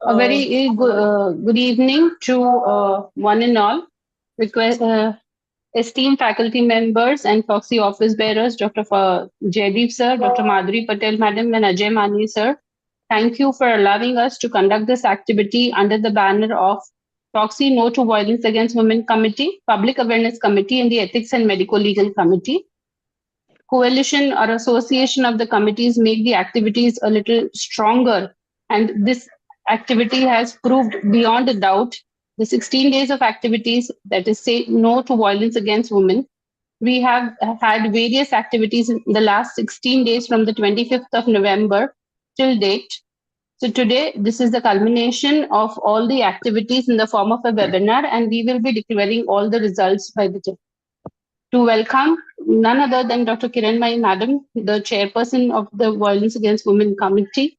A very good evening to one and all. Request, esteemed faculty members and FOGSI office bearers, Dr. Jaideep sir, Dr. Madhuri Patel madam, and Ajay Mani sir. Thank you for allowing us to conduct this activity under the banner of FOGSI No to Violence Against Women Committee, Public Awareness Committee, and the Ethics and Medicolegal Committee. Coalition or association of the committees make the activities a little stronger, and this activity has proved beyond a doubt the 16 days of activities, that is say no to violence against women. We have had various activities in the last 16 days from the 25th of November till date. So today, this is the culmination of all the activities in the form of a webinar, and we will be declaring all the results by the day. To welcome none other than Dr. Kiranmai Madam, the chairperson of the Violence Against Women Committee.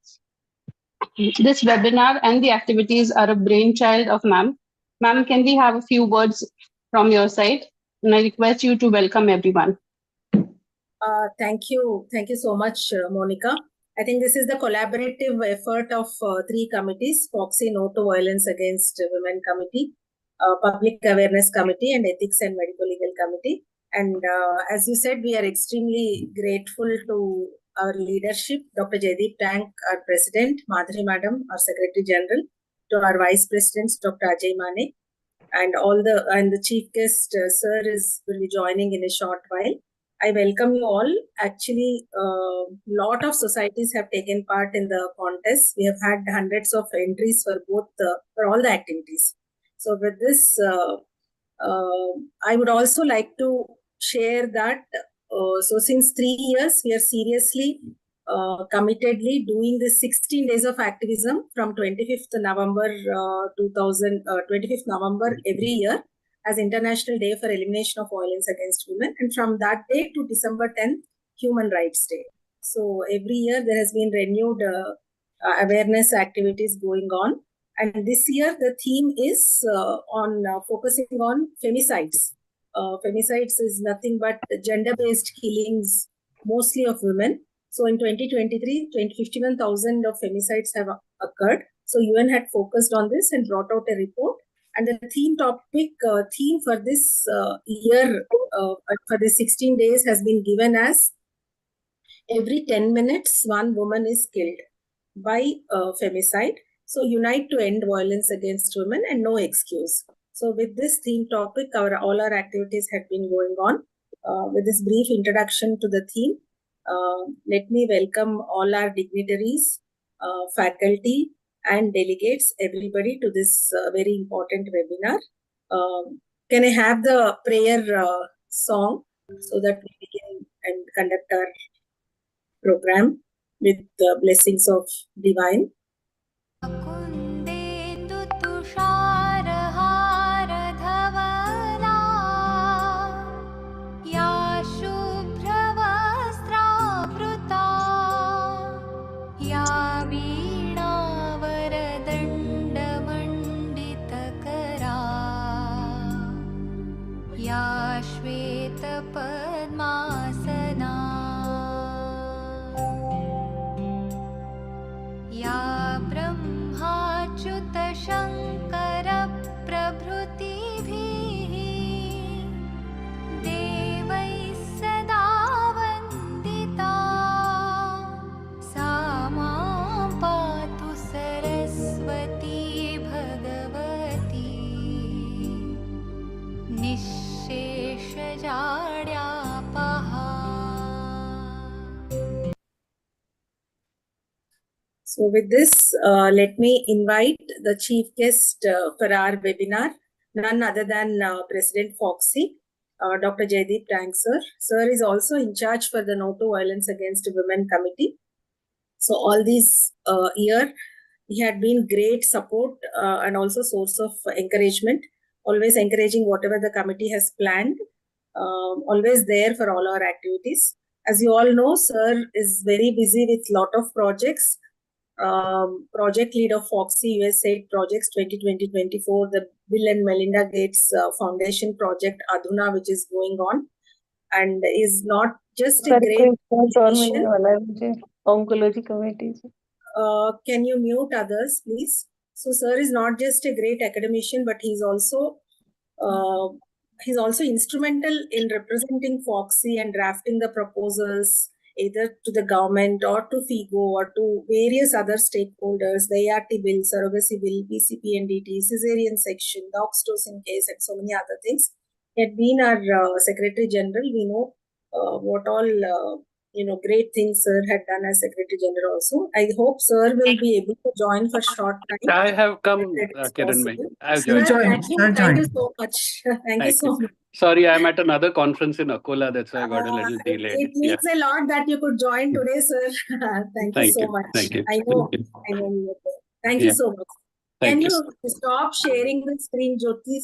This webinar and the activities are a brainchild of ma'am. Ma'am, can we have a few words from your side? And I request you to welcome everyone. Thank you. Thank you so much, Monica. I think this is the collaborative effort of three committees: FOGSI No to Violence Against Women Committee, Public Awareness Committee, and Ethics and Medicolegal Committee. And as you said, we are extremely grateful to our leadership, Dr. Jaideep Tank, our President, Madhuri Madam, our Secretary General, to our Vice Presidents, Dr. Ajay Mane, and the Chief Guest, Sir, will be joining in a short while. I welcome you all. Actually, lot of societies have taken part in the contest. We have had hundreds of entries for for all the activities. So with this, I would also like to share that so since 3 years, we are seriously, committedly doing this 16 days of activism from 25th November 25th November every year as International Day for Elimination of Violence Against Women, and from that day to December 10th, Human Rights Day. So every year there has been renewed awareness activities going on, and this year the theme is focusing on femicides. Femicides is nothing but gender-based killings, mostly of women. So in 2023, 51,000 of femicides have occurred. So UN had focused on this and brought out a report. And the theme for this year, for the 16 days, has been given as every 10 minutes, one woman is killed by femicide. So unite to end violence against women and no excuse. So with this theme topic, all our activities have been going on. With this brief introduction to the theme, let me welcome all our dignitaries, faculty, and delegates, everybody, to this very important webinar. Can I have the prayer song so that we begin and conduct our program with the blessings of divine? So with this, let me invite the chief guest for our webinar, none other than President FOGSI, Dr. Jaideep Tank, sir. Sir is also in charge for the No to Violence Against Women Committee. So all these year, he had been great support and also source of encouragement, always encouraging whatever the committee has planned, always there for all our activities. As you all know, sir is very busy with lot of projects. Project lead of FOGSI USAID projects 2020-24, the Bill and Melinda Gates Foundation project Adhuna, which is going on, and is not just a great mission. Oncology committee. Can you mute others, please? So sir is not just a great academician, but he's also instrumental in representing FOGSI and drafting the proposals either to the government or to FIGO or to various other stakeholders, the ART bill, surrogacy bill, BCPNDT, cesarean section, the oxytocin case, and so many other things. He had been our Secretary General. We know what all great things sir had done as Secretary General also. I hope sir will be able to join for short time. I have come, That is Kiran Bhai. possible. I have Sir, joined. thank you so much. Thank you so much. Sorry, I'm at another conference in Akola. That's why I got a little delayed. It means a lot that you could join today, sir. Thank you so much. Thank you. I know you were there. Thank you so much. Can you stop sharing the screen, Jyoti,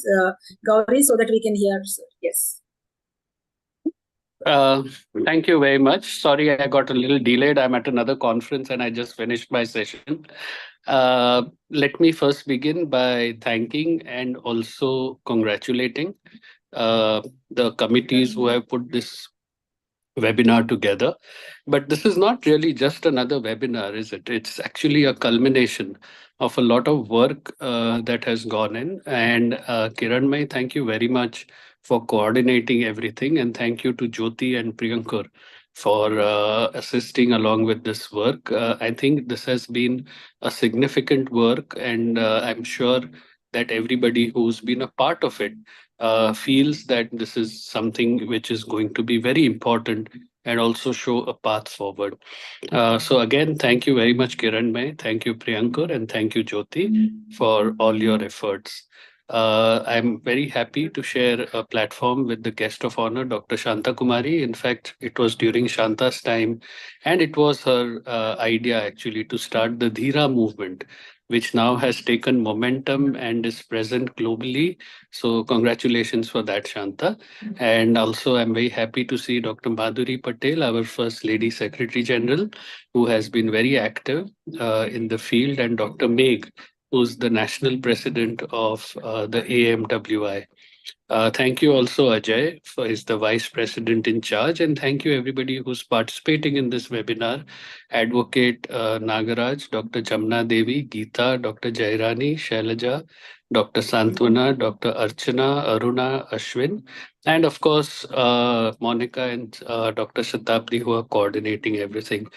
Gauri, so that we can hear, sir? Yes. Thank you very much. Sorry, I got a little delayed. I'm at another conference and I just finished my session. Let me first begin by thanking and also congratulating the committees who have put this webinar together. But this is not really just another webinar, is it? It's actually a culmination of a lot of work that has gone in. And Kiran Mai, thank you very much for coordinating everything. And thank you to Jyoti and Priyankar for assisting along with this work. I think this has been a significant work, and I'm sure that everybody who's been a part of it feels that this is something which is going to be very important and also show a path forward. So again, thank you very much, Kiran Mai. Thank you, Priyankar, and thank you, Jyoti, for all your efforts. I'm very happy to share a platform with the guest of honor, Dr. Shanta Kumari. In fact, it was during Shanta's time, and it was her idea actually to start the Dhira movement, which now has taken momentum and is present globally. So congratulations for that, Shanta. And also, I'm very happy to see Dr. Madhuri Patel, our First Lady Secretary General, who has been very active in the field, and Dr. Meg, who's the national president of the AMWI. Thank you also, Ajay, for is the vice president in charge, and thank you everybody who's participating in this webinar. Advocate Nagaraj, Dr. Jamna Devi, Geeta, Dr. Jairani, Shailaja, Dr. Santwana, Dr. Archana, Aruna, Ashwin, and of course, Monica and Dr. Shatabdi, who are coordinating everything.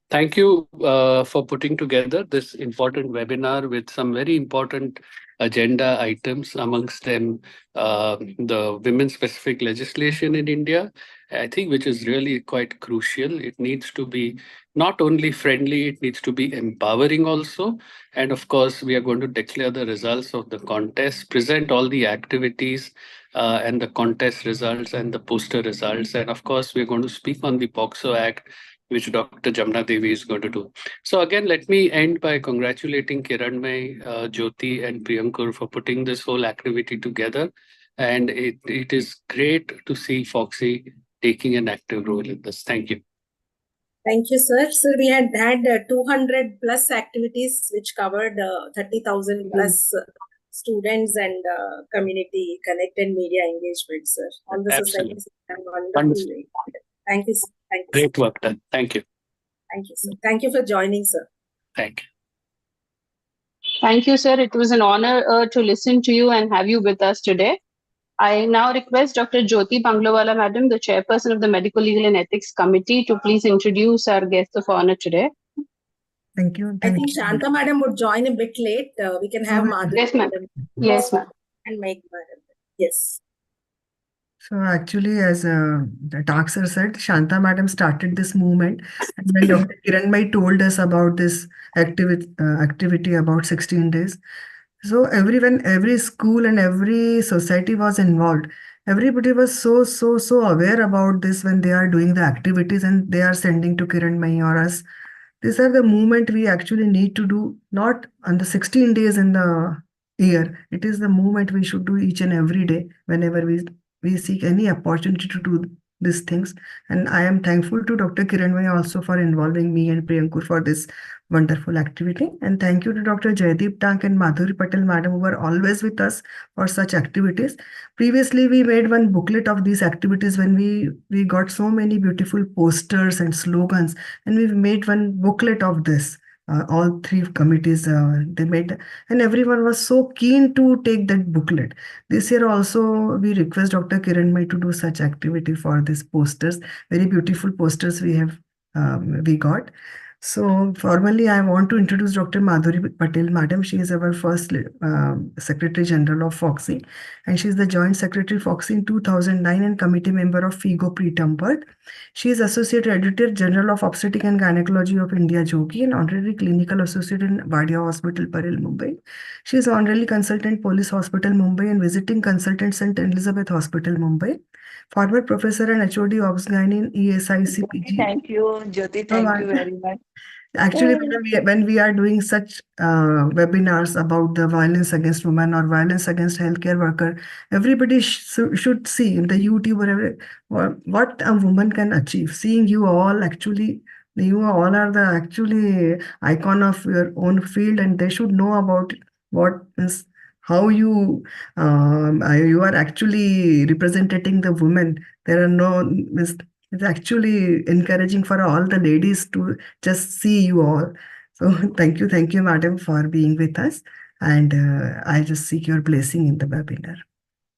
Thank you for putting together this important webinar with some very important agenda items, amongst them the women-specific legislation in India, I think, which is really quite crucial. It needs to be not only friendly, it needs to be empowering also. And of course, we are going to declare the results of the contest, present all the activities and the contest results and the poster results. And of course, we're going to speak on the POXO Act, which Dr. Jamna Devi is going to do. So again, let me end by congratulating Kiran Mai, Jyoti and Priyankar for putting this whole activity together. And it is great to see FOGSI taking an active role in this. Thank you. Thank you, sir. Sir, we had 200 plus activities which covered 30,000 plus students and community connected media engagement, sir. All the societies have wonderful. Thank you, sir. Thank you. Great work done. Thank you. Thank you, sir. Thank you for joining, sir. Thank you. Thank you, sir. It was an honor to listen to you and have you with us today. I now request Dr. Jyoti Banglawala, Madam, the Chairperson of the Medical, Legal and Ethics Committee, to please introduce our guest of honor today. Thank you. I think Shanta Madam would join a bit late. We can have Madhuri. Yes, ma'am. Yes, ma'am. And make Madam. Yes. So actually, as the talk sir said, Shanta Madam started this movement, and when Dr. Kiran Mai told us about this activity about 16 days, so everyone, every school and every society was involved. Everybody was so aware about this when they are doing the activities and they are sending to Kiran Mai or us. These are the movement we actually need to do, not on the 16 days in the year. It is the movement we should do each and every day whenever we seek any opportunity to do these things. And I am thankful to Dr. Kiran Mai also for involving me and Priyankur for this wonderful activity. And thank you to Dr. Jaideep Tank and Madhuri Patel Madam, who were always with us for such activities. Previously, we made one booklet of these activities when we got so many beautiful posters and slogans, and we've made one booklet of this. all three committees they met, and everyone was so keen to take that booklet. This year also we request Dr. Kiranmai to do such activity for these posters. Very beautiful posters we got. So formally, I want to introduce Dr. Madhuri Patel, Madam. She is our first Secretary General of FOGSI, and she is the Joint Secretary FOGSI in 2009 and committee member of FIGO preterm birth. She is Associate Editor General of Obstetric and Gynecology of India, Jogi, and Honorary Clinical Associate in Wadia Hospital, Parel, Mumbai. She is Honorary Consultant Police Hospital, Mumbai, and Visiting Consultant St. Elizabeth Hospital, Mumbai. Former Professor and HOD Obs-Gyn in ESICPG. Thank you, Jyoti. Thank you very much. Actually, madam, when we are doing such webinars about the violence against women or violence against healthcare worker, everybody should see in the YouTube or what a woman can achieve. Seeing you all actually, you all are the actually icon of your own field, and they should know about what is how you are actually representing the women. There are no it's actually encouraging for all the ladies to just see you all. So thank you, madam, for being with us. And I just seek your blessing in the webinar.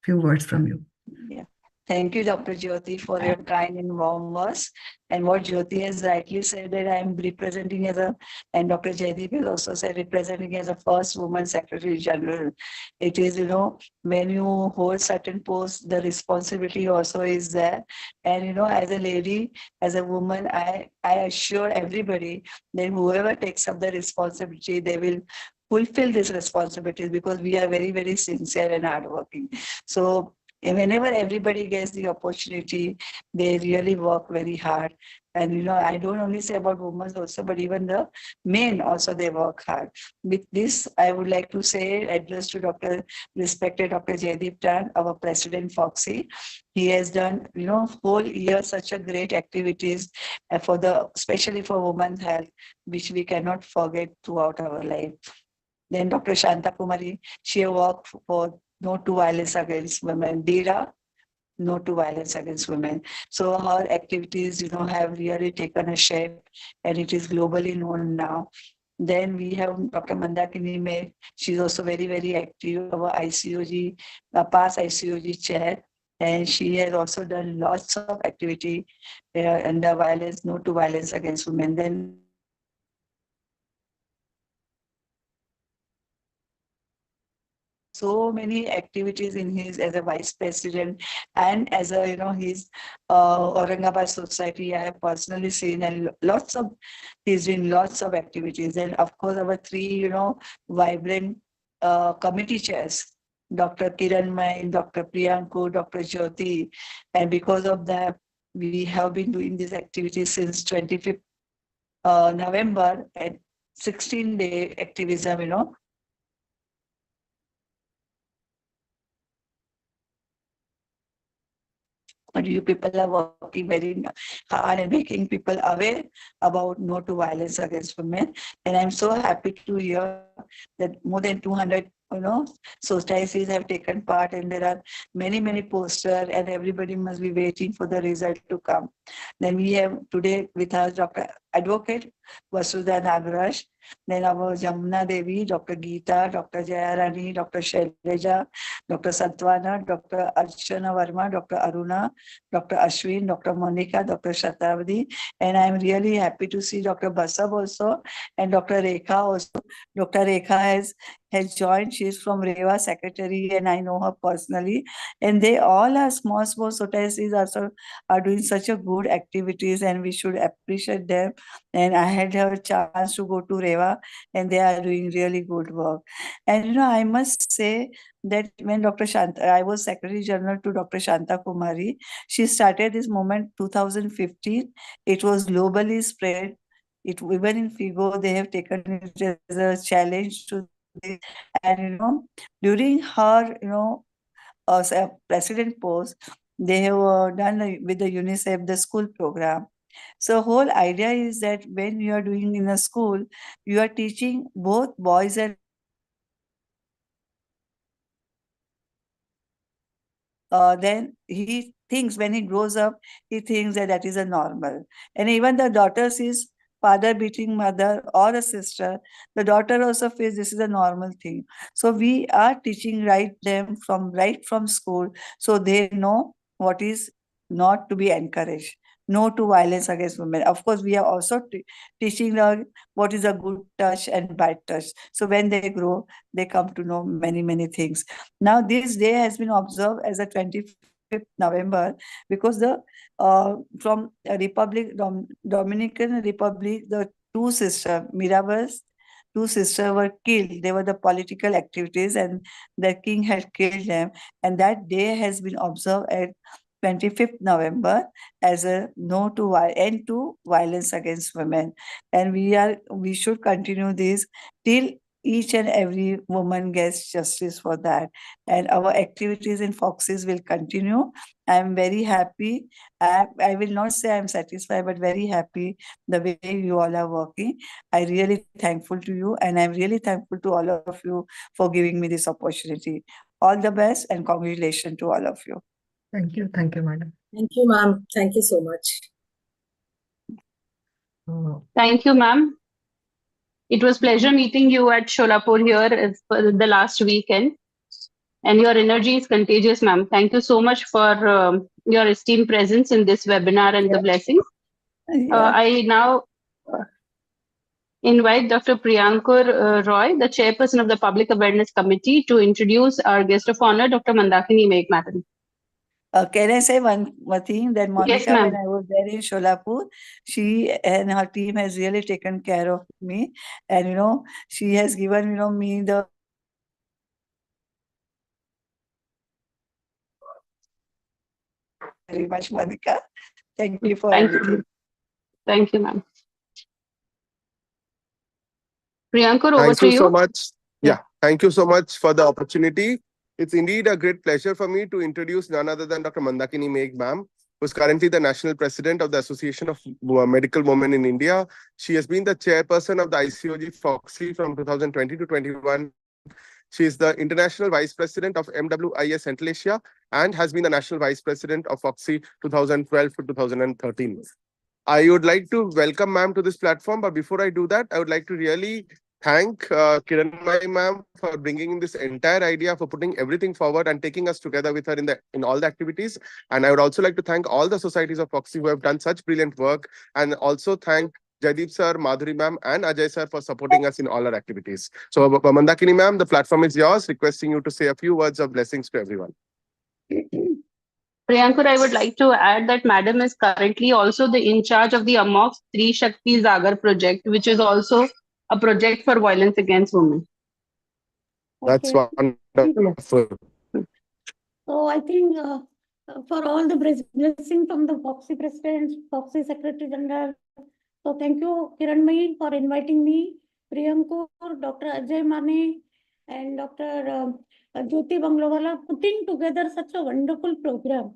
Few words from you. Yeah. Thank you, Dr. Jyoti, for your kind and warm words. And what Jyoti has rightly said, that I am representing and Dr. Jaideep has also said, representing as a first woman Secretary General. It is, when you hold certain posts, the responsibility also is there. And, as a lady, as a woman, I assure everybody that whoever takes up the responsibility, they will fulfill these responsibilities, because we are very, very sincere and hardworking. So whenever everybody gets the opportunity, they really work very hard. And, I don't only say about women also, but even the men also, they work hard. With this, I would like to say, address to respected Dr. Jaideep Tan, our President FOGSI. He has done, whole year such a great activities especially for women's health, which we cannot forget throughout our life. Then Dr. Shanta Kumari, she worked for No to Violence Against Women, DIRA, No to Violence Against Women. So her activities, have really taken a shape, and it is globally known now. Then we have Dr. Mandakini May. She's also very, very active, our ICOG, past ICOG chair. And she has also done lots of activity under violence, No to Violence Against Women. Then so many activities in his as a vice president, and as a his Aurangabad society. I have personally seen, and he's doing lots of activities. And of course, our three vibrant committee chairs, Dr. Kiranmai, Dr. Priyanku, Dr. Jyoti, and because of that, we have been doing these activities since 25th November, and 16-day activism. But you people are working very hard and making people aware about No to Violence Against Women. And I'm so happy to hear that more than 200 societies have taken part, and there are many, many posters, and everybody must be waiting for the result to come. Then we have today with us Dr. Advocate Vasudha Nagaraj, then our Jamuna Devi, Dr. Geeta, Dr. Jayarani, Dr. Shaileja, Dr. Satwana, Dr. Archana Verma, Dr. Aruna, Dr. Ashwin, Dr. Monica, Dr. Shatabdi, and I'm really happy to see Dr. Basab also, and Dr. Rekha also. Dr. Rekha has joined. She is from Reva Secretary, and I know her personally. And they all are small societies also are doing such a good activities, and we should appreciate them. And I had a chance to go to Reva, and they are doing really good work. And I must say that when Dr. Shanta, I was Secretary General to Dr. Shanta Kumari, she started this movement 2015. It was globally spread. Even in FIGO, they have taken it as a challenge to this. And during her president post, they have done with the UNICEF the school program. So whole idea is that when you are doing in a school, you are teaching both boys and then he thinks when he grows up, he thinks that is a normal. And even the daughters is father beating mother or a sister, the daughter also feels this is a normal thing. So we are teaching them right from school, so they know what is not to be encouraged. No to violence against women. Of course, we are also teaching them what is a good touch and bad touch. So when they grow, they come to know many, many things. Now, this day has been observed as a 25th November because the from Dominican Republic, the two sisters, Mirabel's two sisters were killed. They were the political activities and the king had killed them. And that day has been observed at 25th November as a end to violence against women. And we should continue this till each and every woman gets justice for that. And our activities in FOGSIs will continue. I'm very happy. I will not say I'm satisfied, but very happy the way you all are working. I'm really thankful to you, and I'm really thankful to all of you for giving me this opportunity. All the best and congratulations to all of you. Thank you, madam. Thank you, ma'am. Thank you so much. Thank you, ma'am. It was pleasure meeting you at Sholapur here for the last weekend. And your energy is contagious, ma'am. Thank you so much for your esteemed presence in this webinar and the blessings. I now invite Dr. Priyankur Roy, the chairperson of the Public Awareness Committee, to introduce our guest of honor, Dr. Mandakini Meg, madam. Can I say one thing? That Monica, Yes, ma'am. when I was there in Sholapur, she and her team has really taken care of me. And, she has given, me the very much, Monica. Thank you for everything. Thank you, ma'am. Priyankur, over Thank to you you. so much. Yeah, thank you so much for the opportunity. It's indeed a great pleasure for me to introduce none other than Dr. Mandakini Meg, ma'am, who is currently the National President of the Association of Medical Women in India. She has been the chairperson of the ICOG FOGSI from 2020 to 21. She is the International Vice President of MWIS Central Asia and has been the National Vice President of FOGSI 2012 to 2013. I would like to welcome ma'am to this platform, but before I do that, I would like to really thank Kiranmai ma'am for bringing this entire idea, for putting everything forward and taking us together with her in all the activities. And I would also like to thank all the societies of FOGSI who have done such brilliant work, and also thank Jaideep sir, Madhuri ma'am, and Ajay sir for supporting us in all our activities. So Mandakini ma'am, the platform is yours, requesting you to say a few words of blessings to everyone. Priyankur, I would like to add that Madam is currently also the in charge of the AMOX 3 Shakti Zagar project, which is also a project for violence against women. That's wonderful. So I think for all the blessing from the FOGSI President, FOGSI Secretary General. So thank you, Kiranmai, for inviting me, Priyankur, Dr. Ajay Mane, and Dr. Jyoti Banglowala, putting together such a wonderful program.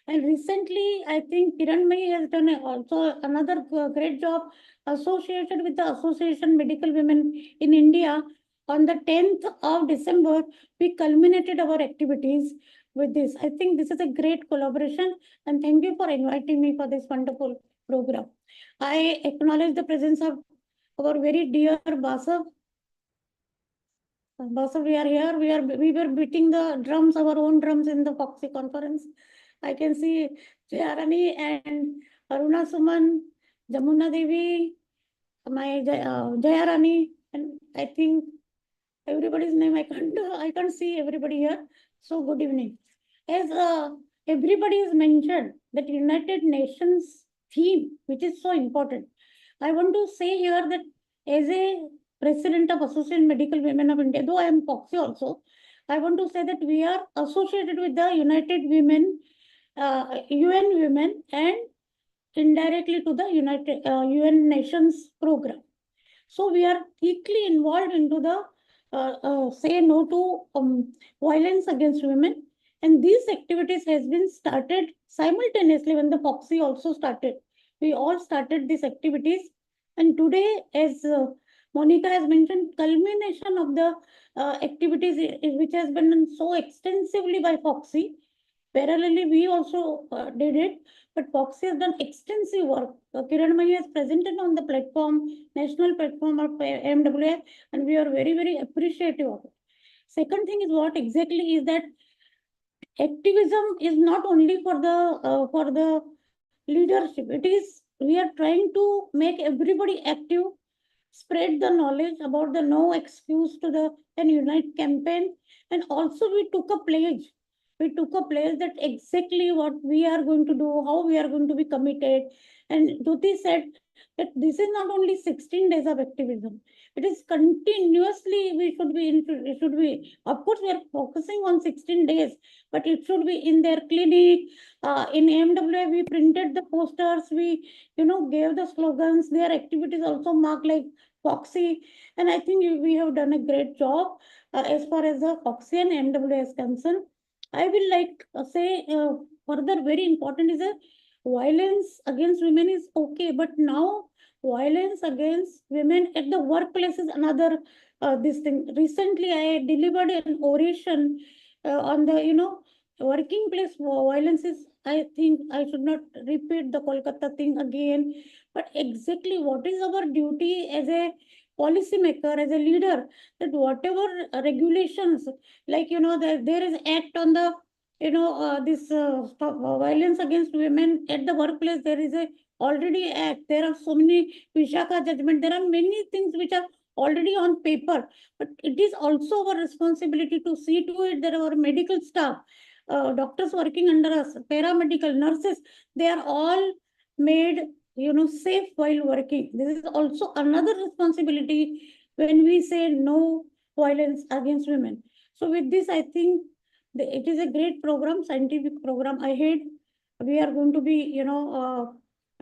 And recently, I think Kiranmai has done also another great job associated with the Association Medical Women in India. On the 10th of December, we culminated our activities with this. I think this is a great collaboration, and thank you for inviting me for this wonderful program. I acknowledge the presence of our very dear Basav. Basav, we are here. We were beating the drums, our own drums in the FOGSI conference. I can see Jayarani and Aruna Suman, Jamuna Devi, my Jayarani, and I think everybody's name I can't see everybody here. So good evening. As everybody has mentioned that United Nations theme, which is so important, I want to say here that as a president of Association Medical Women of India, though I am FOGSI also, I want to say that we are associated with the United Women, UN Women, and indirectly to the United UN Nations program. So we are deeply involved into the say no to violence against women. And these activities has been started simultaneously when the FOGSI also started. We all started these activities. And today, as Monica has mentioned, culmination of the activities which has been done so extensively by FOGSI, parallelly we also did it, but FOGSI has done extensive work. Kiran Mai has presented on the platform, national platform of AMWA, and we are very, very appreciative of it. Second thing is what exactly is that activism is not only for the leadership. It is, we are trying to make everybody active, spread the knowledge about the no excuse to the and unite campaign, and also we took a pledge. We took a pledge that exactly what we are going to do, how we are going to be committed. And Jyoti said that this is not only 16 days of activism. It is continuously we should be into. It should be, of course, we are focusing on 16 days, but it should be in their clinic. In AMWA, we printed the posters. We gave the slogans. Their activities also marked like FOGSI, and I think we have done a great job as far as the FOGSI and MWA is concerned. I will like say further very important is that violence against women is okay, but now violence against women at the workplace is another this thing. Recently, I delivered an oration on the working place violence is. I think I should not repeat the Kolkata thing again, but exactly what is our duty as a policymaker, as a leader, that whatever regulations, like there is act on the this violence against women at the workplace. There is a already act. There are so many Vishaka judgment. There are many things which are already on paper, but it is also our responsibility to see to it that our medical staff, doctors working under us, paramedical nurses, they are all made safe while working. This is also another responsibility when we say no violence against women. So with this, I think it is a great program, scientific program ahead. We are going to be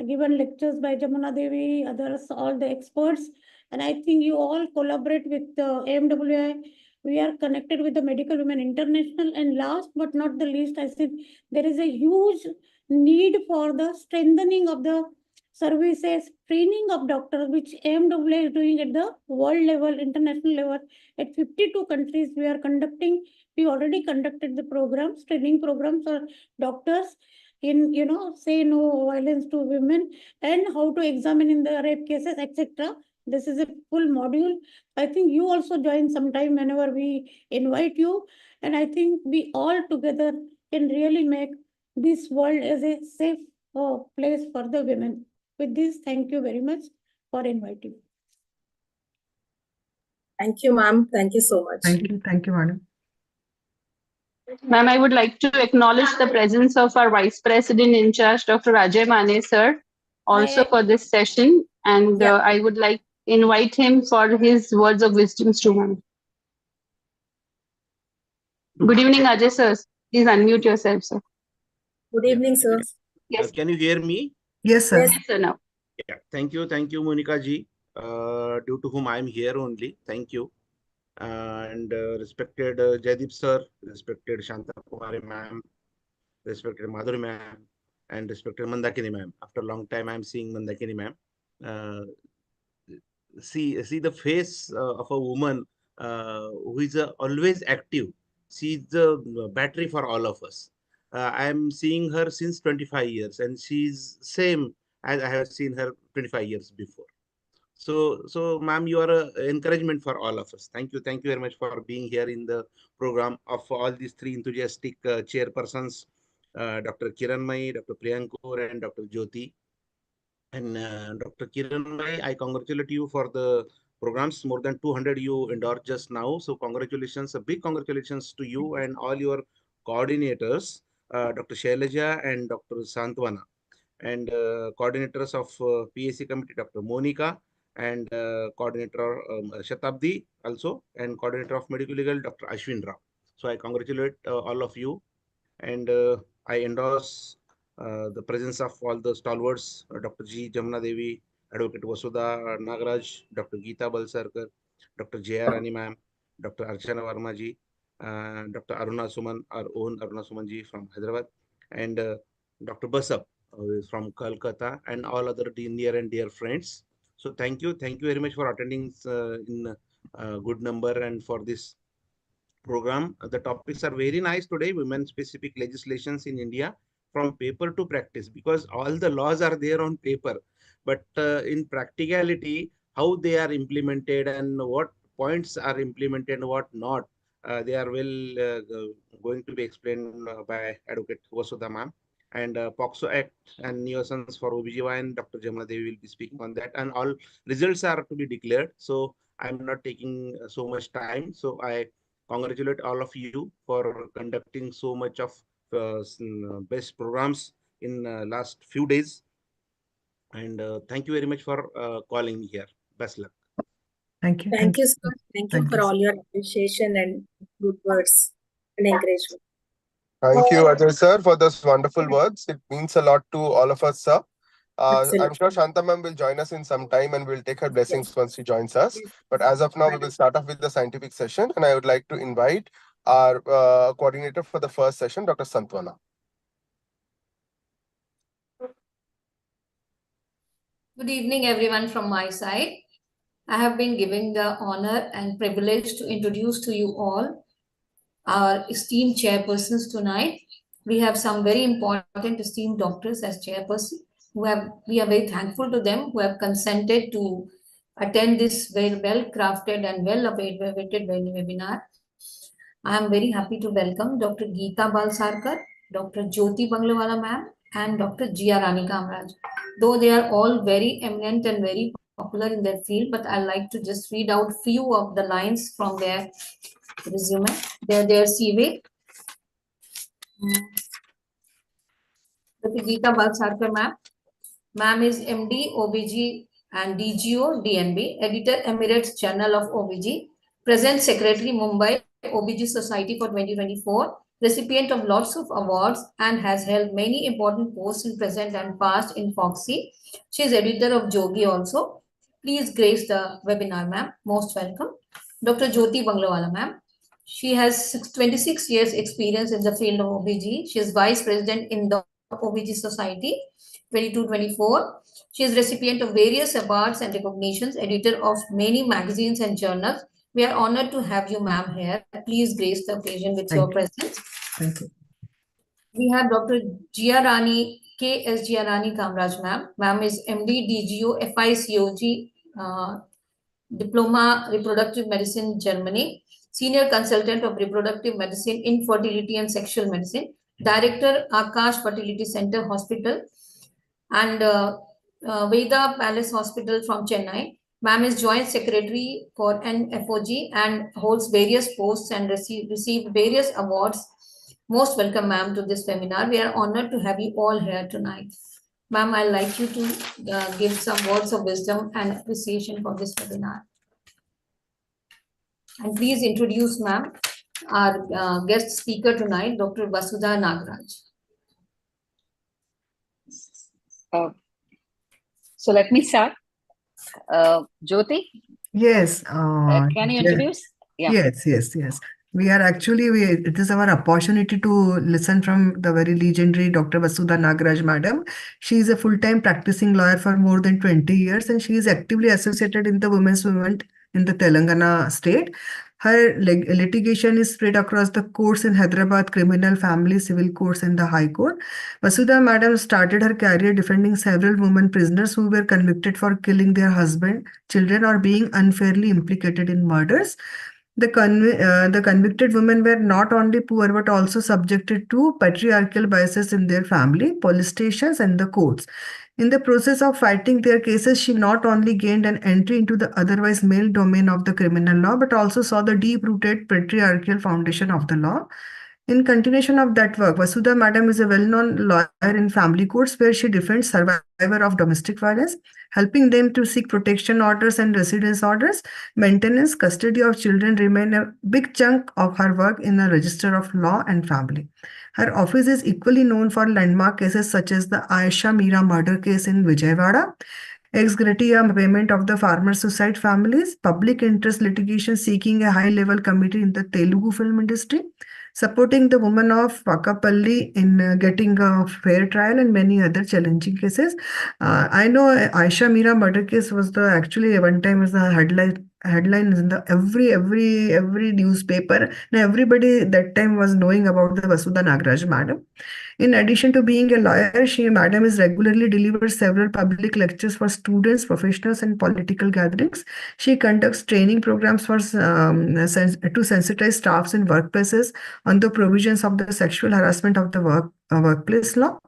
given lectures by Jamuna Devi, others, all the experts, and I think you all collaborate with AMWI. We are connected with the Medical Women International, and last but not the least, I think there is a huge need for the strengthening of the services, training of doctors, which AMWA is doing at the world level, international level. At 52 countries, we are conducting. We already conducted the programs, training programs for doctors in say no violence to women, and how to examine in the rape cases, etc. This is a full module. I think you also join sometime whenever we invite you, and I think we all together can really make this world as a safe place for the women. With this, thank you very much for inviting. Thank you, ma'am. Thank you so much. Thank you, madam. Ma'am, I would like to acknowledge the presence of our Vice President in charge, Dr. Ajay Mane, sir, also for this session. And I would like to invite him for his words of wisdom to ma'am. Good evening, Ajay, sir. Please unmute yourself, sir. Good evening, sir. Yes. Can you hear me? Yes, sir. Yes, sir, now. Yeah. Thank you, Monica ji. Due to whom I am here only. Thank you. And respected Jaideep sir, respected Shanta Kumari ma'am, respected Madhuri ma'am, and respected Mandakini ma'am. After a long time, I am seeing Mandakini ma'am. See the face of a woman who is always active. She is the battery for all of us. I am seeing her since 25 years, and she's same as I have seen her 25 years before. So, ma'am, you are an encouragement for all of us. Thank you very much for being here in the program of all these three enthusiastic chairpersons, Dr. Kiran Mai, Dr. Priyankur, and Dr. Jyoti. And Dr. Kiran Mai, I congratulate you for the programs. More than 200 you endorsed just now. So congratulations, a big congratulations to you and all your coordinators, Dr. Shailaja and Dr. Santwana, and coordinators of PAC committee, Dr. Monica, and coordinator Shatabdi also, and coordinator of medical legal, Dr. Ashwin Rao. So I congratulate all of you, and I endorse the presence of all the stalwarts, Dr. G. Jamuna Devi, Advocate Vasudha Nagaraj, Dr. Geeta Balsarkar, Dr. J.R. Rani ma'am, Dr. Archana Verma ji, Dr. Aruna Suman, our own Aruna Suman ji from Hyderabad, and Dr. Basab from Kolkata, and all other near and dear friends. So thank you very much for attending in good number and for this program. The topics are very nice today, women-specific legislations in India, from paper to practice, because all the laws are there on paper. But in practicality, how they are implemented and what points are implemented and what not, they are going to be explained by Advocate Vasudha ma'am. And POXO Act and nuisance for OBGYN, Dr. Jamuna Devi will be speaking on that. And all results are to be declared. So I'm not taking so much time. So I congratulate all of you for conducting so much of best programs in last few days. And thank you very much for calling me here. Best luck. Thank you. Thank you, sir. Thank you Thank for you. all your appreciation and good words and encouragement. Thank you, Ajay sir, for those wonderful words. It means a lot to all of us, sir. I'm sure Shanta ma'am will join us in some time and we'll take her blessings once she joins us. But as of now, we will start off with the scientific session. And I would like to invite our coordinator for the first session, Dr. Santwana. Good evening, everyone from my side. I have been given the honor and privilege to introduce to you all our esteemed chairpersons tonight. We have some very important esteemed doctors as chairperson. We are very thankful to them who have consented to attend this very well-crafted and well-awaited webinar. I am very happy to welcome Dr. Geeta Balsarkar, Dr. Jyoti Banglawala ma'am, and Dr. Jia Rani Kamraj. Though they are all very eminent and very popular in their field, but I like to just read out few of the lines from their resume, their CV. Dr. Geeta Balsarkar ma'am. Ma'am is MD, OBG and DGO, DNB, Editor Emirates Journal of OBG, Present Secretary Mumbai OBG Society for 2024, recipient of lots of awards and has held many important posts in present and past in FOGSI. She is editor of Jogi also. Please grace the webinar, ma'am. Most welcome. Dr. Jyoti Banglawala, ma'am. She has 26 years experience in the field of OBG. She is Vice President in the OBG Society 22-24. She is recipient of various awards and recognitions, editor of many magazines and journals. We are honored to have you, ma'am, here. Please grace the occasion with your presence. Thank you. We have Dr. Jia Rani, K.S. Jia Rani Kamraj, ma'am. Ma'am is MD, DGO, FICOG, Diploma Reproductive Medicine, Germany, Senior Consultant of Reproductive Medicine, Infertility and Sexual Medicine, Director, Akash Fertility Center Hospital, and Veda Palace Hospital from Chennai. Ma'am is Joint Secretary for NFOG and holds various posts and received various awards. Most welcome, ma'am, to this webinar. We are honored to have you all here tonight. Ma'am, I'd like you to give some words of wisdom and appreciation for this webinar. And please introduce, ma'am, our guest speaker tonight, Dr. Vasudha Nagaraj. So let me start. Jyoti? Yes. Can you introduce? Yeah. Yes. We are actually, it is our opportunity to listen from the very legendary Dr. Vasudha Nagaraj madam. She is a full-time practicing lawyer for more than 20 years and she is actively associated in the women's movement in the Telangana state. Her litigation is spread across the courts in Hyderabad, criminal, family, civil courts and the High Court. Vasudha madam started her career defending several women prisoners who were convicted for killing their husband, children or being unfairly implicated in murders. The convicted women were not only poor but also subjected to patriarchal biases in their family, police stations and the courts. In the process of fighting their cases, she not only gained an entry into the otherwise male domain of the criminal law, but also saw the deep-rooted patriarchal foundation of the law. In continuation of that work, Vasudha madam is a well-known lawyer in family courts where she defends survivors of domestic violence, helping them to seek protection orders and residence orders. Maintenance, custody of children remain a big chunk of her work in the Register of Law and Family. Her office is equally known for landmark cases such as the Aisha Meera murder case in Vijayawada, ex gratia payment of the farmer suicide families, public interest litigation seeking a high-level committee in the Telugu film industry, supporting the women of Vakapalli in getting a fair trial and many other challenging cases. I know Aisha Meera murder case was actually one time was the headlines in the every newspaper, and everybody that time was knowing about the Vasudha Nagaraj madam. In addition to being a lawyer, madam is regularly delivers several public lectures for students, professionals, and political gatherings. She conducts training programs to sensitize staffs in workplaces on the provisions of the sexual harassment of the workplace law,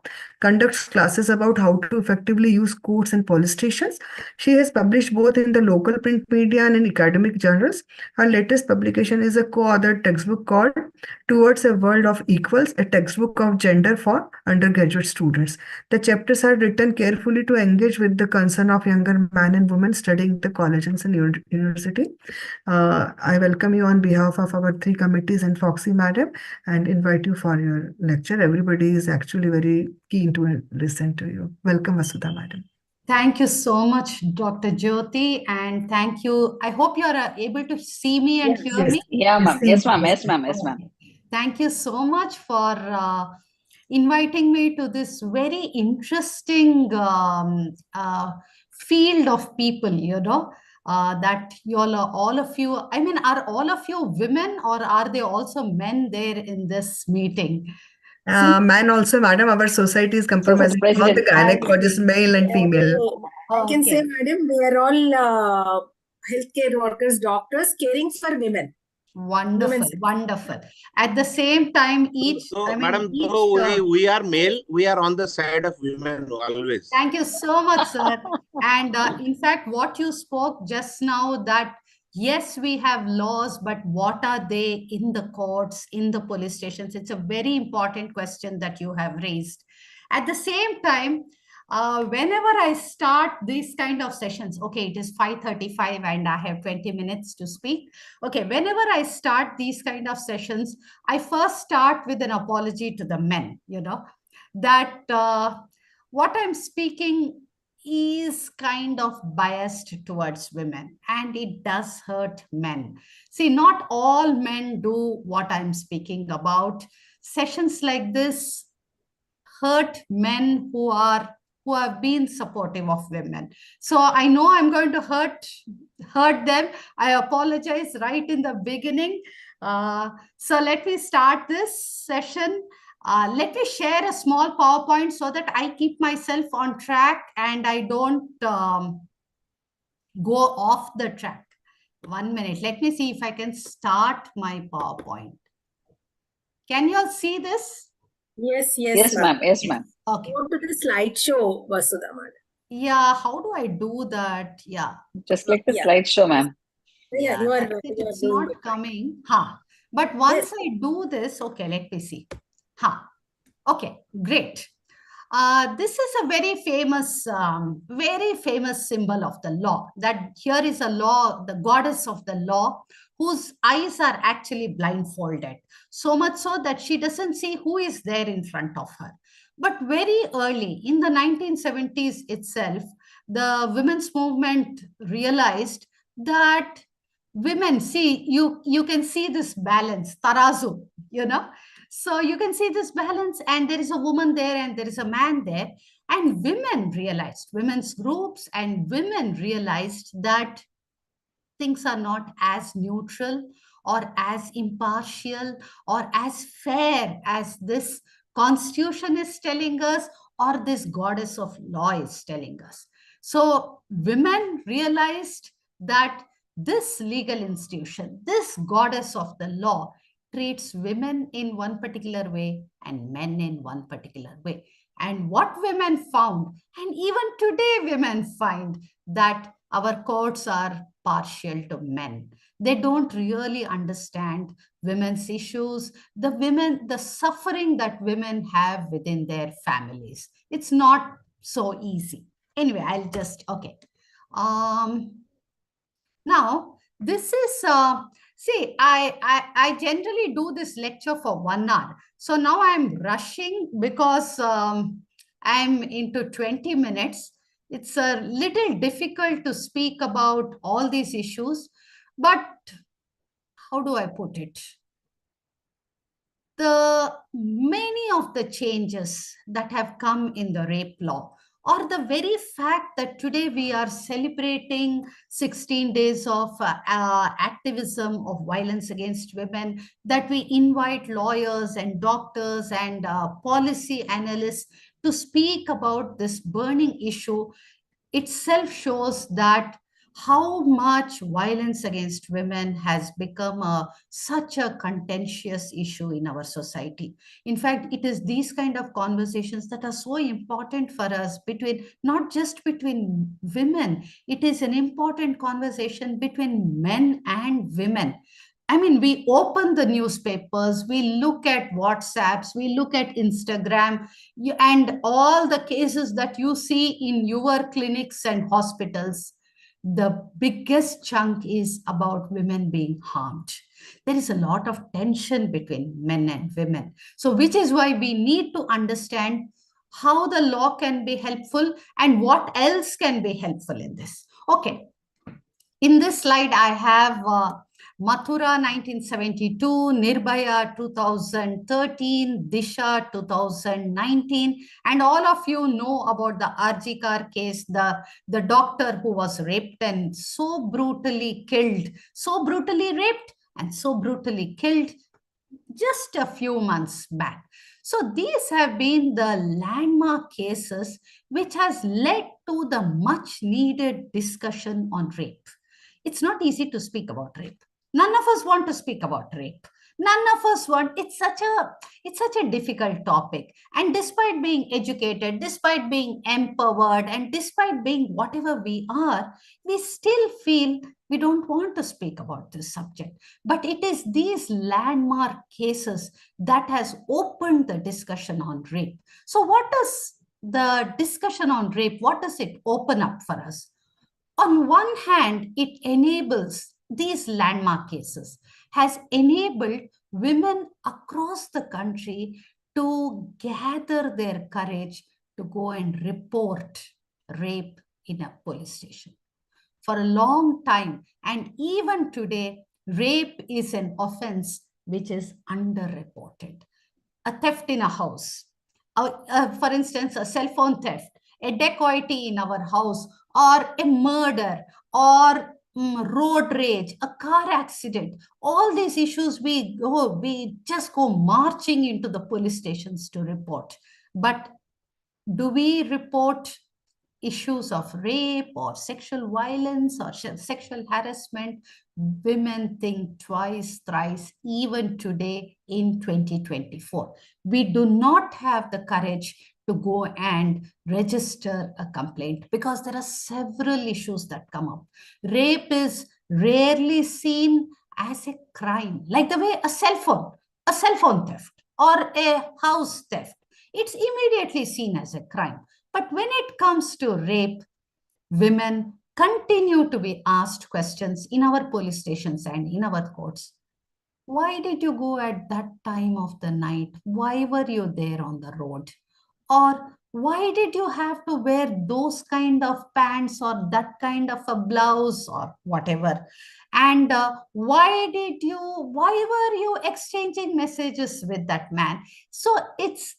conducts classes about how to effectively use courts and police stations. She has published both in the local print media and in academic journals. Her latest publication is a co-authored textbook called Towards a World of Equals, a textbook of gender for undergraduate students. The chapters are written carefully to engage with the concern of younger men and women studying the colleges and university. I welcome you on behalf of our three committees and FOGSI madam and invite you for your lecture. Everybody is actually very keen to listen to you. Welcome, Vasudha madam. Thank you so much, Dr. Jyoti, and thank you. I hope you are able to see me and hear me. Yeah, ma'am. Yes, ma'am. Yes, ma'am. Yes, ma'am. Thank you so much for inviting me to this very interesting field of people, that all of you, I mean, are all of you women or are there also men there in this meeting? Man also, madam, our society is compromising all the gynecologists, male and female. I can say, madam, they are all healthcare workers, doctors caring for women. Wonderful, wonderful. At the same time, madam, though we are male, we are on the side of women always. Thank you so much, sir. And in fact, what you spoke just now, that yes, we have laws, but what are they in the courts, in the police stations? It's a very important question that you have raised. At the same time, whenever I start these kind of sessions, okay, it is 5:35 and I have 20 minutes to speak. Okay, whenever I start these kind of sessions, I first start with an apology to the men, that what I'm speaking is kind of biased towards women, and it does hurt men. See, not all men do what I'm speaking about. Sessions like this hurt men who have been supportive of women. So I know I'm going to hurt them. I apologize right in the beginning. So let me start this session. Let me share a small PowerPoint so that I keep myself on track and I don't go off the track. 1 minute. Let me see if I can start my PowerPoint. Can you all see this? Yes, Yes, ma'am. Yes, ma'am. Okay. Go to the slideshow, Vasudha madam. Yeah, how do I do that? Yeah. Just click the slideshow, ma'am. Yeah, it's not coming. But once I do this, okay, let me see. Okay, great. This is a very famous symbol of the law. That here is a law, the goddess of the law, whose eyes are actually blindfolded. So much so that she doesn't see who is there in front of her. But very early in the 1970s itself, the women's movement realized that women, see, you can see this balance, tarazu, So you can see this balance, and there is a woman there and there is a man there. And women realized, women's groups and women realized that things are not as neutral or as impartial or as fair as this constitution is telling us or this goddess of law is telling us. So women realized that this legal institution, this goddess of the law, treats women in one particular way and men in one particular way. And what women found, and even today women find, that our courts are partial to men. They don't really understand women's issues, the suffering that women have within their families. It's not so easy. Anyway, I'll just, okay. Now, this is, see, I generally do this lecture for 1 hour. So now I'm rushing because I'm into 20 minutes. It's a little difficult to speak about all these issues, but how do I put it? Many of the changes that have come in the rape law, or the very fact that today we are celebrating 16 days of activism of violence against women, that we invite lawyers and doctors and policy analysts to speak about this burning issue, itself shows that how much violence against women has become such a contentious issue in our society. In fact, it is these kind of conversations that are so important for us, between not just between women, it is an important conversation between men and women. I mean, we open the newspapers, we look at WhatsApps, we look at Instagram, and all the cases that you see in your clinics and hospitals. The biggest chunk is about women being harmed. There is a lot of tension between men and women. So, which is why we need to understand how the law can be helpful and what else can be helpful in this. Okay. In this slide, I have Mathura 1972, Nirbhaya 2013, Disha 2019, and all of you know about the Arjikar case, the doctor who was raped and so brutally killed, so brutally raped and so brutally killed just a few months back. So these have been the landmark cases which has led to the much needed discussion on rape. It's not easy to speak about rape. None of us want to speak about rape. None of us want, it's such a difficult topic. And despite being educated, despite being empowered, and despite being whatever we are, we still feel we don't want to speak about this subject. But it is these landmark cases that has opened the discussion on rape. So what does the discussion on rape, what does it open up for us? On one hand, it enables, these landmark cases has enabled women across the country to gather their courage to go and report rape in a police station. For a long time, and even today, rape is an offense which is underreported. A theft in a house, for instance, a cell phone theft, a dacoity in our house, or a murder, or road rage, a car accident, all these issues we just go marching into the police stations to report. But do we report issues of rape or sexual violence or sexual harassment? Women think twice, thrice, even today in 2024. We do not have the courage to go and register a complaint because there are several issues that come up. Rape is rarely seen as a crime, like the way a cell phone theft or a house theft. It's immediately seen as a crime. But when it comes to rape, women continue to be asked questions in our police stations and in our courts. Why did you go at that time of the night? Why were you there on the road? Or why did you have to wear those kind of pants or that kind of a blouse or whatever? And why were you exchanging messages with that man? So it's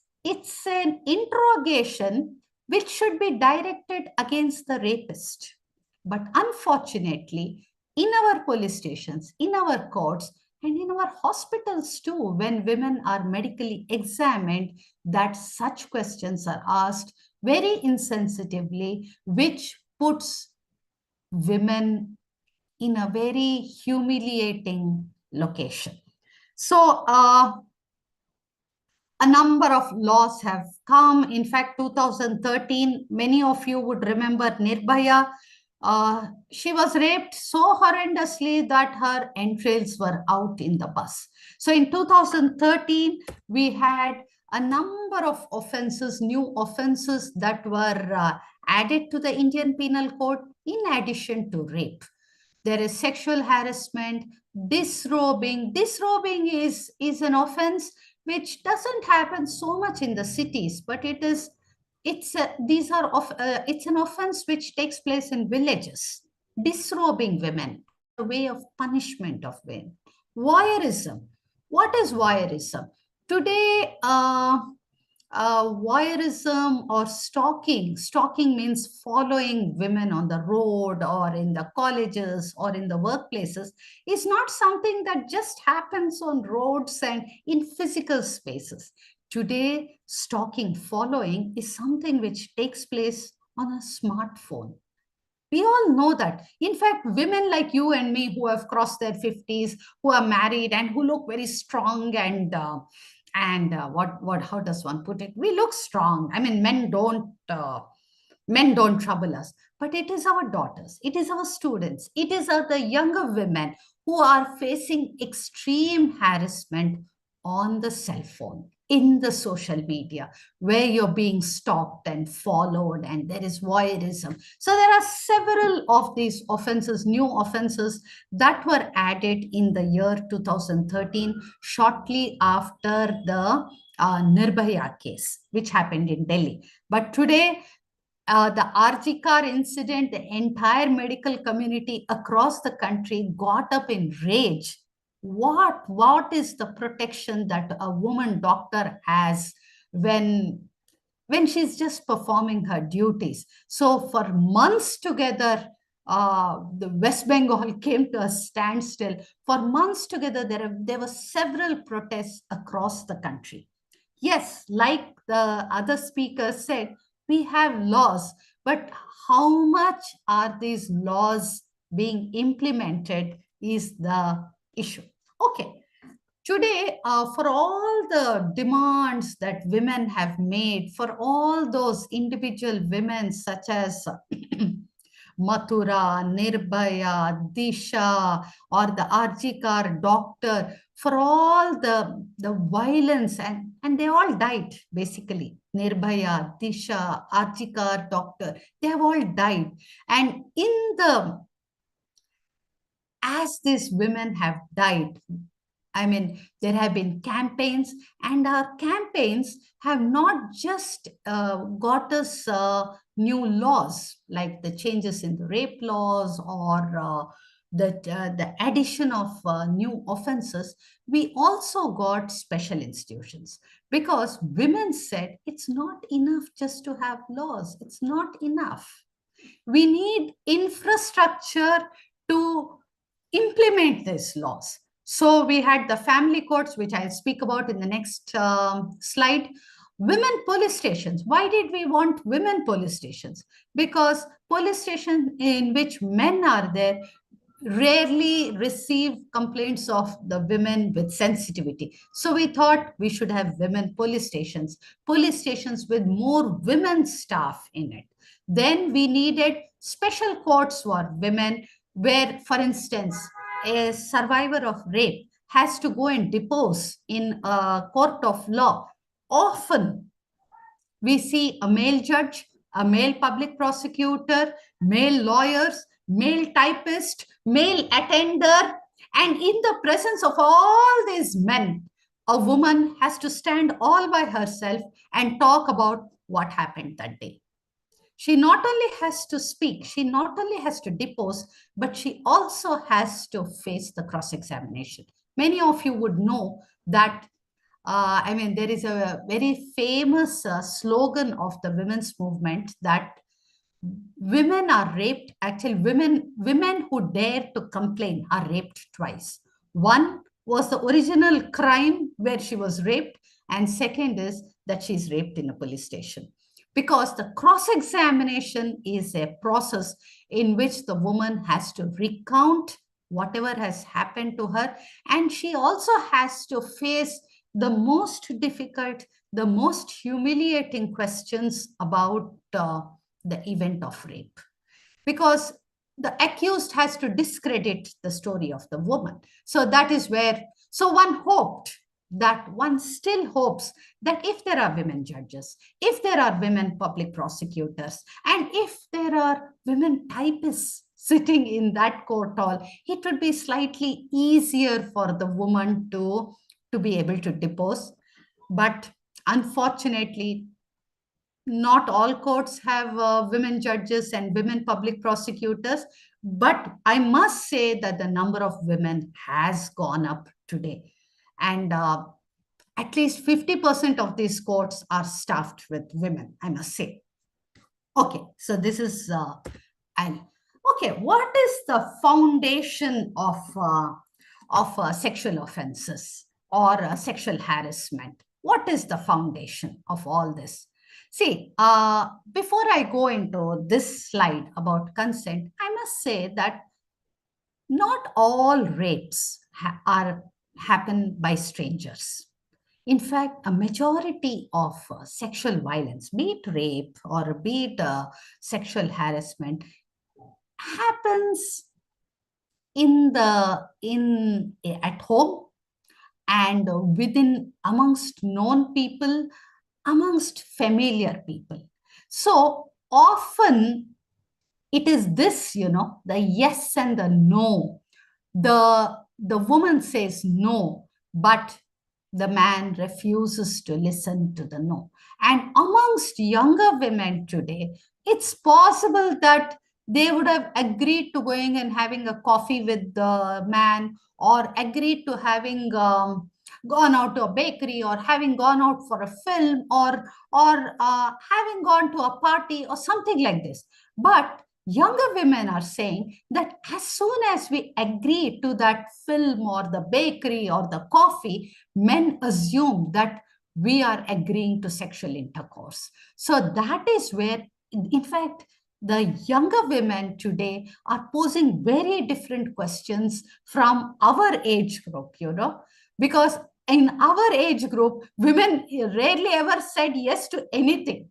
an interrogation which should be directed against the rapist. But unfortunately, in our police stations, in our courts, and in our hospitals too, when women are medically examined, that such questions are asked very insensitively, which puts women in a very humiliating location. So, a number of laws have come. In fact, 2013, many of you would remember Nirbhaya. She was raped so horrendously that her entrails were out in the bus. So in 2013, we had a number of offenses, new offenses that were added to the Indian Penal Code in addition to rape. There is sexual harassment, disrobing. Disrobing is an offense which doesn't happen so much in the cities, but it's an offense which takes place in villages. Disrobing women, a way of punishment of women. Voyeurism. What is voyeurism? Today, voyeurism or stalking. Stalking means following women on the road or in the colleges or in the workplaces is not something that just happens on roads and in physical spaces. Today, stalking, following is something which takes place on a smartphone. We all know that. In fact, women like you and me who have crossed their 50s, who are married and who look very strong and how does one put it? We look strong. I mean, men don't trouble us, but it is our daughters, it is our students, it is the younger women who are facing extreme harassment on the cell phone, in the social media, where you're being stalked and followed, and there is voyeurism. So there are several of these offenses, new offenses, that were added in the year 2013, shortly after the Nirbhaya case, which happened in Delhi. But today, the RG car incident, the entire medical community across the country got up in rage. What is the protection that a woman doctor has when she's just performing her duties? So for months together, the West Bengal came to a standstill. For months together, there were several protests across the country. Yes, like the other speaker said, we have laws, but how much are these laws being implemented is the issue. Okay, today, for all the demands that women have made, for all those individual women such as Mathura, Nirbhaya, Disha, or the RG car doctor, for all the violence, and they all died, basically. Nirbhaya, Disha, RG car doctor, they have all died. And as these women have died, I mean, there have been campaigns, and our campaigns have not just got us new laws, like the changes in the rape laws or the addition of new offenses. We also got special institutions, because women said it's not enough just to have laws. It's not enough. We need infrastructure to implement these laws. So we had the family courts, which I'll speak about in the next slide. Women police stations. Why did we want women police stations? Because police stations in which men are there rarely receive complaints of the women with sensitivity. So we thought we should have women police stations with more women staff in it. Then we needed special courts for women, where, for instance, a survivor of rape has to go and depose in a court of law. Often we see a male judge, a male public prosecutor, male lawyers, male typist, male attender, and in the presence of all these men, a woman has to stand all by herself and talk about what happened that day. She not only has to speak, she not only has to depose, but she also has to face the cross-examination. Many of you would know that, I mean, there is a very famous slogan of the women's movement that women are raped. Actually, women who dare to complain are raped twice. One was the original crime where she was raped, and second is that she's raped in a police station. Because the cross-examination is a process in which the woman has to recount whatever has happened to her, and she also has to face the most difficult, the most humiliating questions about the event of rape. Because the accused has to discredit the story of the woman. So that is where, so one still hopes that if there are women judges, if there are women public prosecutors, and if there are women typists sitting in that court hall, it would be slightly easier for the woman to be able to depose. But unfortunately, not all courts have women judges and women public prosecutors. But I must say that the number of women has gone up today. And at least 50% of these courts are staffed with women, I must say. Okay, so this is okay. What is the foundation of sexual offenses or sexual harassment? What is the foundation of all this? See, before I go into this slide about consent, I must say that not all rapes happen by strangers. In fact, a majority of sexual violence, be it rape or be it sexual harassment, happens at home and within amongst known people, amongst familiar people. So often it is this, the yes and the no. The woman says no, but the man refuses to listen to the no. And amongst younger women today, it's possible that they would have agreed to going and having a coffee with the man, or agreed to having gone out to a bakery, or having gone out for a film, or having gone to a party or something like this. But younger women are saying that as soon as we agree to that film or the bakery or the coffee, men assume that we are agreeing to sexual intercourse. So that is where, in fact, the younger women today are posing very different questions from our age group, because in our age group, women rarely ever said yes to anything.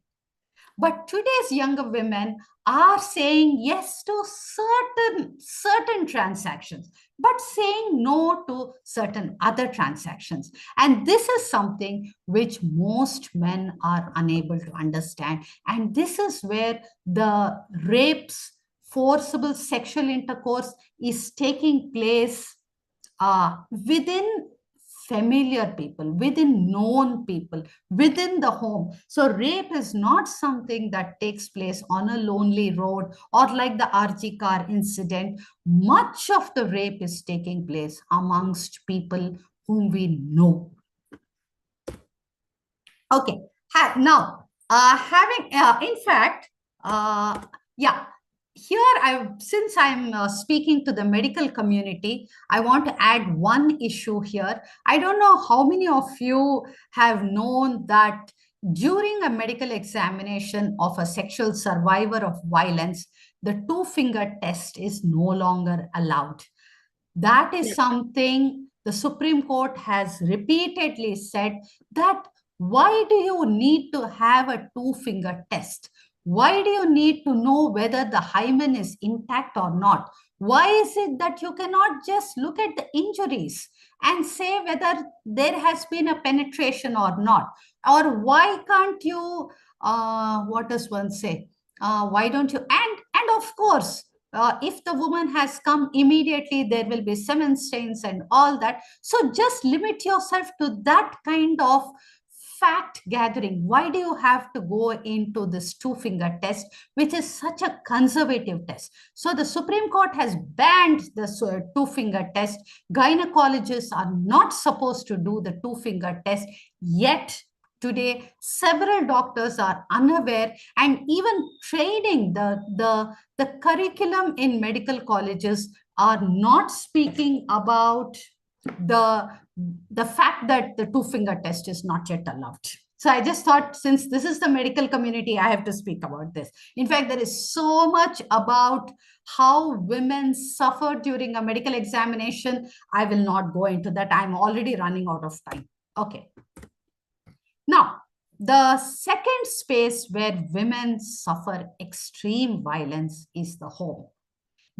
But today's younger women are saying yes to certain transactions, but saying no to certain other transactions. And this is something which most men are unable to understand. And this is where the rapes, forcible sexual intercourse is taking place within familiar people, within known people, within the home. So rape is not something that takes place on a lonely road or like the RG car incident. Much of the rape is taking place amongst people whom we know. Okay, now in fact, here since I'm speaking to the medical community, I want to add one issue here. I don't know how many of you have known that during a medical examination of a sexual survivor of violence, the two-finger test is no longer allowed. That is something the Supreme Court has repeatedly said, that why do you need to have a two-finger test? Why do you need to know whether the hymen is intact or not? Why is it that you cannot just look at the injuries and say whether there has been a penetration or not? Or why can't you, what does one say? Why don't you? And of course, if the woman has come immediately, there will be semen stains and all that. So just limit yourself to that kind of fact gathering. Why do you have to go into this two-finger test, which is such a conservative test? So the Supreme Court has banned the two-finger test. Gynecologists are not supposed to do the two-finger test, yet today several doctors are unaware, and even training the curriculum in medical colleges are not speaking about the fact that the two-finger test is not yet allowed. So I just thought, since this is the medical community, I have to speak about this. In fact, there is so much about how women suffer during a medical examination. I will not go into that. I'm already running out of time. Okay. Now, the second space where women suffer extreme violence is the home.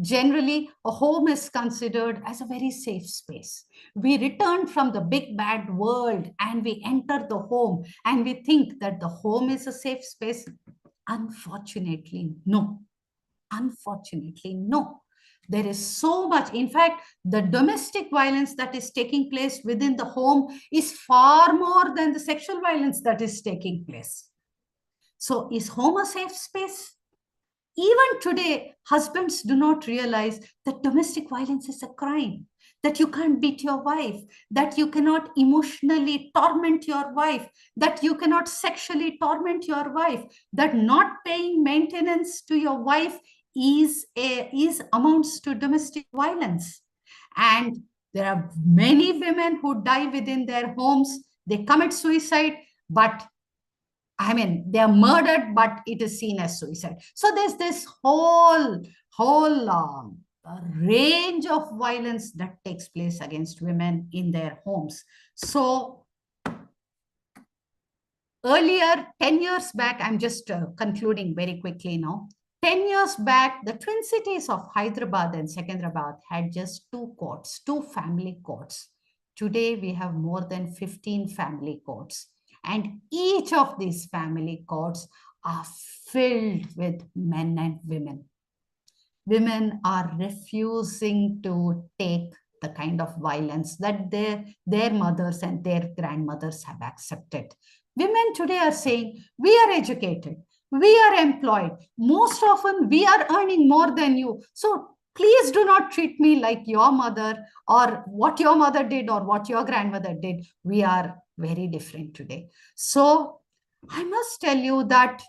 Generally, a home is considered as a very safe space. We return from the big bad world and we enter the home and we think that the home is a safe space. Unfortunately, no. Unfortunately, no. There is so much. In fact, the domestic violence that is taking place within the home is far more than the sexual violence that is taking place. So is home a safe space? Even today, husbands do not realize that domestic violence is a crime. that you can't beat your wife, that you cannot emotionally torment your wife, that you cannot sexually torment your wife, that not paying maintenance to your wife is amounts to domestic violence. And there are many women who die within their homes. They commit suicide, but I mean, they are murdered, but it is seen as suicide. So there's this whole range of violence that takes place against women in their homes. So earlier, 10 years back, I'm just concluding very quickly now. 10 years back, the twin cities of Hyderabad and Secunderabad had just 2 courts, 2 family courts. Today, we have more than 15 family courts. And each of these family courts are filled with men and women. Women are refusing to take the kind of violence that their mothers and their grandmothers have accepted. Women today are saying, we are educated, we are employed. Most often, we are earning more than you. So please do not treat me like your mother or what your mother did or what your grandmother did. We are very different today. So I must tell you that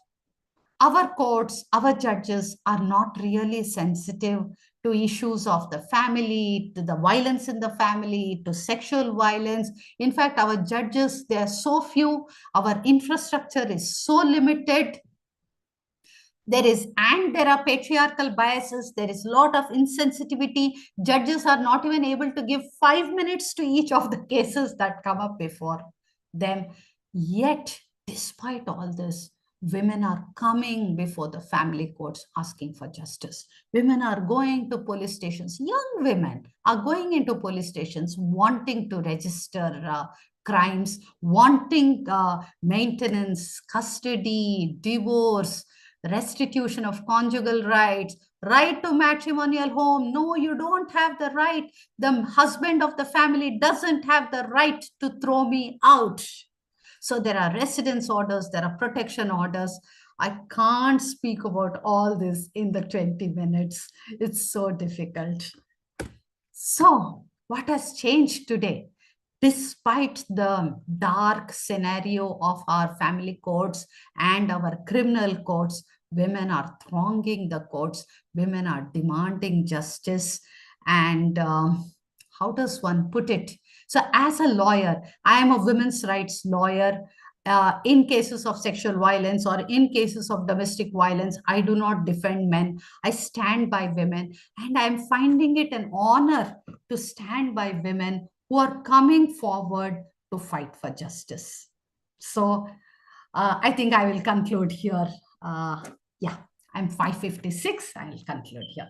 our courts, our judges are not really sensitive to issues of the family, to the violence in the family, to sexual violence. In fact, our judges, they are so few. Our infrastructure is so limited. There are patriarchal biases. There is a lot of insensitivity. Judges are not even able to give 5 minutes to each of the cases that come up before them. Yet, despite all this, women are coming before the family courts asking for justice. Women are going to police stations. Young women are going into police stations wanting to register crimes, wanting maintenance, custody, divorce, restitution of conjugal rights, right to matrimonial home. No, you don't have the right. The husband of the family doesn't have the right to throw me out. So there are residence orders, there are protection orders. I can't speak about all this in the 20 minutes. It's so difficult. So what has changed today? Despite the dark scenario of our family courts and our criminal courts, women are thronging the courts. Women are demanding justice. And how does one put it? So as a lawyer, I am a women's rights lawyer. In cases of sexual violence or in cases of domestic violence, I do not defend men. I stand by women. And I'm finding it an honor to stand by women who are coming forward to fight for justice. So I think I will conclude here. Yeah, I'm 5:56. I will conclude here.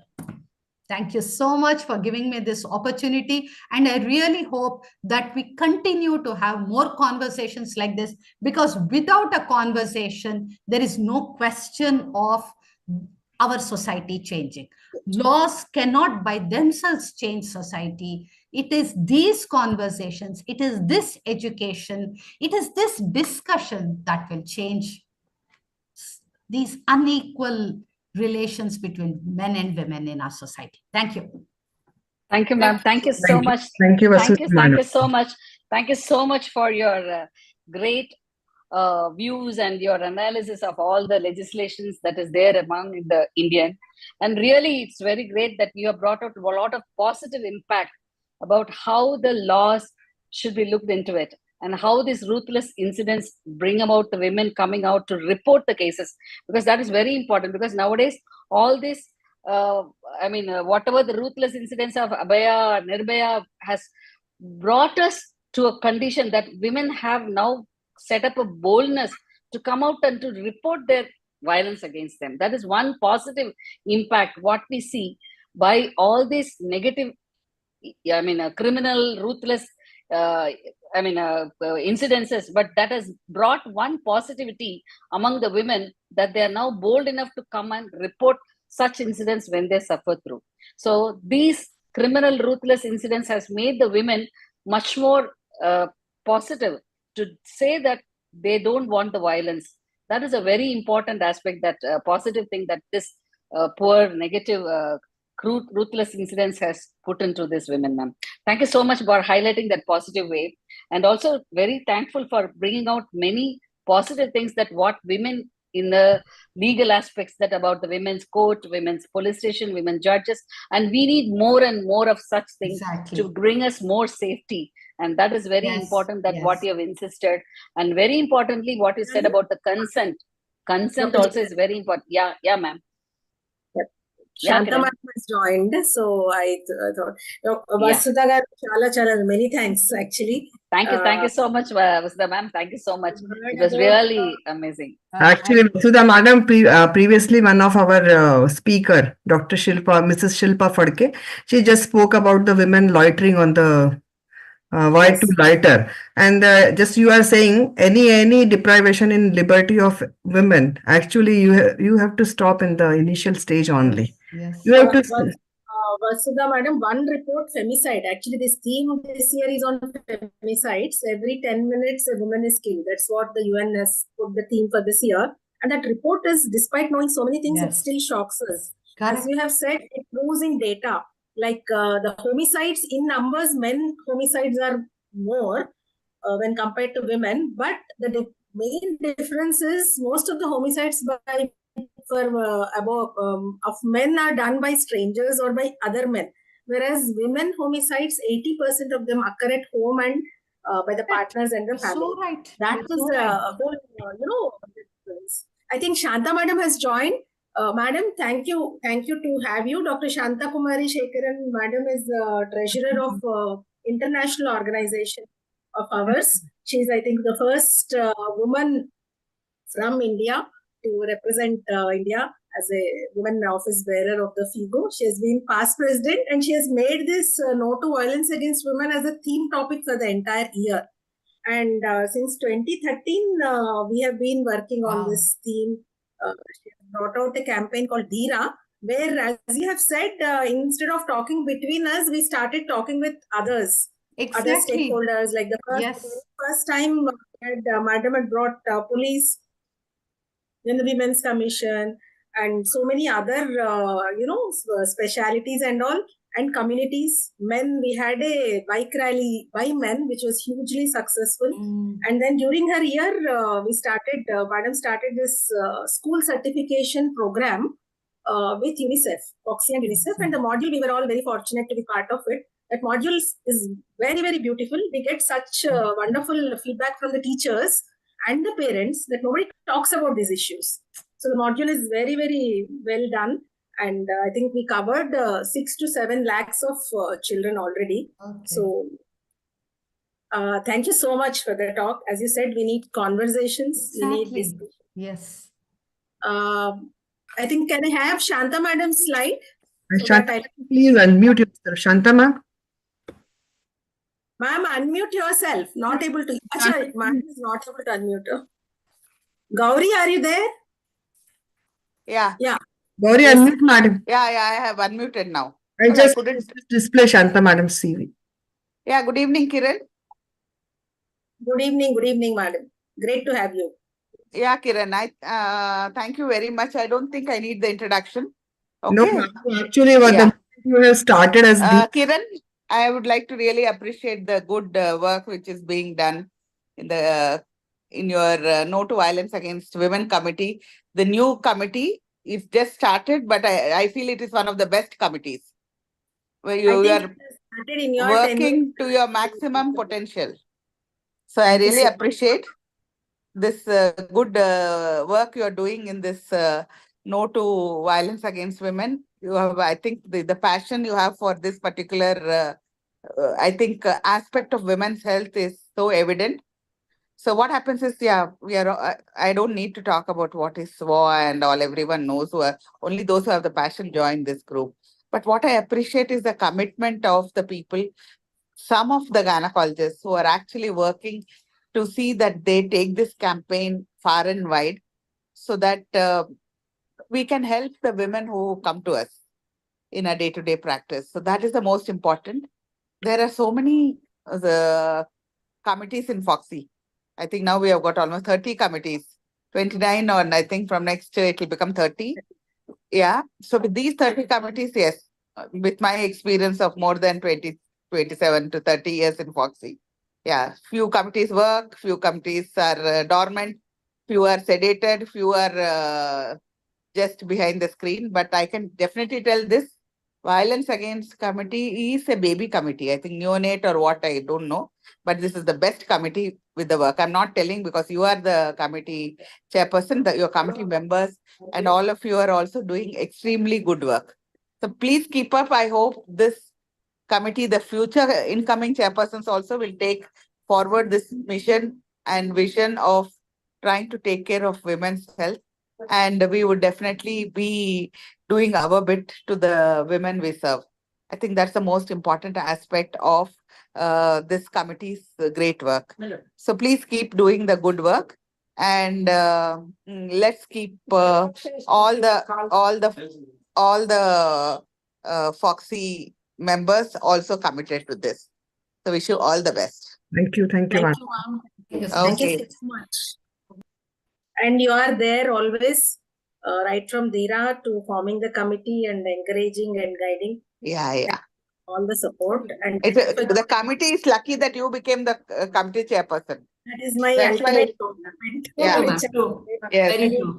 Thank you so much for giving me this opportunity. And I really hope that we continue to have more conversations like this, because without a conversation, there is no question of our society changing. Laws cannot by themselves change society. It is these conversations, it is this education, it is this discussion that will change these unequal relations between men and women in our society. Thank you. Thank you, ma'am. Thank you so much. Thank you. Thank you so much. Thank you so much for your great views and your analysis of all the legislations that is there among the Indian. And really, it's very great that you have brought out a lot of positive impact about how the laws should be looked into it, and how these ruthless incidents bring about the women coming out to report the cases, because that is very important. Because nowadays, all this, whatever the ruthless incidents of Abhaya, Nirbhaya has brought us to a condition that women have now set up a boldness to come out and to report their violence against them. That is one positive impact, what we see by all these negative, criminal, ruthless, incidences, but that has brought one positivity among the women, that they are now bold enough to come and report such incidents when they suffer through. So these criminal, ruthless incidents has made the women much more positive to say that they don't want the violence. That is a very important aspect, that positive thing that this poor negative ruthless incidents has put into this women, ma'am. Thank you so much for highlighting that positive way, and also very thankful for bringing out many positive things that what women in the legal aspects that about the women's court, women's police station, women judges, and we need more and more of such things to bring us more safety. And that is very important that what you have insisted, and very importantly what you said about the consent. Consent also is very important. Yeah, ma'am. Shanta Madam has joined, so I thought, Vasudha garu, many thanks actually. Thank you so much, Vasudha ma'am. Thank you so much. It was really amazing. Actually, Vasudha Madam, previously one of our speaker, Dr. Mrs. Shilpa Fadke, she just spoke about the women loitering on the why to lighter, and just you are saying any deprivation in liberty of women, actually you have to stop in the initial stage only. You have to Vasudha Madam, one report, femicide. Actually, this theme this year is on femicides. Every 10 minutes, a woman is killed. That's what the UN has put the theme for this year. And that report is, despite knowing so many things, it still shocks us. As we have said, it proves in data. Like the homicides in numbers, men homicides are more when compared to women. But the main difference is most of the homicides of men are done by strangers or by other men, whereas women homicides, 80% of them occur at home and by the partners and the family. That is a whole difference. I think Shanta Madam has joined. Madam, thank you to have you. Dr. Shanta Kumari Shekaran Madam is the treasurer of international organization of ours. She is, I think, the first woman from India to represent India as a woman office bearer of the FIGO. She has been past president, and she has made this No to Violence Against Women as a theme topic for the entire year. And since 2013, we have been working on this theme. She has brought out a campaign called Dhira, where, as you have said, instead of talking between us, we started talking with others, other stakeholders. Like the first time, Madam had brought police, then the Women's Commission, and so many other, specialities and all, and communities. Men, we had a bike rally by men, which was hugely successful. And then during her year, Madam started this school certification program with UNICEF, FOGSI and UNICEF. And the module, we were all very fortunate to be part of it. That module is very, very beautiful. We get such wonderful feedback from the teachers and the parents that nobody talks about these issues. So the module is very, very well done. And I think we covered 6 to 7 lakhs of children already. So thank you so much for the talk. As you said, we need conversations. We need discussion. I think, can I have Shanta Madam's slide? Shanta, please unmute yourself. Shanta ma'am. Ma'am, unmute yourself. Not able to. Achha, ma'am is not able to unmute her. Gauri, are you there? Yeah. Gauri, unmute madam. Yeah, I have unmuted now. I just display Shanta madam's CV. Yeah, good evening, Kiran. Good evening, madam. Great to have you. Yeah, Kiran, I thank you very much. I don't think I need the introduction. Okay. No, actually, what you have started as Kiran, I would like to really appreciate the good work which is being done in your No to Violence Against Women committee. The new committee is just started, but I feel it is one of the best committees where you are working to your maximum potential. So I really appreciate this good work you are doing in this No to Violence Against Women. You have, I think, the passion you have for this particular, aspect of women's health is so evident. So what happens is, I don't need to talk about what is SWA and all. Everyone knows, only those who have the passion join this group. But what I appreciate is the commitment of the people, some of the gynecologists who are actually working to see that they take this campaign far and wide so that we can help the women who come to us in a day-to-day practice. So that is the most important. There are so many committees in FOGSI. I think now we have got almost 30 committees, 29, and I think from next year it will become 30. Yeah. So with these 30 committees, yes, with my experience of more than 27 to 30 years in FOGSI. Yeah, few committees work, few committees are dormant, few are sedated, few are just behind the screen. But I can definitely tell this Violence Against Committee is a baby committee. I think neonate or what, I don't know. But this is the best committee with the work. I'm not telling because you are the committee chairperson, your committee members, and all of you are also doing extremely good work. So please keep up. I hope this committee, the future incoming chairpersons also will take forward this mission and vision of trying to take care of women's health. And we would definitely be doing our bit to the women we serve. I think that's the most important aspect of this committee's great work. So please keep doing the good work, and let's keep all the FOGSI members also committed to this. So wish you all the best. Thank you. Thank you. Thank ma'am. you, ma'am. Yes, Thank Okay. you so much. And you are there always, right from Dira to forming the committee and encouraging and guiding. Yeah. All the support. And The committee is lucky that you became the committee chairperson. that is my That's why- ultimate compliment. Yeah. True. Yes. Very true.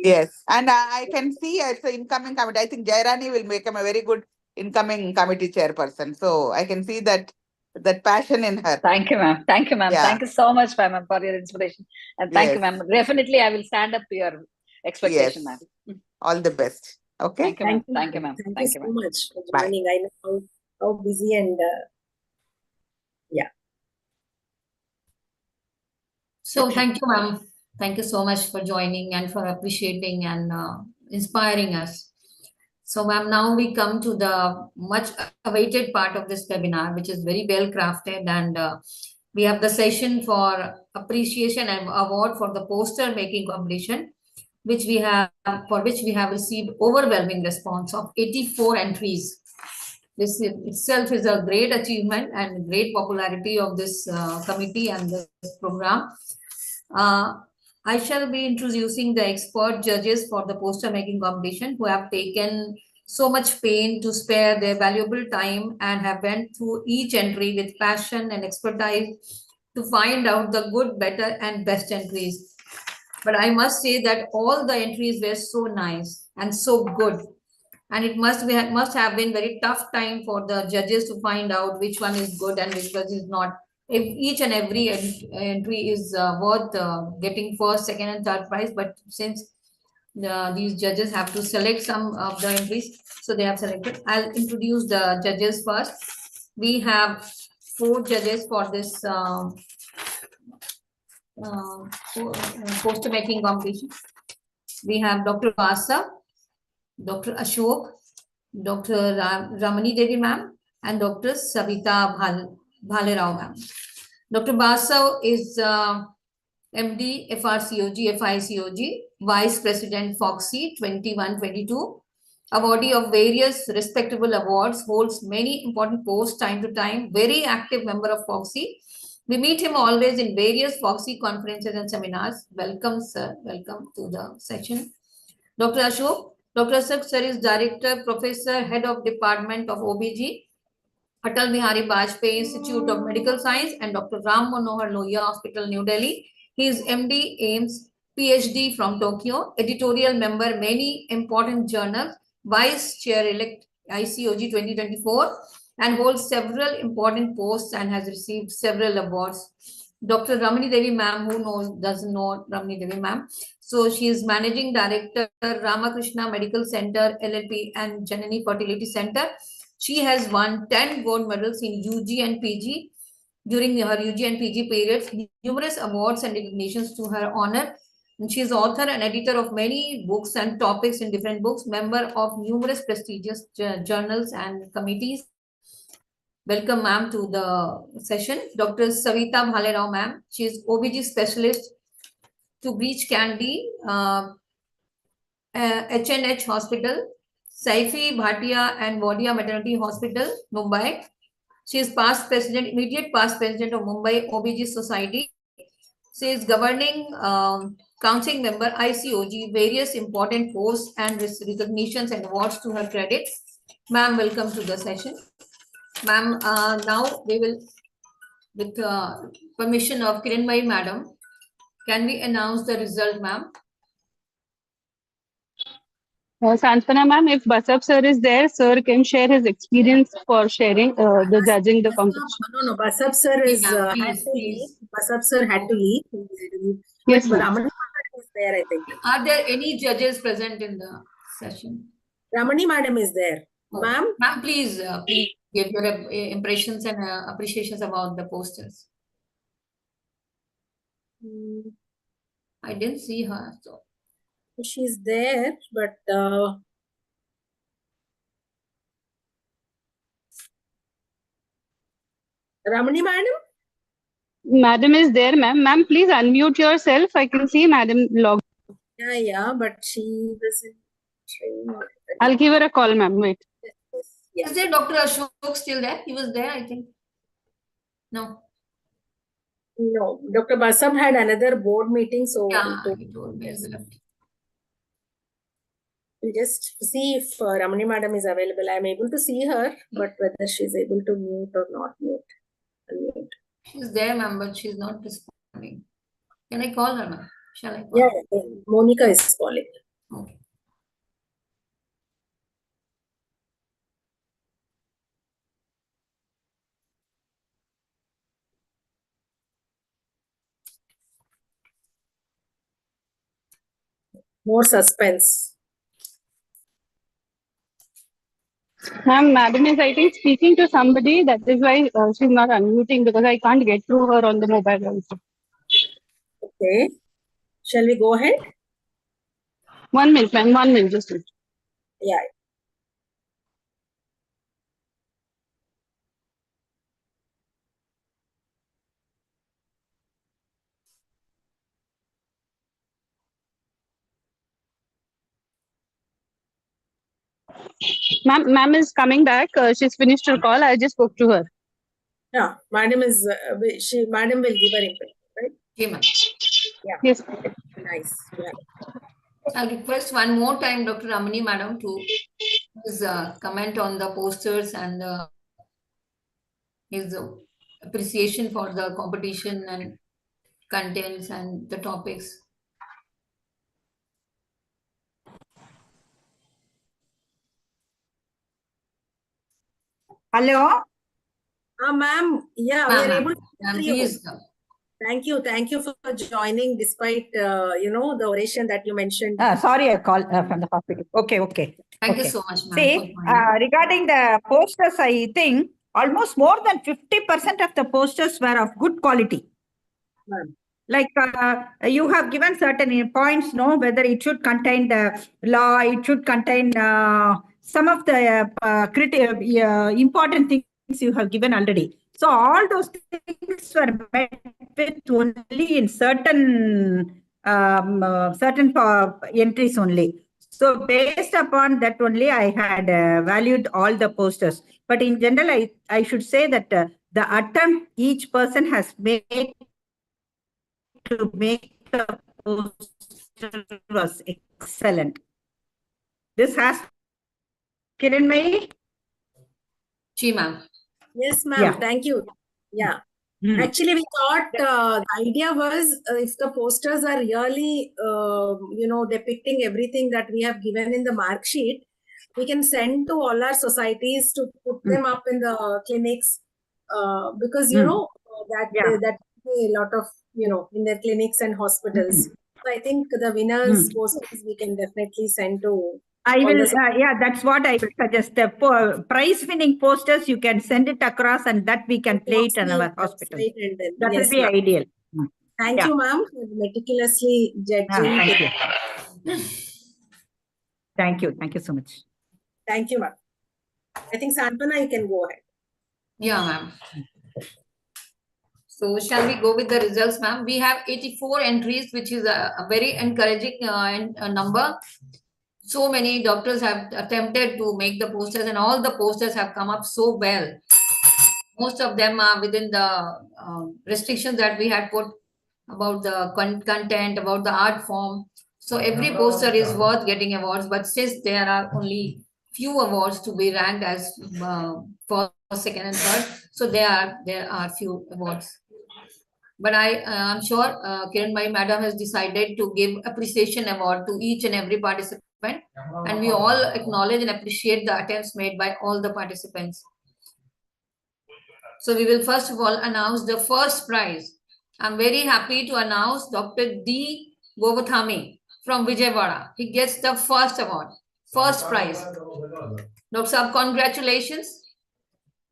Yes. And I can see as the incoming committee, I think Jairani will become a very good incoming committee chairperson. So I can see that passion in her. Thank you, ma'am. Thank you, ma'am. Yeah. Thank you so much, ma'am, for your inspiration. And thank you, Yes. ma'am. Definitely, I will stand up to your expectation, Yes. ma'am. All the best. Okay. Thank you, ma'am. Thank you, ma'am. Thank you so much for Bye. joining. I know how busy and So Okay. thank you, ma'am. Thank you so much for joining and for appreciating and inspiring us. So, ma'am, now we come to the much awaited part of this webinar, which is very well crafted, and we have the session for appreciation and award for the poster making competition, for which we have received overwhelming response of 84 entries. This itself is a great achievement and great popularity of this committee and this program. I shall be introducing the expert judges for the poster making competition who have taken so much pain to spare their valuable time and have went through each entry with passion and expertise to find out the good, better, and best entries. But I must say that all the entries were so nice and so good. And it must have been very tough time for the judges to find out which one is good and which one is not. If each and every entry is worth getting first, second, and third prize, but since these judges have to select some of the entries, so they have selected. I'll introduce the judges first. We have 4 judges for this poster making competition. We have Dr. Vasa, Dr. Ashok, Dr. Ramani Devi ma'am, and Dr. Savita Bhalerao ma'am. Dr. Basa is MD, FRCOG, FICOG, Vice President FOGSI 21-22, awardee of various respectable awards, holds many important posts time to time, very active member of FOGSI. We meet him always in various FOGSI conferences and seminars. Welcome, sir. Welcome to the session. Dr. Ashok. Dr. Ashok sir is Director, Professor, Head of Department of OBG, Atal Bihari Vajpayee Institute of Medical Science, and Dr. Ram Manohar Lohia Hospital, New Delhi. He is MD, AIMS, PhD from Tokyo, editorial member, many important journals, Vice Chair-elect ICOG 2024, and holds several important posts and has received several awards. Dr. Ramani Devi ma'am, doesn't know Ramani Devi ma'am. So she is Managing Director, Ramakrishna Medical Center, LLP, and Janani Fertility Center. She has won 10 gold medals in UG and PG during her UG and PG periods, numerous awards and recognitions to her honor. And she is author and editor of many books and topics in different books, member of numerous prestigious journals and committees. Welcome, ma'am, to the session. Dr. Savita Bhalerao, ma'am. She is OBG specialist to Breach Candy, HNH Hospital, Saifi Bhatia and Wadia Maternity Hospital, Mumbai. She is immediate past president of Mumbai OBG Society. She is governing council member ICOG, various important posts and recognitions and awards to her credit. Ma'am, welcome to the session. Ma'am, now we will, with permission of Kiranmai Madam, can we announce the result, ma'am? Santana ma'am, if Basab sir is there, sir can share his experience for sharing the judging the competition. No, Basab sir is had Please, to leave. please. Basab sir had to leave. Yes, But ma'am. Ramani madam is there, I think. Are there any judges present in the session? Ramani madam is there. Oh, Ma'am? Ma'am, please, please give your impressions and appreciations about the posters. I didn't see her, so. She's there, but Ramani madam? Madam is there, ma'am. Ma'am, please unmute yourself. I can see Madam log. Yeah, but she was in train. I'll give her a call, ma'am. Wait. Is there Dr. Ashok still there? He was there, I think. No. No, Dr. Basab had another board meeting, so Yeah, he told me as well. We'll just see if Ramani madam is available. I'm able to see her, but whether she's able to mute or not mute. Unmute. She's there, ma'am, but she's not responding. Can I call her, ma'am? Shall I call Yeah, her? Monica is calling. Okay. More suspense. Ma'am, Madam is, I think, speaking to somebody. That is why she's not unmuting because I can't get through her on the mobile also. Okay. Shall we go ahead? 1 minute, ma'am. 1 minute, just wait. Yeah. Ma'am is coming back. She's finished her call. I just spoke to her. Yeah, madam is madam will give her input, right? Okay, ma'am. Yeah. Yes. Nice. Yeah. I'll request one more time Dr. Ramani madam to please comment on the posters and his appreciation for the competition and contents and the topics. Hello? Ma'am, yeah, we are able to hear you. Please. Thank you for joining despite, the oration that you mentioned. Sorry, I called from the hospital. Okay. Thank you so much, ma'am. See, regarding the posters, I think almost more than 50% of the posters were of good quality. Like you have given certain points, no, whether it should contain the law, it should contain some of the important things you have given already. So all those things were met with only in certain entries only. So based upon that only, I had valued all the posters. But in general, I should say that the attempt each person has made to make the poster was excellent. This has Kiranmai? Ji, ma'am. Yes, ma'am. Yeah. Thank you. Yeah. Actually, we thought the idea was if the posters are really, depicting everything that we have given in the mark sheet, we can send to all our societies to put them up in the clinics because, that a lot of, in their clinics and hospitals. So I think the winners posters we can definitely send to. I will, that's what I will suggest. The prize-winning posters, you can send it across and that we can play it in our hospital. That will be ideal. Thank you, ma'am, for meticulously judging. Thank you. Thank you so much. Thank you, ma'am. I think Santana, you can go ahead. Yeah, ma'am. So shall we go with the results, ma'am? We have 84 entries, which is a very encouraging number. So many doctors have attempted to make the posters and all the posters have come up so well. Most of them are within the restrictions that we had put about the content, about the art form. So every poster is worth getting awards, but since there are only few awards to be ranked as first, second, and third. So there are few awards. But I'm sure Kiran Bhai Madam has decided to give appreciation award to each and every participant, and we all acknowledge and appreciate the attempts made by all the participants. So we will first of all announce the first prize. I'm very happy to announce Dr. D. Govathami from Vijayawada. He gets the first award, first prize. Dr. Saab, congratulations.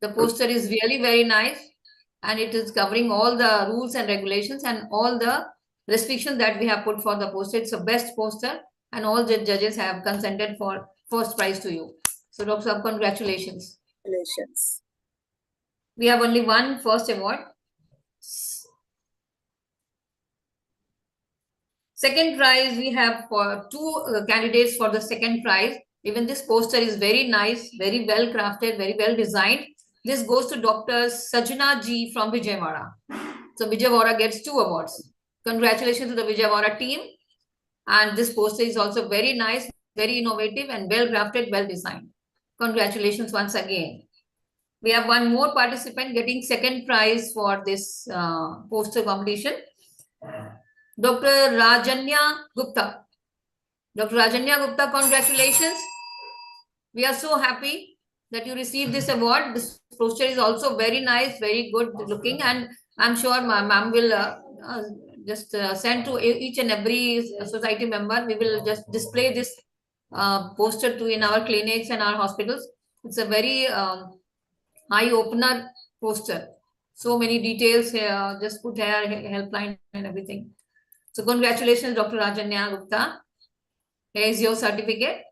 The poster is really very nice, and it is covering all the rules and regulations and all the restrictions that we have put for the poster. It's the best poster, and all the judges have consented for first prize to you. So Dr. Saab, congratulations. Congratulations. We have only one first award. Second prize, we have for two candidates for the second prize. Even this poster is very nice, very well crafted, very well designed. This goes to Dr. Sajna Ji from Vijayawada. So Vijayawada gets 2 awards. Congratulations to the Vijayawada team. And this poster is also very nice, very innovative, and well crafted, well designed. Congratulations once again. We have one more participant getting second prize for this poster competition. Dr. Rajanya Gupta. Dr. Rajanya Gupta, congratulations. We are so happy that you received this award. This poster is also very nice, very good looking, and I'm sure ma'am will just send to each and every society member. We will just display this poster in our clinics and our hospitals. It's a very eye-opener poster. So many details here, just put here, helpline and everything. So congratulations, Dr. Rajanya Gupta. Here is your certificate.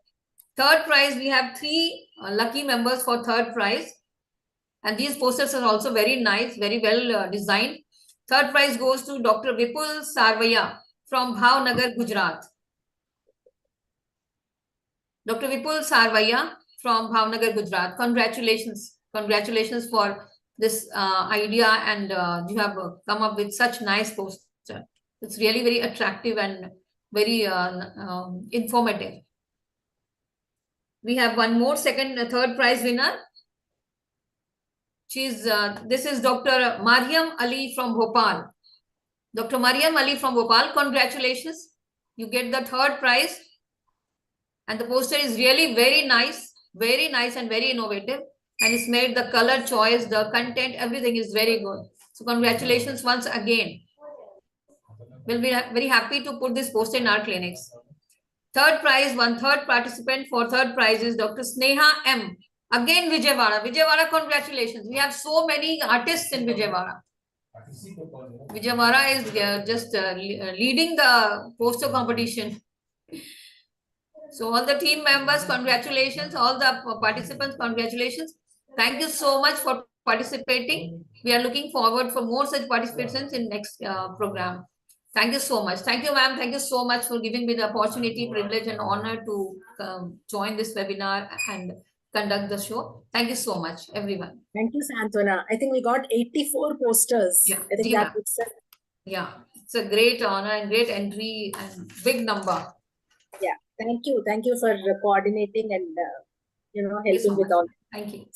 Third prize, we have 3 lucky members for third prize. And these posters are also very nice, very well designed. Third prize goes to Dr. Vipul Sarvaiya from Bhavnagar, Gujarat. Dr. Vipul Sarvaiya from Bhavnagar, Gujarat. Congratulations. Congratulations for this idea, and you have come up with such nice poster. It's really very attractive and very informative. We have one more third prize winner. This is Dr. Mariam Ali from Bhopal. Dr. Mariam Ali from Bhopal, congratulations. You get the third prize. And the poster is really very nice and very innovative. And it's made the color choice, the content, everything is very good. So congratulations once again. We'll be very happy to put this poster in our clinics. Third prize, one third participant for third prize is Dr. Sneha M. Again, Vijayawada. Vijayawada, congratulations. We have so many artists in Vijayawada. Vijayawada is just leading the poster competition. So all the team members, congratulations. All the participants, congratulations. Thank you so much for participating. We are looking forward for more such participants in next program. Thank you so much. Thank you, ma'am. Thank you so much for giving me the opportunity, privilege, and honor to join this webinar and conduct the show. Thank you so much, everyone. Thank you, Santwana. I think we got 84 posters. Yeah, I think that it's a great honor and great entry and big number. Yeah, thank you. Thank you for coordinating and helping with all. Thank you.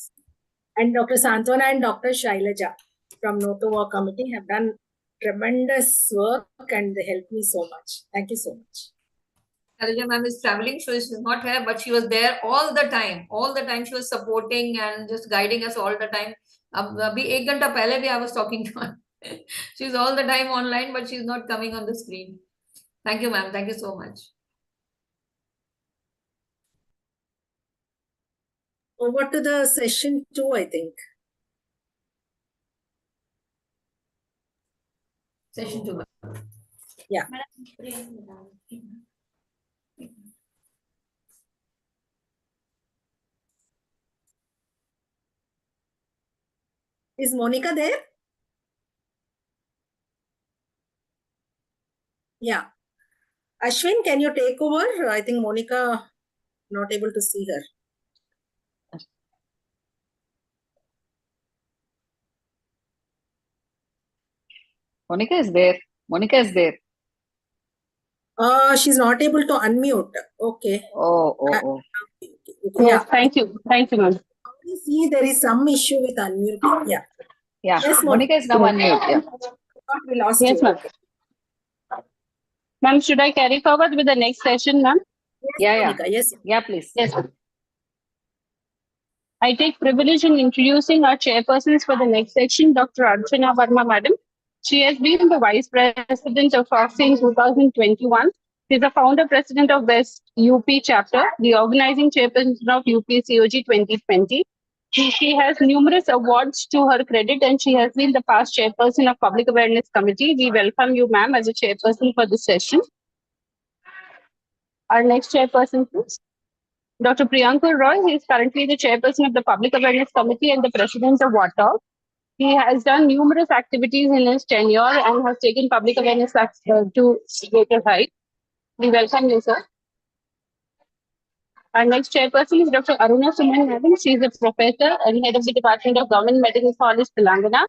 And Dr. Santwana and Dr. Shailaja from No to Work Committee have done tremendous work and they helped me so much. Thank you so much. Shailaja ma'am is traveling, so she's not here, but she was there all the time. All the time she was supporting and just guiding us all the time. Abhi 1 ghanta pehle bhi I was talking to her. She's all the time online, but she's not coming on the screen. Thank you, ma'am. Thank you so much. Over to the session 2, I think. Session 2. Yeah. Is Monica there? Yeah. Ashwin, can you take over? I think Monica not able to see her. Monica is there. Monica is there. She's not able to unmute. Okay. Oh. Yes, thank you. Thank you, ma'am. I see there is some issue with unmuting. Yeah. Yeah, Yes, Monica is now unmute. Yeah. We lost Yes, you. ma'am. Ma'am, should I carry forward with the next session, ma'am? Yeah, yeah. Monica, yes. Yeah, please. Yes, ma'am. I take privilege in introducing our chairpersons for the next section, Dr. Archana Verma, madam. She has been the vice president of FOGSI in 2021. She is the founder president of West UP chapter, the organizing chairperson of UPCOG 2020. She has numerous awards to her credit, and she has been the past chairperson of Public Awareness Committee. We welcome you, ma'am, as a chairperson for this session. Our next chairperson, please. Dr. Priyankur Roy, he is currently the chairperson of the Public Awareness Committee and the president of WATOG. He has done numerous activities in his tenure and has taken public awareness to greater height. We welcome you, sir. Our next chairperson is Dr. Aruna Suman Madam. She is a professor and head of the Department of Government Medical College, Telangana.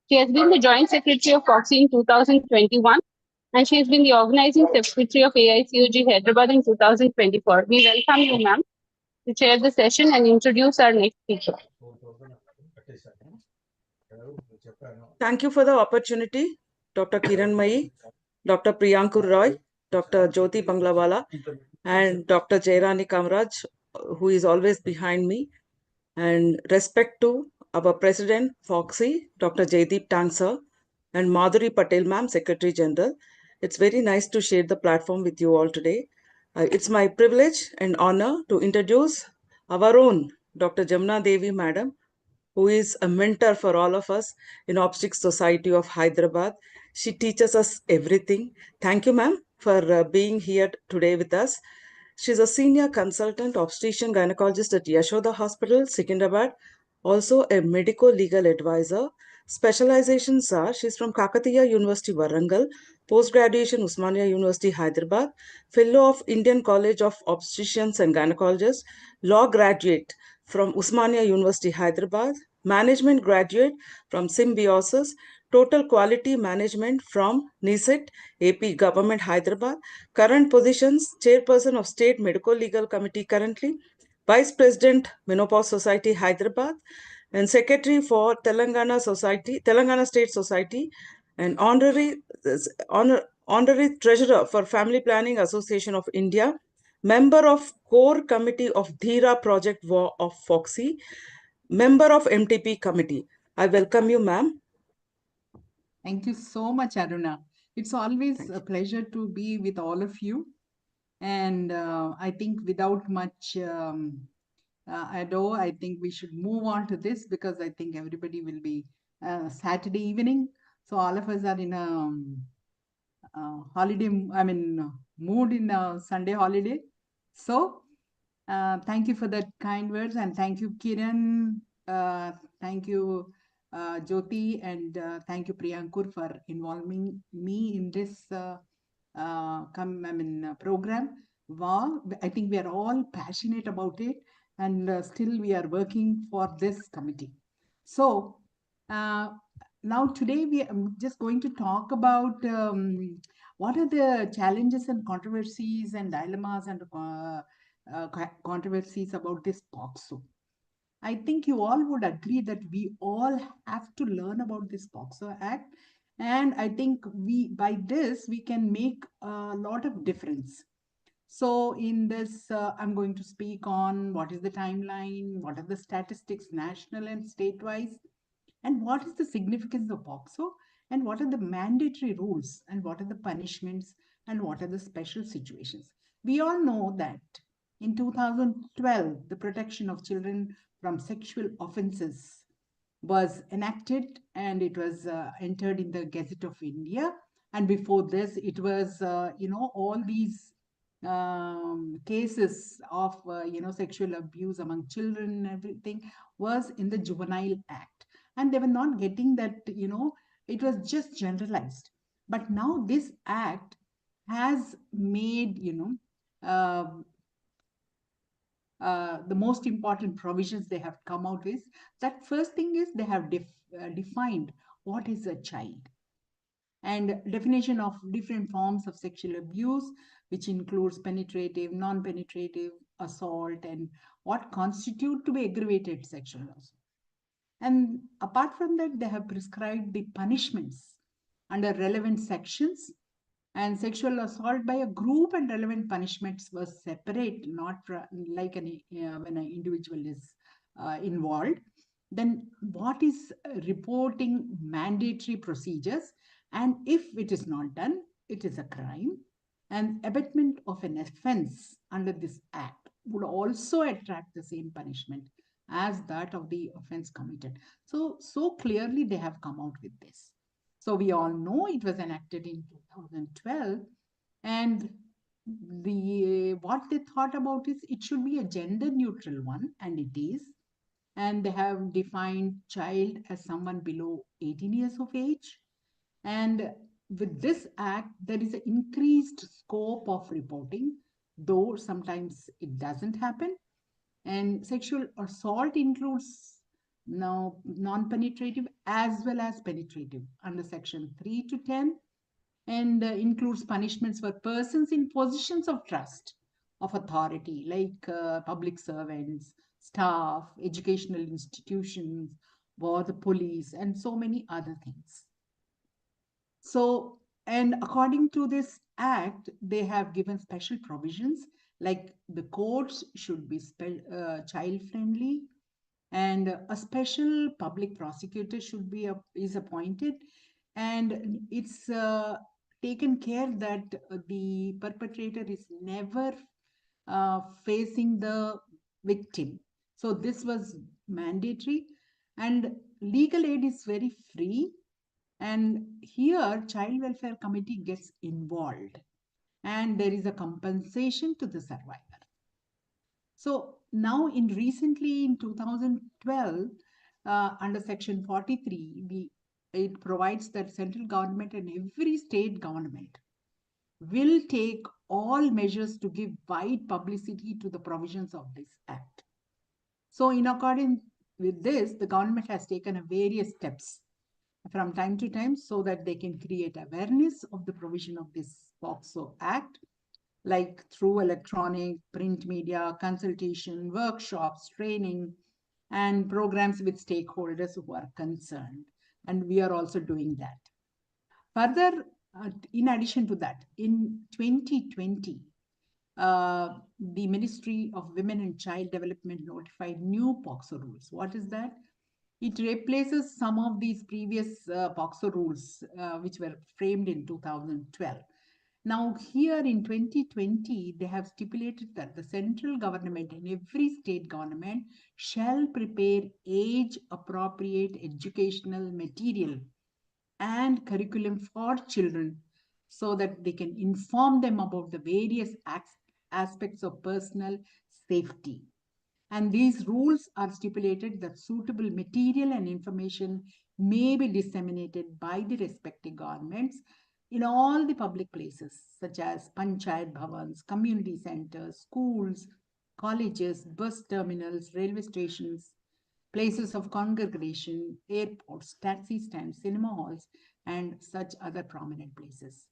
She has been the joint secretary of FOGSI in 2021, and she has been the organizing secretary of AICOG Hyderabad in 2024. We welcome you, ma'am, to chair the session and introduce our next speaker. Thank you for the opportunity, Dr. Kiran Mai, Dr. Priyankur Roy, Dr. Jyoti Banglawala, and Dr. Jairani Kamraj, who is always behind me. And respect to our President, FOGSI, Dr. Jaideep Tangsar, and Madhuri Patel, ma'am, Secretary General. It's very nice to share the platform with you all today. It's my privilege and honor to introduce our own Dr. Jamuna Devi, madam, who is a mentor for all of us in FOGSI Society of Hyderabad. She teaches us everything. Thank you, ma'am, for being here today with us. She's a senior consultant obstetrician gynecologist at Yashoda Hospital, Secunderabad, also a medico-legal advisor. Specializations are, she's from Kakatiya University, Warangal, post-graduation Usmania University, Hyderabad, fellow of Indian College of Obstetricians and Gynecologists, law graduate from Usmania University, Hyderabad, management graduate from Symbiosis, total quality management from NICET, AP Government, Hyderabad, current positions, chairperson of State Medical Legal Committee currently, vice president, Menopause Society, Hyderabad, and secretary for Telangana State Society, and honorary treasurer for Family Planning Association of India, member of core committee of Dhira Project of FOGSI, member of MTP committee. I welcome you, ma'am. Thank you so much, Aruna. It's always a pleasure to be with all of you. And I think without much ado, I think we should move on to this, because I think everybody will be Saturday evening. So all of us are in a holiday, mood in a Sunday holiday. So thank you for that kind words, and thank you, Kiran. Thank you, Jyoti, and thank you, Priyankur, for involving me in this program. Wow, I think we are all passionate about it, and still we are working for this committee. So now today we are just going to talk about what are the challenges and controversies and dilemmas and controversies about this POGSO. I think you all would agree that we all have to learn about this POGSO Act, and I think by this we can make a lot of difference. So in this, I'm going to speak on what is the timeline, what are the statistics, national and state-wise, and what is the significance of POGSO, and what are the mandatory rules, and what are the punishments, and what are the special situations. We all know that in 2012, the Protection of Children from Sexual Offences was enacted, and it was entered in the Gazette of India. And before this, it was, all these cases of, sexual abuse among children and everything was in the Juvenile Act. And they were not getting that, it was just generalized. But now this act has made, the most important provisions they have come out with. That first thing is they have defined what is a child, and definition of different forms of sexual abuse, which includes penetrative, non-penetrative, assault and what constitute to be aggravated sexual assault. And apart from that, they have prescribed the punishments under relevant sections, and sexual assault by a group and relevant punishments was separate, not like when an individual is involved. Then what is reporting mandatory procedures, and if it is not done, it is a crime. And abatement of an offense under this act would also attract the same punishment as that of the offense committed. So clearly they have come out with this. So we all know it was enacted in 2012, and what they thought about is it should be a gender neutral one, and it is. And they have defined child as someone below 18 years of age. And with this act, there is an increased scope of reporting, though sometimes it doesn't happen. And sexual assault includes now non-penetrative as well as penetrative under section 3 to 10, and includes punishments for persons in positions of trust, of authority, like public servants, staff, educational institutions, or the police, and so many other things. So, and according to this act, they have given special provisions, like the courts should be child friendly, and a special public prosecutor should be is appointed, and it's taken care that the perpetrator is never facing the victim. So this was mandatory, and legal aid is very free. And here, Child Welfare Committee gets involved, and there is a compensation to the survivor. So now, recently in 2012, under Section 43, it provides that central government and every state government will take all measures to give wide publicity to the provisions of this act. So in accordance with this, the government has taken various steps from time to time so that they can create awareness of the provision of this FOGSI Act, like through electronic, print media, consultation, workshops, training, and programs with stakeholders who are concerned. And we are also doing that. Further, in addition to that, in 2020, the Ministry of Women and Child Development notified new FOGSI rules. What is that? It replaces some of these previous FOGSI rules which were framed in 2012. Now here in 2020, they have stipulated that the central government and every state government shall prepare age-appropriate educational material and curriculum for children so that they can inform them about the various aspects of personal safety. And these rules are stipulated that suitable material and information may be disseminated by the respective governments in all the public places, such as panchayat bhavans, community centers, schools, colleges, bus terminals, railway stations, places of congregation, airports, taxi stands, cinema halls, and such other prominent places.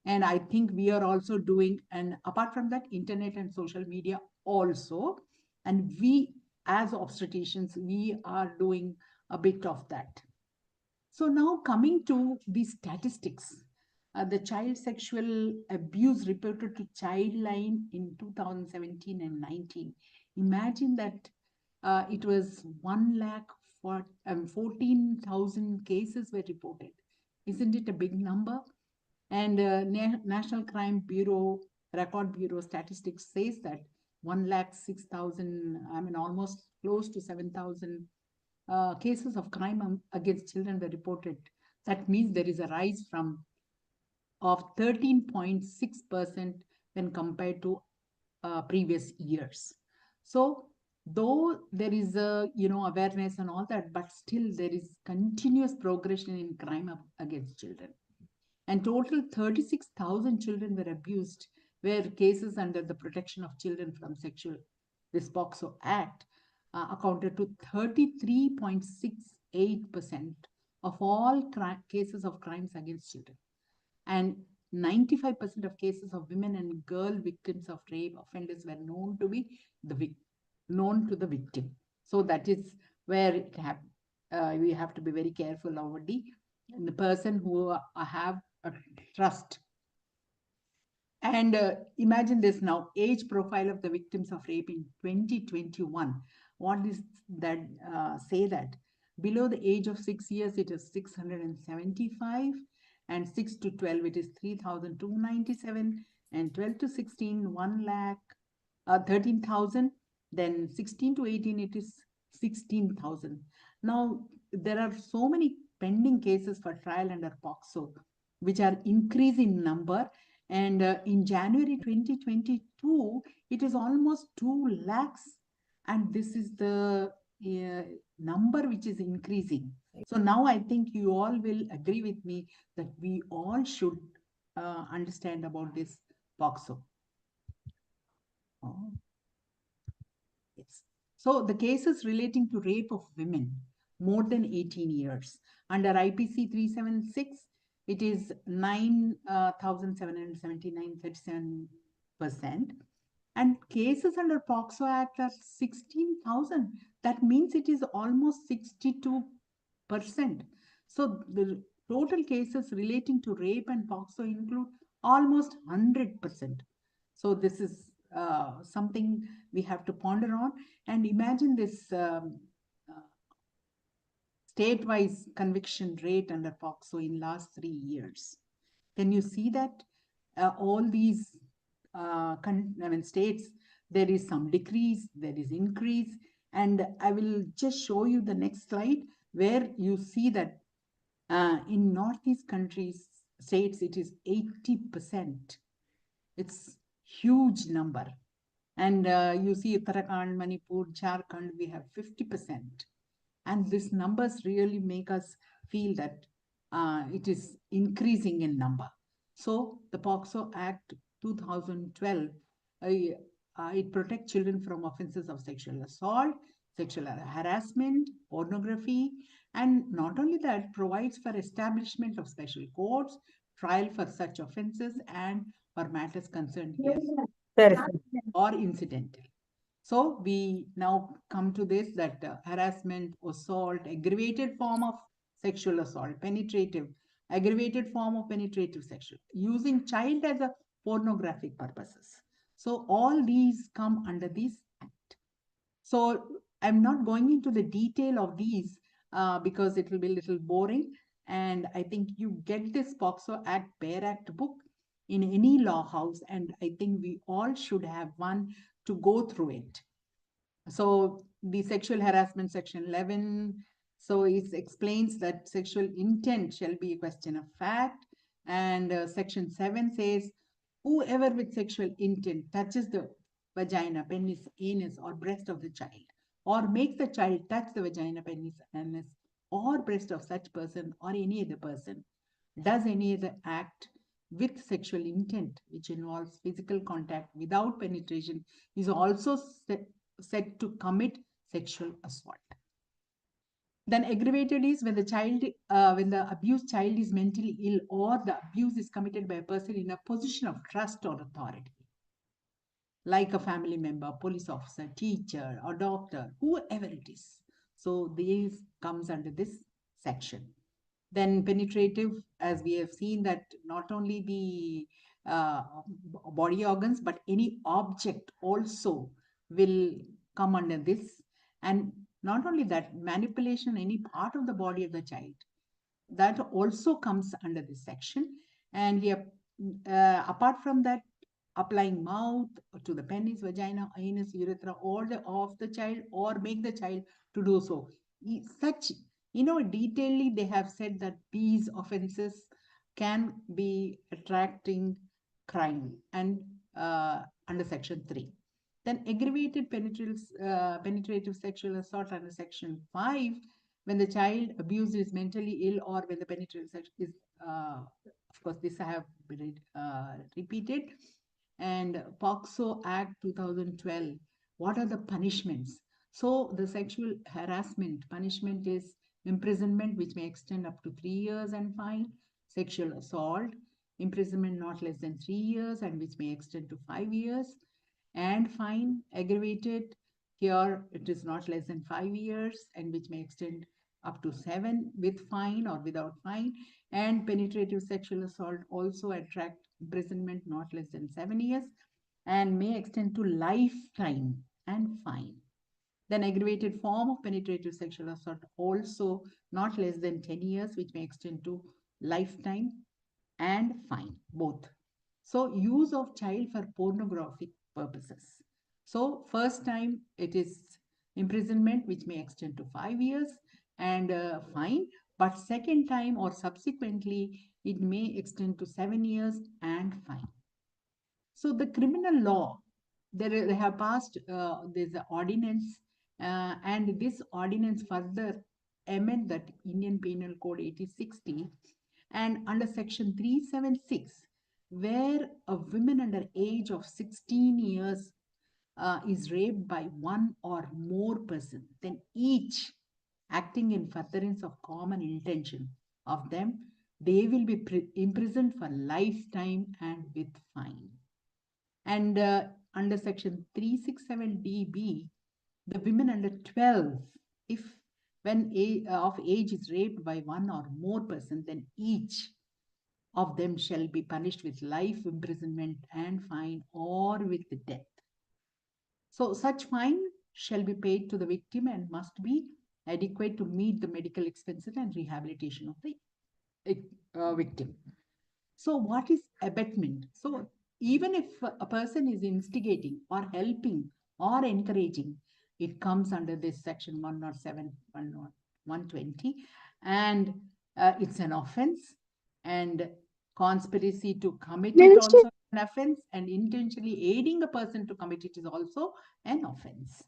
And I think we are also doing, and apart from that, internet and social media also. And we, as obstetricians, we are doing a bit of that. So now coming to the statistics, the child sexual abuse reported to Childline in 2017 and 19. Imagine that it was 1,14,000 cases were reported. Isn't it a big number? And National Crime Bureau, Record Bureau statistics says that 1,06,000, I mean almost close to 7,000 cases of crime against children were reported. That means there is a rise of 13.6% when compared to previous years. So though there is awareness and all that, but still there is continuous progression in crime against children. And total 36,000 children were abused, where cases under the Protection of Children from Sexual FOGSI Act accounted to 33.68% of all cases of crimes against children. And 95% of cases of women and girl victims of rape offenders were known to be known to the victim. So that is where it we have to be very careful over the person who have a trust. And imagine this now, age profile of the victims of rape in 2021. What is that say that? Below the age of 6 years, it is 675, and 6 to 12, it is 3,297, and 12 to 16, 13,000. Then 16 to 18, it is 16,000. Now, there are so many pending cases for trial under POCSO, which are increasing in number. And in January 2022, it is almost 2 lakhs. And this is the number which is increasing. So now I think you all will agree with me that we all should understand about this POCSO. Oh. Yes. So the cases relating to rape of women more than 18 years under IPC 376, it is 9,779, 37%. And cases under POCSO Act are 16,000. That means it is almost 62%. So the total cases relating to rape and POCSO include almost 100%. So this is something we have to ponder on. And imagine this state-wise conviction rate under POCSO in last 3 years. Can you see that all these states, there is some decrease, there is increase, and I will just show you the next slide where you see that in Northeast countries, states, it is 80%. It's huge number. And you see Uttarakhand, Manipur, Jharkhand, we have 50%. And these numbers really make us feel that it is increasing in number. So the POCSO Act 2012, it protects children from offenses of sexual assault, sexual harassment, pornography, and not only that, provides for establishment of special courts, trial for such offenses, and for matters concerned here or incidental. So we now come to this, that harassment, assault, aggravated form of sexual assault, penetrative, aggravated form of penetrative sexual, using child as a pornographic purposes. So all these come under this act. So I'm not going into the detail of these because it will be a little boring. And I think you get this POCSO Act, Bare Act book in any law house. And I think we all should have one to go through it. So the sexual harassment section 11, so it explains that sexual intent shall be a question of fact. And section 7 says, whoever with sexual intent touches the vagina, penis, anus, or breast of the child, or makes the child touch the vagina, penis, anus, or breast of such person or any other person, does any other act with sexual intent, which involves physical contact without penetration, is also said to commit sexual assault. Then aggravated is when the child, when the abused child is mentally ill or the abuse is committed by a person in a position of trust or authority, like a family member, police officer, teacher, or doctor, whoever it is. So these comes under this section. Then penetrative, as we have seen that not only the body organs, but any object also will come under this. And not only that, manipulation, any part of the body of the child, that also comes under this section. And here, apart from that, applying mouth to the penis, vagina, anus, urethra, or of the child, or make the child to do so. Such, detailedly they have said that these offenses can be attracting crime and under section 3. Then aggravated penetrative sexual assault under section 5, when the child abused is mentally ill or when the penetrative sex is, of course, this I have repeated. And POCSO Act 2012, what are the punishments? So the sexual harassment punishment is imprisonment, which may extend up to 3 years and fine. Sexual assault imprisonment not less than 3 years and which may extend to 5 years, and fine. Aggravated, here it is not less than 5 years and which may extend up to 7 with fine or without fine. And penetrative sexual assault also attract imprisonment not less than 7 years and may extend to lifetime and fine. Then aggravated form of penetrative sexual assault also not less than 10 years, which may extend to lifetime and fine, both. So use of child for pornographic purposes. So first time it is imprisonment, which may extend to 5 years and fine. But second time or subsequently, it may extend to 7 years and fine. So the criminal law, they have passed, there's an ordinance, and this ordinance further amend that Indian Penal Code 8060, and under section 376, where a woman under age of 16 years is raped by one or more person, then each acting in furtherance of common intention of them, they will be imprisoned for lifetime and with fine. And under section 367DB, the women under 12, if when of age is raped by one or more person, then each of them shall be punished with life imprisonment and fine or with death. So such fine shall be paid to the victim and must be adequate to meet the medical expenses and rehabilitation of the victim. So what is abetment? So even if a person is instigating or helping or encouraging, it comes under this section 107, 120, and it's an offense. And conspiracy to commit it also an offense, and intentionally aiding a person to commit it is also an offense.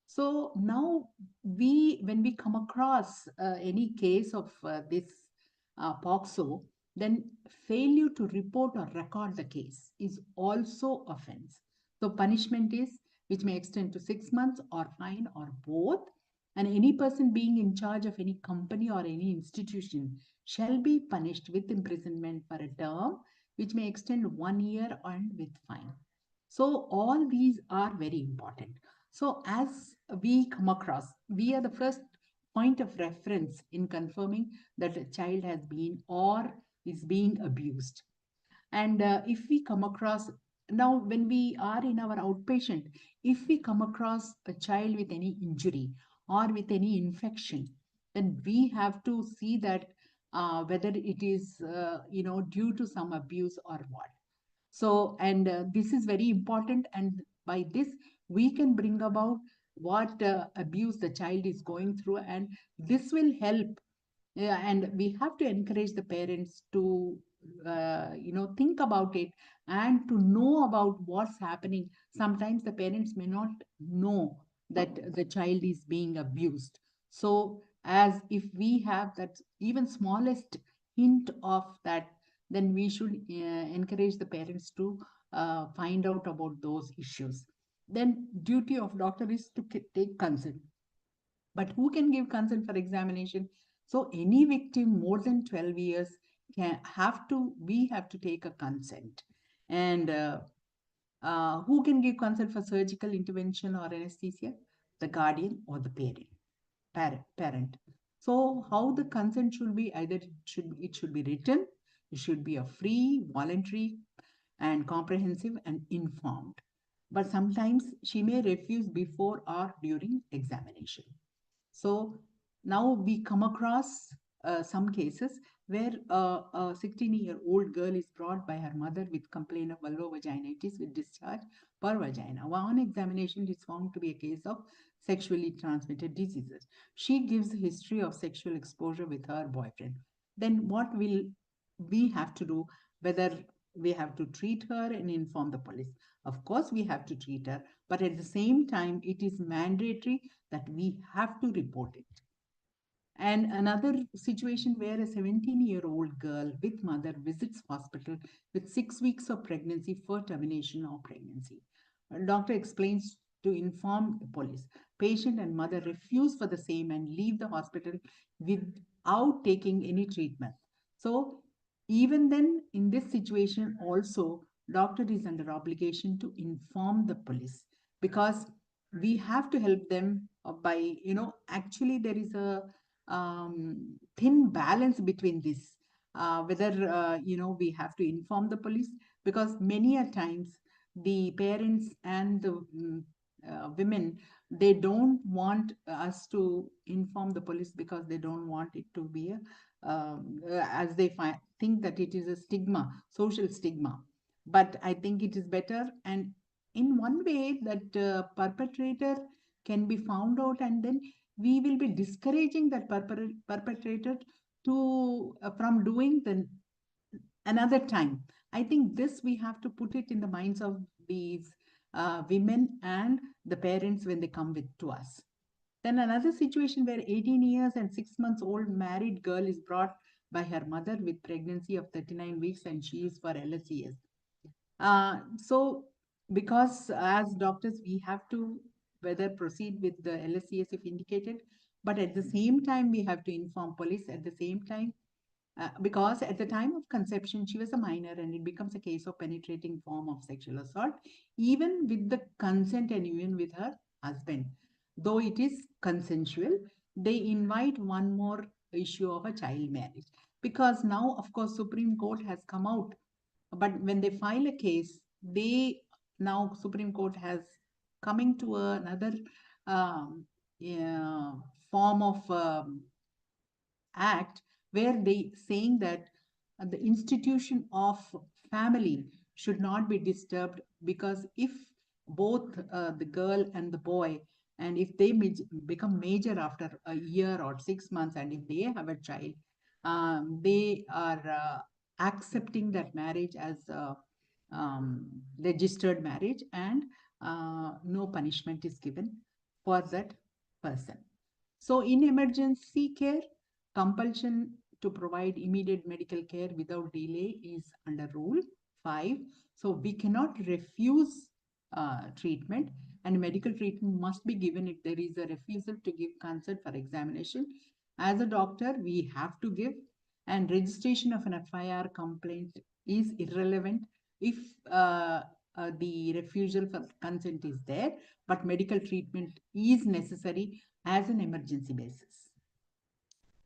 So now when we come across any case of this POGSO, then failure to report or record the case is also offense. So punishment is, which may extend to 6 months or fine or both. And any person being in charge of any company or any institution shall be punished with imprisonment for a term which may extend 1 year and with fine. So all these are very important. So as we come across, we are the first point of reference in confirming that a child has been or is being abused. And if we come across, now when we are in our outpatient, if we come across a child with any injury or with any infection, then we have to see that whether it is due to some abuse or what. So, and this is very important, and by this we can bring about what abuse the child is going through, and this will help. And we have to encourage the parents to think about it and to know about what's happening. Sometimes the parents may not know that the child is being abused. So as if we have that even smallest hint of that, then we should encourage the parents to find out about those issues. Then duty of doctor is to take consent. But who can give consent for examination? So any victim more than 12 years we have to take a consent. And who can give consent for surgical intervention or anesthesia? The guardian or the parent. So how the consent should be, either it should be written, it should be a free, voluntary, and comprehensive and informed. But sometimes she may refuse before or during examination. So now we come across some cases where a 16-year-old girl is brought by her mother with complaint of vulvovaginitis with discharge per vagina. On examination, it is found to be a case of sexually transmitted diseases. She gives a history of sexual exposure with her boyfriend. Then what will we have to do? Whether we have to treat her and inform the police. Of course, we have to treat her, but at the same time, it is mandatory that we have to report it. And another situation where a 17-year-old girl with mother visits hospital with 6 weeks of pregnancy for termination of pregnancy. A doctor explains to inform the police. Patient and mother refuse for the same and leave the hospital without taking any treatment. So even then, in this situation also, doctor is under obligation to inform the police, because we have to help them by, actually there is a thin balance between this, whether, we have to inform the police, because many a times the parents and the women, they don't want us to inform the police because they don't want it to be as they think that it is a stigma, social stigma. But I think it is better, and in one way that perpetrator can be found out, and then we will be discouraging that perpetrator to from doing the another time. I think this we have to put it in the minds of these women and the parents when they come to us. Then another situation where 18 years and 6 months old married girl is brought by her mother with pregnancy of 39 weeks and she is for LSES. So because as doctors, we have to whether proceed with the LSES if indicated, but at the same time, we have to inform police at the same time, because at the time of conception, she was a minor and it becomes a case of penetrating form of sexual assault, even with the consent and even with her husband. Though it is consensual, they invite one more issue of a child marriage. Because now, of course, Supreme Court has come out, but when they file a case, now Supreme Court has coming to another form of act where they saying that the institution of family should not be disturbed, because if both the girl and the boy, and if they become major after a year or 6 months, and if they have a child, they are accepting that marriage as a registered marriage, and no punishment is given for that person. So in emergency care, compulsion to provide immediate medical care without delay is under Rule 5. So we cannot refuse treatment, and medical treatment must be given if there is a refusal to give consent for examination. As a doctor, we have to give, and registration of an FIR complaint is irrelevant if the refusal for consent is there, but medical treatment is necessary as an emergency basis.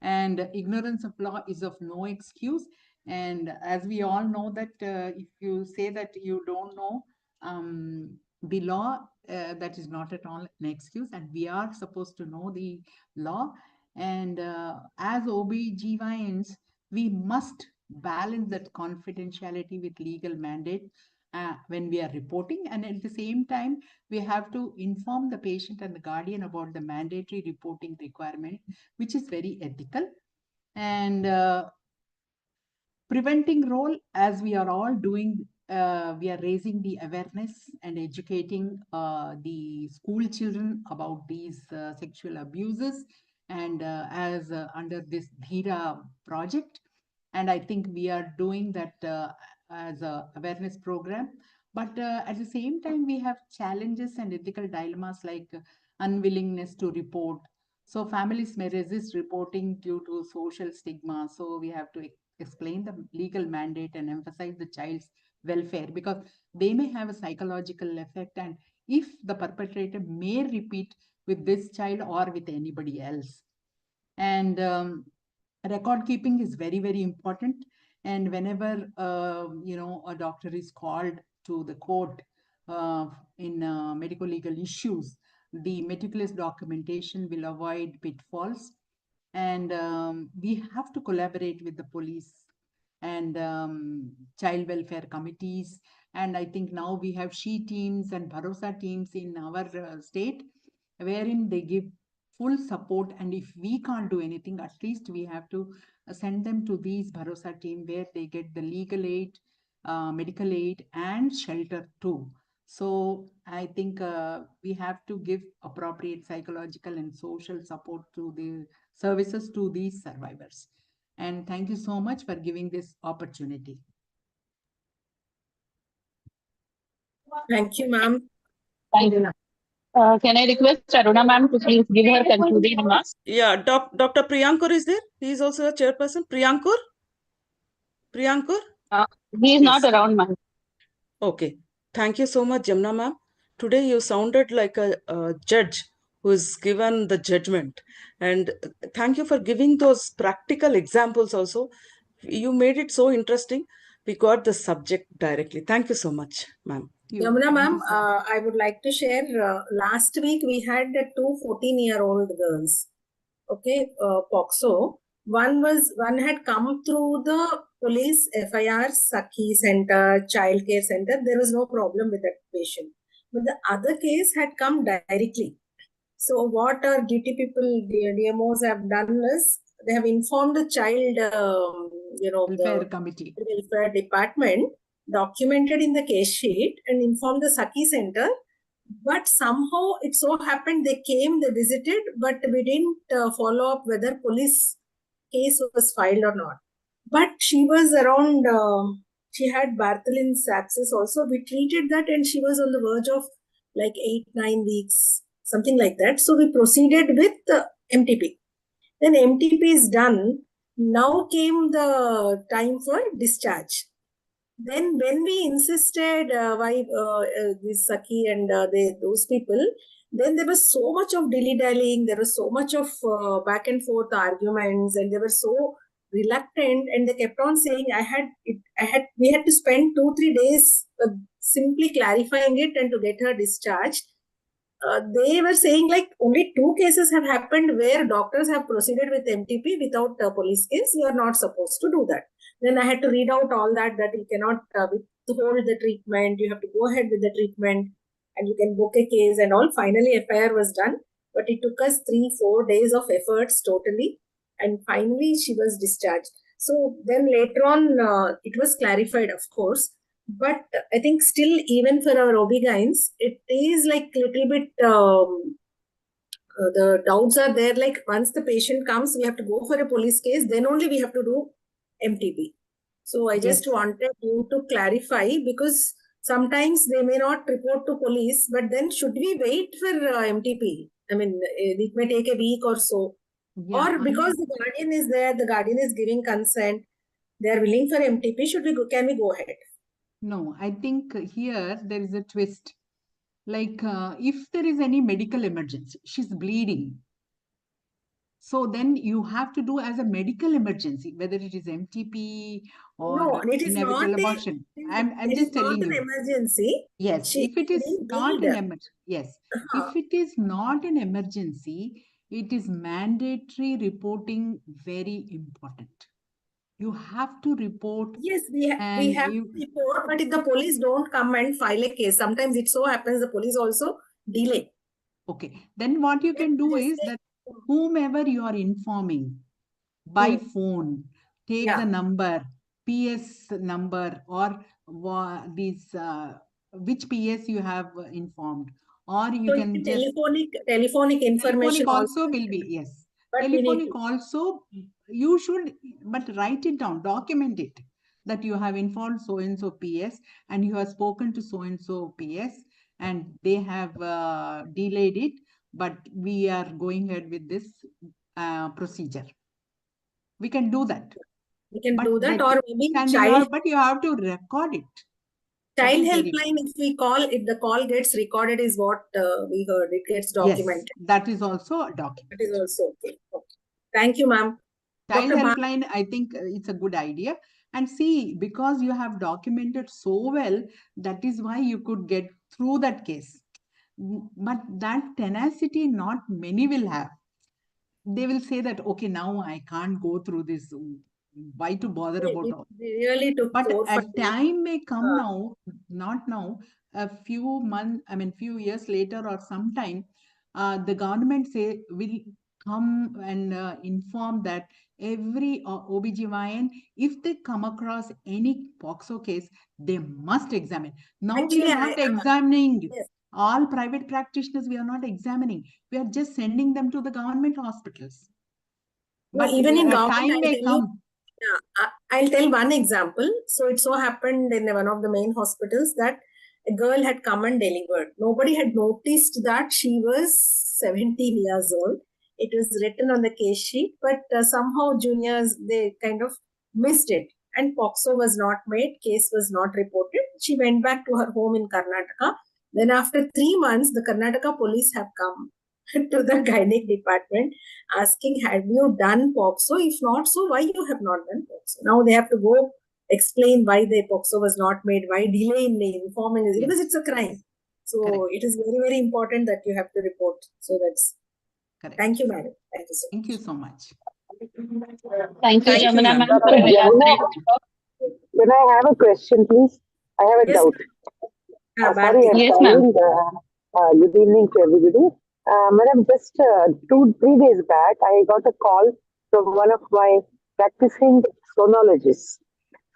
And ignorance of law is of no excuse. And as we all know that if you say that you don't know the law, that is not at all an excuse, and we are supposed to know the law. And as OB-GYNs, we must balance that confidentiality with legal mandate when we are reporting, and at the same time, we have to inform the patient and the guardian about the mandatory reporting requirement, which is very ethical. And preventing role, as we are all doing, we are raising the awareness and educating the school children about these sexual abuses, and as under this Dhira project. And I think we are doing that as a awareness program. But at the same time, we have challenges and ethical dilemmas like unwillingness to report. So families may resist reporting due to social stigma. So we have to explain the legal mandate and emphasize the child's welfare, because they may have a psychological effect, and if the perpetrator may repeat with this child or with anybody else. And record keeping is very, very important. And whenever a doctor is called to the court in medical legal issues, the meticulous documentation will avoid pitfalls. And we have to collaborate with the police and child welfare committees. And I think now we have SHE teams and Bharosa teams in our state, wherein they give full support. And if we can't do anything, at least we have to send them to these Bharosa team, where they get the legal aid, medical aid, and shelter too. So I think we have to give appropriate psychological and social support to the services to these survivors. And thank you so much for giving this opportunity. Thank you, ma'am. Thank you. Can I request Aruna ma'am to please give her concluding remarks? Yeah, Dr. Priyankur is there. He is also a chairperson. Priyankur? Priyankur? He is not Yes. around, ma'am. Okay. Thank you so much, Jamna ma'am. Today you sounded like a judge who is given the judgment. And thank you for giving those practical examples also. You made it so interesting. We got the subject directly. Thank you so much, ma'am. Yamuna ma'am, I would like to share, last week we had two 14-year-old girls. Okay, POXO. One had come through the police FIR, Sakhi Center, Child Care Center. There was no problem with that patient. But the other case had come directly. So what our duty people, the DMOs have done is, they have informed the child, Welfare the committee. welfare department, documented in the case sheet, and informed the Sakhi Center. But somehow it so happened they came, they visited, but we didn't follow up whether police case was filed or not. But she was around, she had Bartholin's abscess also. We treated that and she was on the verge of like 8-9 weeks, something like that. So we proceeded with MTP. Then MTP is done. Now came the time for discharge. Then when we insisted why this Sakhi and those people, then there was so much of dilly-dallying, there was so much of back and forth arguments, and they were so reluctant, and they kept on saying we had to spend 2-3 days simply clarifying it and to get her discharged. They were saying like only 2 cases have happened where doctors have proceeded with MTP without a police case. You are not supposed to do that. Then I had to read out all that you cannot withhold the treatment. You have to go ahead with the treatment and you can book a case and all. Finally, FIR was done, but it took us 3-4 days of efforts totally. And finally, she was discharged. So then later on, it was clarified, of course. But I think still, even for our OB-GYNs, it is like little bit, the doubts are there. Like once the patient comes, we have to go for a police case, then only we have to do MTP. So I just wanted you to clarify, because sometimes they may not report to police, but then should we wait for MTP? I mean, it may take a week or so. Yeah, or because the guardian is there, the guardian is giving consent, they are willing for MTP, can we go ahead? No, I think here there is a twist. Like if there is any medical emergency, she's bleeding. So then you have to do as a medical emergency, whether it is MTP or No, it is inevitable not abortion. I'm it just is not telling an you. emergency. Yes, She if it is didn't not bleed. an emergency, yes. If it is not an emergency, it is mandatory reporting, very important. You have to report. Yes, we have to report, but if the police don't come and file a case, sometimes it so happens the police also delay. Okay, then what you can do is that whomever you are informing by phone, take the number, PS number, or these which PS you have informed, or you So can just telephonic information telephonic also will be, yes. But Telephonic also, you should, but write it down, document it, that you have informed so and so PS and you have spoken to so and so PS and they have delayed it, but we are going ahead with this procedure. We can do that. We can do that, or maybe but you have to record it. Child helpline, if we call, if the call gets recorded, is what we heard. It gets documented. Yes, that is also a document. That is also okay. Thank you, ma'am. Child helpline, I think it's a good idea. And see, because you have documented so well, that is why you could get through that case. But that tenacity, not many will have. They will say that, okay, now I can't go through this. Why to bother about all? Really took but a time may come now, not now, a few months, I mean, few years later or sometime, the government will come and inform that every OBGYN, if they come across any POXO case, they must examine. Now we are not examining. All private practitioners, we are not examining. We are just sending them to the government hospitals. But even in government, time may come. I'll tell one example. So it so happened in one of the main hospitals that a girl had come and delivered. Nobody had noticed that she was 17 years old. It was written on the case sheet, but somehow juniors, they kind of missed it. and POCSO was not made, case was not reported. She went back to her home in Karnataka. Then after 3 months, the Karnataka police have come to the gynec department asking, have you done POCSO? If not, so why you have not done POCSO? Now they have to go explain why the POCSO was not made, why delay in informing, because it's a crime. So it is very, very important that you have to report. So that's, thank you, madam. Thank you so much. Thank you so much. Thank you, Jamuna ma'am. Dr. Jamuna, can I have a question, please? I have a doubt. Sorry, I'm yes, ma'am. calling. Good evening to everybody. Madam, just 2-3 days back, I got a call from one of my practicing sonologists.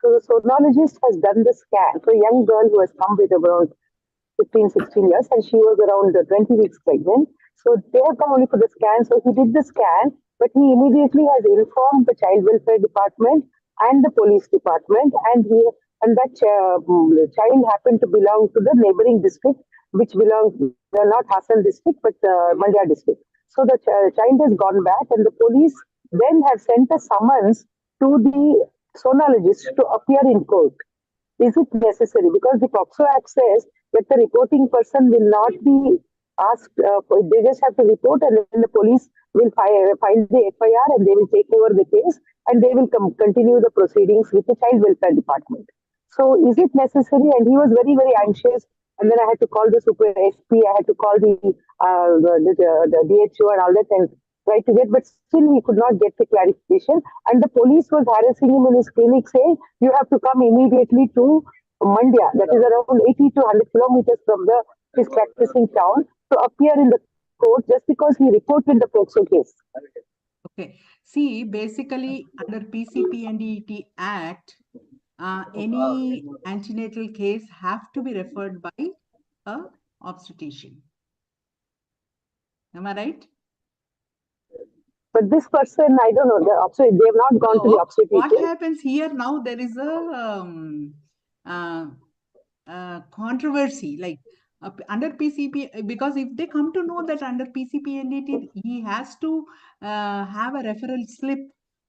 So the sonologist has done the scan for a young girl who has come with around 15-16 years, and she was around 20 weeks pregnant. So they have come only for the scan. So he did the scan, but he immediately has informed the child welfare department and the police department, and that child happened to belong to the neighboring district, which belongs not Hassan district but Mandya district. So the child has gone back, and the police then have sent a summons to the sonologist to appear in court. Is it necessary? Because the POCSO Act says that the reporting person will not be asked, they just have to report, and then the police will file the FIR, and they will take over the case, and they will continue the proceedings with the child welfare department. So is it necessary? And he was very, very anxious. And then I had to call the super SP, I had to call the DHO and all that, and try to get, but still he could not get the clarification. And the police was harassing him in his clinic, saying, you have to come immediately to Mandya, that is around 80 to 100 kilometers from his practicing town, to appear in the court just because he reported the POCSO case. Okay. See, basically under PCPNDT Act, any antenatal case have to be referred by a obstetrician. Am I right? But this person, I don't know, they have not gone to the obstetrician. What happens here now, there is a controversy, like under PCP, because if they come to know that under PCPNDT, he has to have a referral slip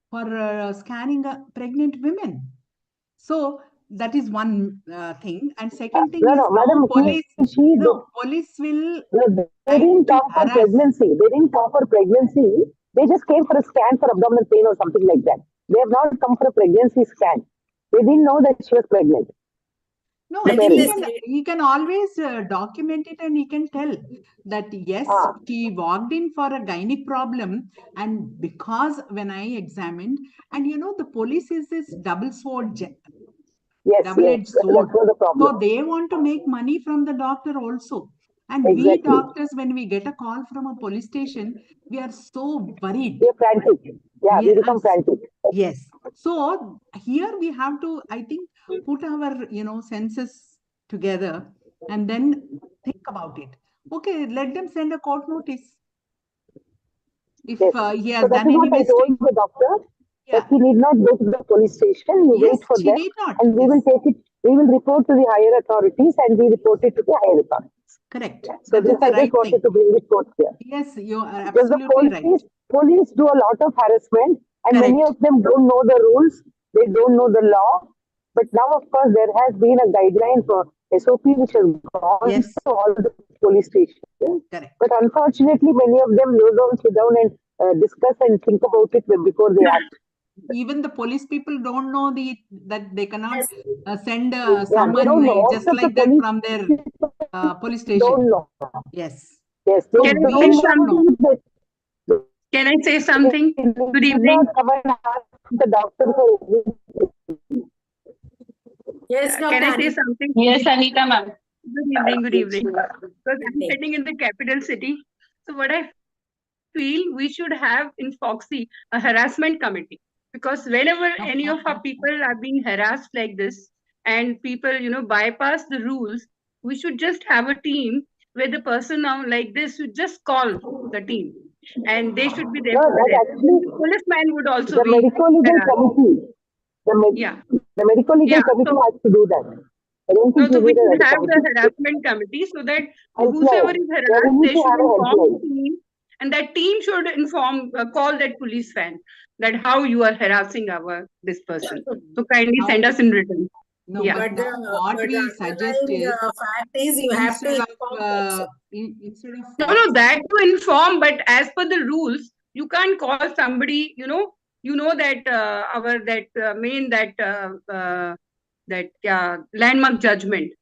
for scanning pregnant women. So that is one thing. And second thing is madam, police will... they didn't come for pregnancy. They didn't come for pregnancy. They just came for a scan for abdominal pain or something like that. They have not come for a pregnancy scan. They didn't know that she was pregnant. No, he can always document it, and he can tell that, yes, she walked in for a gynec problem, and because when I examined, and the police is this double-edged sword. So they want to make money from the doctor also. And we doctors, when we get a call from a police station, we are so worried. We are frantic. Yeah, we become frantic. Yes. So here we have to, I think, put our, senses together and then think about it. Okay, let them send a court notice. If he has done any mistake. I told the doctor that he need not go to the police station. You wait for them, and we will take it. We will report to the higher authorities, and we report it to the higher authorities. Correct. So this I just wanted to bring it forth here. Yes, you are absolutely right. Police do a lot of harassment, and many of them don't know the rules. They don't know the law. But now, of course, there has been a guideline for SOP which has gone to all the police stations. Correct. But unfortunately, many of them don't sit down and discuss and think about it before they act. Even the police people don't know that they cannot send someone just like that from their police station. Don't know. Yes. Yes. Can I say something? Good evening. The doctor Yes, can I say something? Yes, Anita ma'am. Good evening. Because I'm sitting in the capital city. So what I feel, we should have in FOGSI a harassment committee. Because whenever any of our people are being harassed like this, and people, bypass the rules, we should just have a team where the person now like this should just call the team. And they should be there. The policeman would also be. Medicolegal committee. The medicolegal committee has to do that. So we should have the harassment committee so that whoever is harassed, they should inform the team, and that team should call that police fan. that how you are harassing this person. So kindly send us in written. No, Yeah. but now what we suggest is fact is you have to instead of No, that to inform, but as per the rules, you can't call somebody, that landmark judgment,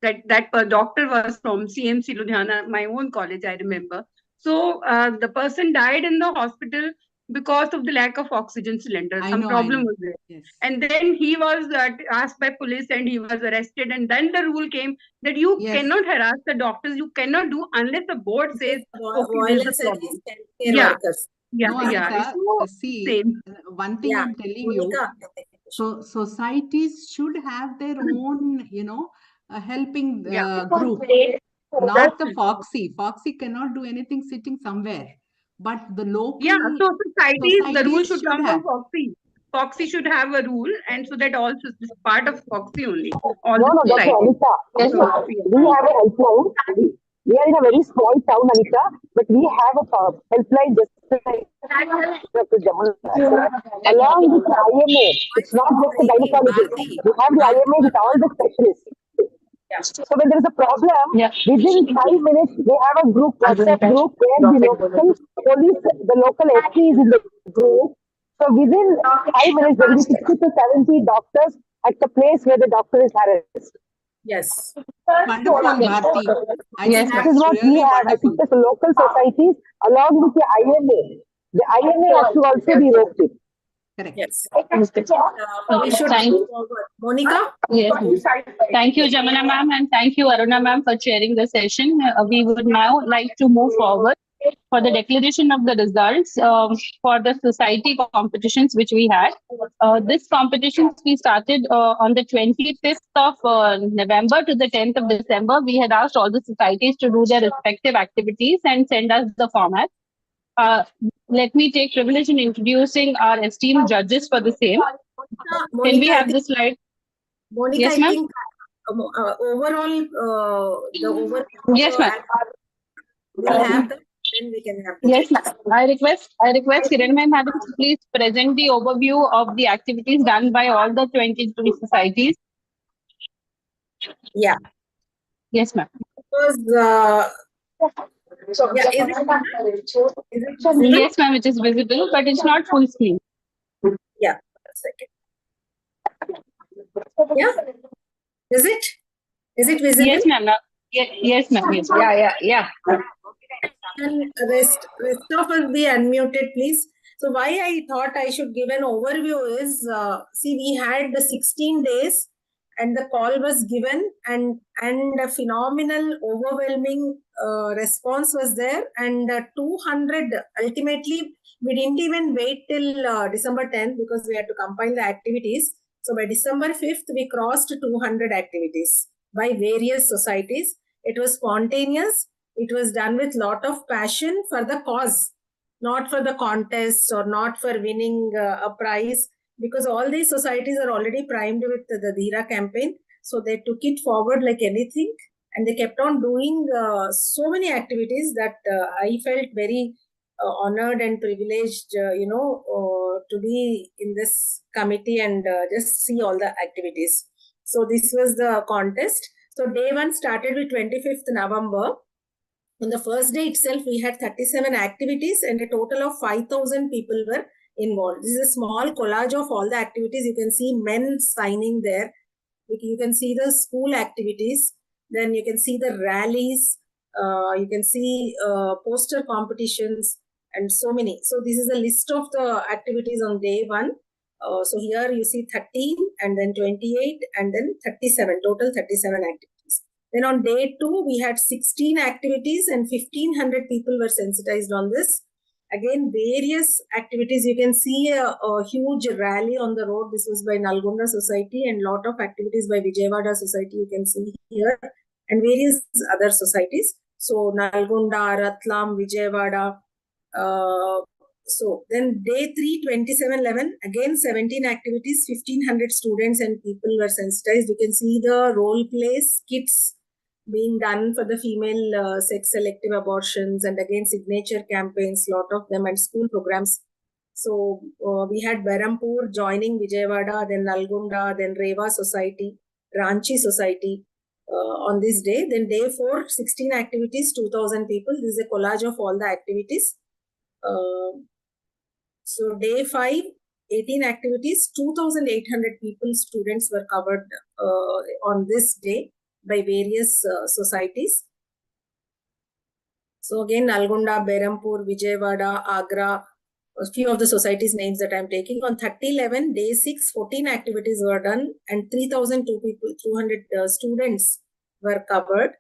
that doctor was from CMC Ludhiana, my own college, I remember. So the person died in the hospital because of the lack of oxygen cylinder. Some problem was there. Yes. And then he was asked by police and he was arrested. And then the rule came that you cannot harass the doctors. You cannot do unless the board says, okay, there's a problem. workers. No, Anita, So, see, one thing I'm telling you, so societies should have their own, helping group, not the FOGSI. FOGSI cannot do anything sitting somewhere, but the local so societies, the rule should come have. from FOGSI. FOGSI should have a rule, and so that also is part of FOGSI only. All No, the Dr. Anita, societies. we have a helpline. We are in a very small town, Anita, but we have a helpline just like Dr. Jamuna. Along with the IMA, it's not just the gynecologist. We have the IMA with all the specialists. So when there is a problem, within 5 minutes, they have a group, WhatsApp group, where the local police, the local FT is in the group. So within 5 minutes, there will be 60 to 70 doctors at the place where the doctor is harassed. Yes. Wonderful, Bharti. I think This is what we have. I think the local societies, along with the IMA. The IMA has to also be roped in. Correct. Yes. We should move forward. Monica? Yes. Thank you, Jamuna ma'am, and thank you, Aruna ma'am, for chairing the session. We would now like to move forward for the declaration of the results for the society competitions which we had. This competitions we started on the 25th of November to the 10th of December. We had asked all the societies to do their respective activities and send us the format. Let me take privilege in introducing our esteemed judges for the same. Can we have the slide? Monica, Yes, I ma'am. think overall, the overall. Yes, ma'am. We'll have them, then we can have. Yes, ma'am. I request Kiran madam to please present the overview of the activities done by all the 22 societies. Yeah. Yes, ma'am. Because is it Yes, ma'am, it is visible, but it's not full screen. Yeah, a second. Yeah, is it? Is it visible? Yes, ma'am. Yes, ma'am. Yes. Yeah. And rest of us be unmuted, please. So why I thought I should give an overview is, see, we had the 16 days and the call was given and a phenomenal, overwhelming response was there, and 200, ultimately, we didn't even wait till December 10th because we had to compile the activities. So by December 5th, we crossed 200 activities by various societies. It was spontaneous. It was done with lot of passion for the cause, not for the contest or not for winning a prize, because all these societies are already primed with the Dhira campaign. So they took it forward like anything, and they kept on doing so many activities that I felt very honored and privileged, to be in this committee and just see all the activities. So this was the contest. So day one started with 25th November. On the first day itself, we had 37 activities and a total of 5,000 people were involved. This is a small collage of all the activities. You can see men signing there. You can see the school activities. Then you can see the rallies. You can see poster competitions and so many. So this is a list of the activities on day one. So here you see 13 and then 28 and then 37, total 37 activities. Then on day two, we had 16 activities and 1,500 people were sensitized on this. Again, various activities. You can see a huge rally on the road. This was by Nalgonda Society, and lot of activities by Vijayawada Society you can see here, and various other societies. So Nalgonda, Ratlam, Vijayawada. So then day 3, 27/11, again 17 activities, 1,500 students and people were sensitized. You can see the role plays, kits being done for the female sex selective abortions, and again signature campaigns, lot of them, and school programs. So we had Berhampur joining Vijayawada, then Nalgonda, then Reva Society, Ranchi Society on this day. Then day 4, 16 activities, 2,000 people. This is a collage of all the activities. So day 5, 18 activities, 2,800 people, students were covered on this day by various societies. So again, Nalgonda, Berhampur, Vijayawada, Agra, a few of the societies' names that I'm taking. On 30/11, day 6, 14 activities were done and 3,200 students were covered.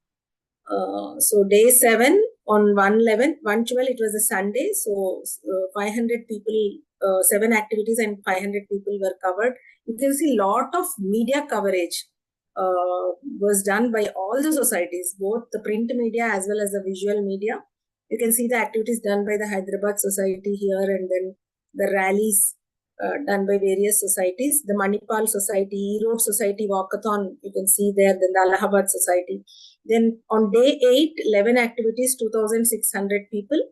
So day 7 on 1/11, 1/12, it was a Sunday. So 500 people, 7 activities and 500 people were covered. You can see a lot of media coverage was done by all the societies, both the print media as well as the visual media. You can see the activities done by the Hyderabad Society here, and then the rallies done by various societies. The Manipal Society, Erode Society Walkathon, you can see there, then the Allahabad Society. Then on day 8, 11 activities, 2,600 people.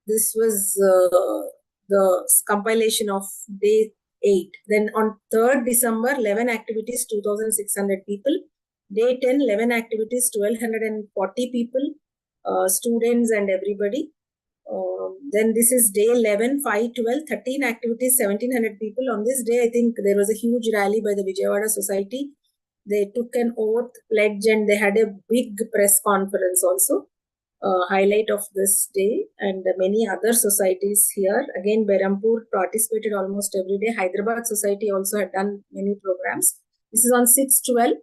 This was the compilation of day 8. Then on 3rd December, 11 activities, 2,600 people. Day 10, 11 activities, 1,240 people, students and everybody. Then this is day 11, 5/12, 13 activities, 1,700 people. On this day, I think there was a huge rally by the Vijayawada Society. They took an oath, pledge, and they had a big press conference also. Highlight of this day, and many other societies here. Again, Berhampur participated almost every day. Hyderabad Society also had done many programs. This is on 6/12,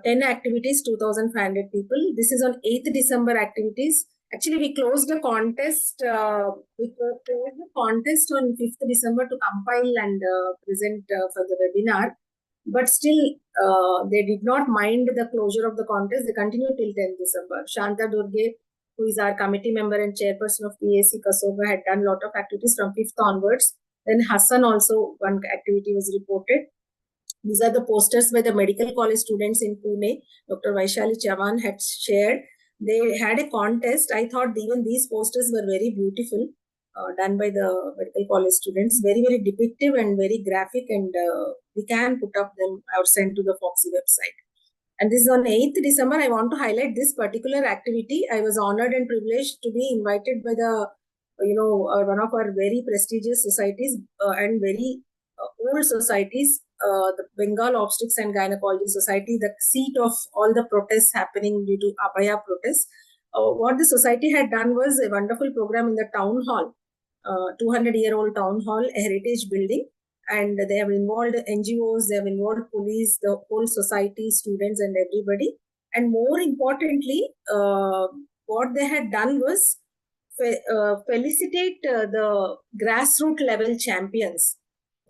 10 activities, 2,500 people. This is on 8th December activities. Actually, we closed the contest. We closed the contest on 5th December to compile and present for the webinar. But still, they did not mind the closure of the contest. They continued till 10th December. Shanta Durge, who is our committee member and chairperson of PAC Kasoga, had done a lot of activities from 5th onwards. Then Hassan also, one activity was reported. These are the posters by the medical college students in Pune. Dr. Vaishali Chavan had shared. They had a contest. I thought even these posters were very beautiful, done by the medical college students. Very, very depictive and very graphic, and we can put up them or send to the FOGSI website. And this is on 8th December. I want to highlight this particular activity. I was honored and privileged to be invited by the, one of our very prestigious societies and very old societies, the Bengal Obstetrics and Gynecology Society, the seat of all the protests happening due to Abhaya protests. What the society had done was a wonderful program in the town hall, 200-year-old town hall, a heritage building. And they have involved NGOs, they have involved police, the whole society, students, and everybody. And more importantly, what they had done was felicitate the grassroots level champions,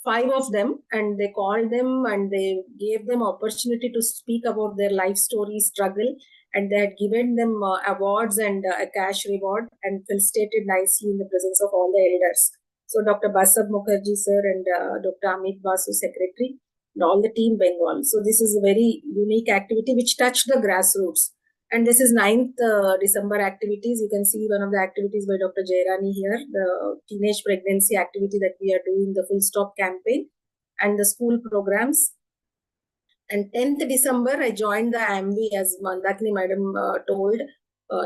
5 of them, and they called them and they gave them opportunity to speak about their life story, struggle, and they had given them awards and a cash reward, and felicitated nicely in the presence of all the elders. So Dr. Basab Mukherjee sir and Dr. Amit Basu secretary and all the team Bengal. So this is a very unique activity which touched the grassroots. And this is 9th December activities. You can see one of the activities by Dr. Jairani here, the teenage pregnancy activity that we are doing, the Full Stop campaign, and the school programs. And 10th December, I joined the AMV, as Mandakini madam told.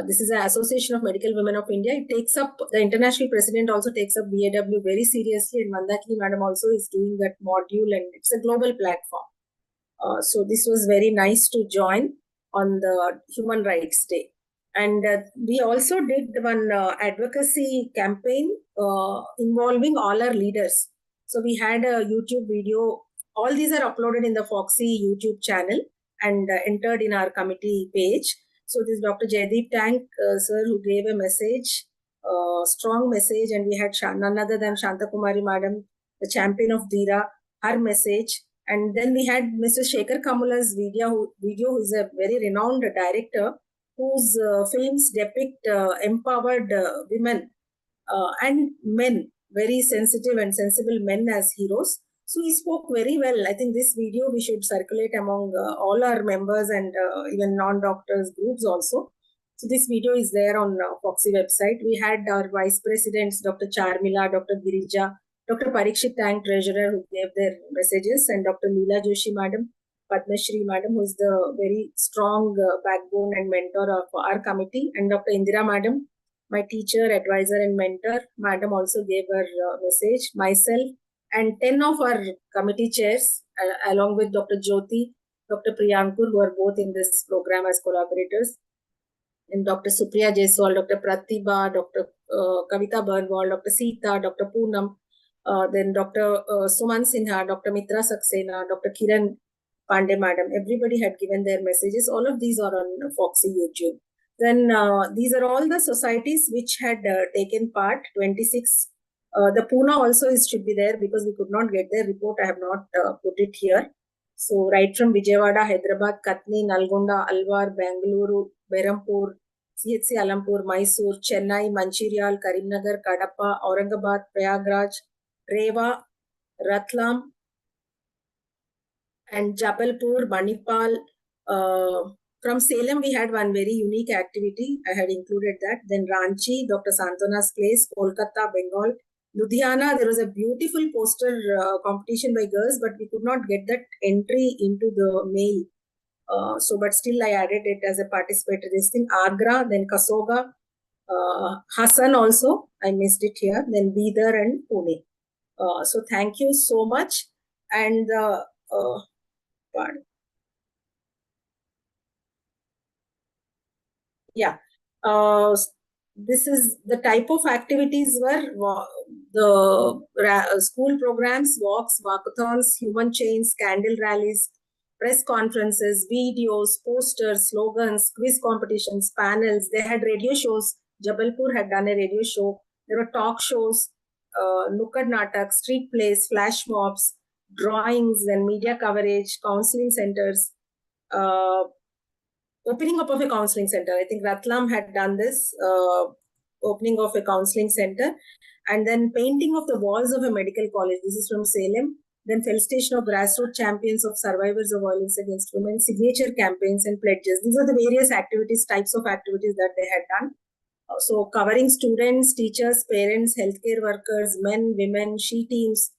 This is an Association of Medical Women of India. It takes up, the international president also takes up BAW very seriously, and Mandakini madam also is doing that module, and it's a global platform. So this was very nice to join on the Human Rights Day. And we also did one advocacy campaign involving all our leaders. So we had a YouTube video. All these are uploaded in the FOGSI YouTube channel and entered in our committee page. So this is Dr. Jaideep Tank, sir, who gave a message, strong message, and we had none other than Shanta Kumari madam, the champion of Dira, her message. And then we had Mr. Shekhar Kamula's video, who is a very renowned director, whose films depict empowered women and men, very sensitive and sensible men as heroes. So he spoke very well. I think this video we should circulate among all our members and even non-doctors groups also. So this video is there on FOGSI website. We had our vice presidents, Dr. Charmila, Dr. Girija, Dr. Parikshit Tank, treasurer, who gave their messages, and Dr. Leela Joshi madam, Padma Shri madam, who is the very strong backbone and mentor of our committee, and Dr. Indira madam, my teacher, advisor, and mentor. Madam also gave her message. Myself and 10 of our committee chairs, along with Dr. Jyoti, Dr. Priyankur, who are both in this program as collaborators, and Dr. Supriya Jaiswal, Dr. Pratibha, Dr. Kavita Barnwal, Dr. Sita, Dr. Poonam, then Dr. Suman Sinha, Dr. Mitra Saxena, Dr. Kiran Pandey madam. Everybody had given their messages. All of these are on FOGSI YouTube. Then these are all the societies which had taken part, 26. The Pune also should be there because we could not get their report. I have not put it here. So right from Vijayawada, Hyderabad, Katni, Nalgonda, Alwar, Bangalore, Berhampur, CHC Alampur, Mysore, Chennai, Mancherial, Karimnagar, Kadapa, Aurangabad, Prayagraj, Rewa, Ratlam, and Jabalpur, Manipal. From Salem, we had one very unique activity. I had included that. Then Ranchi, Dr. Santana's place, Kolkata, Bengal. Ludhiana, there was a beautiful poster competition by girls, but we could not get that entry into the mail. But still I added it as a participatory this thing. Agra, then Kasoga, Hassan also, I missed it here, then Bidar and Pune. So thank you so much. And pardon. Yeah. This is the type of activities were the school programs, walks, walkathons, human chains, candle rallies, press conferences, videos, posters, slogans, quiz competitions, panels. They had radio shows. Jabalpur had done a radio show. There were talk shows, nukkad natak, street plays, flash mobs, drawings and media coverage, counseling centers, opening up of a counseling center. I think Ratlam had done this, opening of a counseling center, and then painting of the walls of a medical college. This is from Salem. Then felicitation of grassroots champions of survivors of violence against women, signature campaigns and pledges. These are the various activities, types of activities that they had done. So covering students, teachers, parents, healthcare workers, men, women, she teams,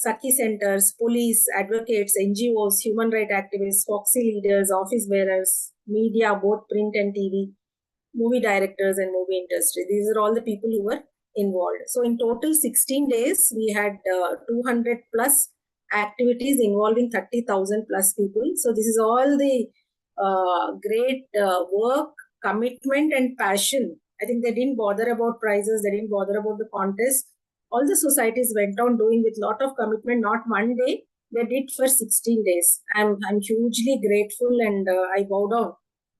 Sakhi centers, police, advocates, NGOs, human rights activists, FOGSI leaders, office bearers, media, both print and TV, movie directors and movie industry. These are all the people who were involved. So in total 16 days, we had 200 plus activities involving 30,000 plus people. So this is all the great work, commitment and passion. I think they didn't bother about prizes. They didn't bother about the contest. All the societies went on doing with lot of commitment, not one day. They did for 16 days. I'm hugely grateful and I bow down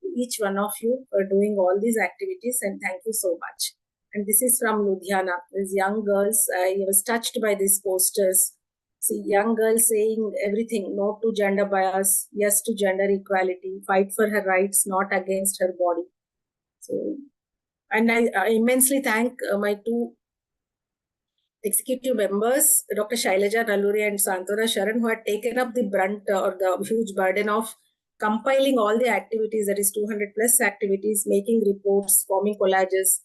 to each one of you for doing all these activities and thank you so much. And this is from Ludhiana. These young girls, I was touched by these posters. See, young girls saying everything, no to gender bias, yes to gender equality, fight for her rights, not against her body. So, and I immensely thank my two executive members, Dr. Shailaja Nalluri and Santana Sharan, who had taken up the brunt or the huge burden of compiling all the activities, that is 200 plus activities, making reports, forming collages,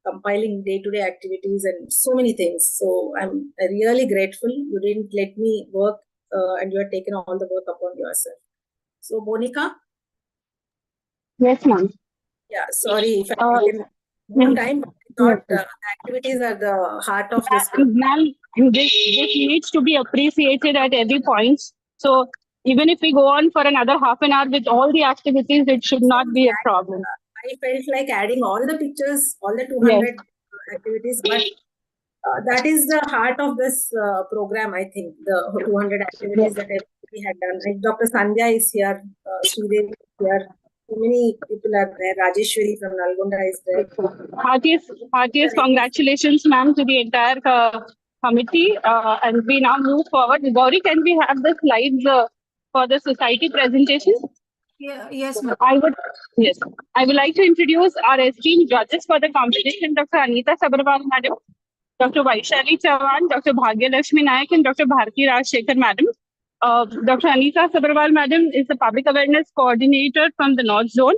compiling day-to-day activities and so many things. So I'm really grateful. You didn't let me work and you had taken all the work upon yourself. So Monica? Yes, ma'am. Yeah, sorry if I taken more time. I thought activities are the heart of this program. Ma'am, this needs to be appreciated at every point. So even if we go on for another half an hour with all the activities, it should not be a problem. I felt like adding all the pictures, all the 200 activities, but that is the heart of this program, I think, the 200 activities that everybody had done. Like Dr. Sandhya is here, Sridevi is here, so many people are there, Rajeshwari from Nalgonda is there. Heartiest congratulations, ma'am, to the entire committee. And we now move forward. Gauri, can we have the slides for the society presentation? Yeah, yes, ma'am. I would like to introduce our esteemed judges for the competition, Dr. Anita Sabharwal, madam, Dr. Vaishali Chavan, Dr. Bhagyalakshmi Nayak, and Dr. Bharti Raj Shekhar, madam. Dr. Anita Sabharwal, madam, is the public awareness coordinator from the North Zone.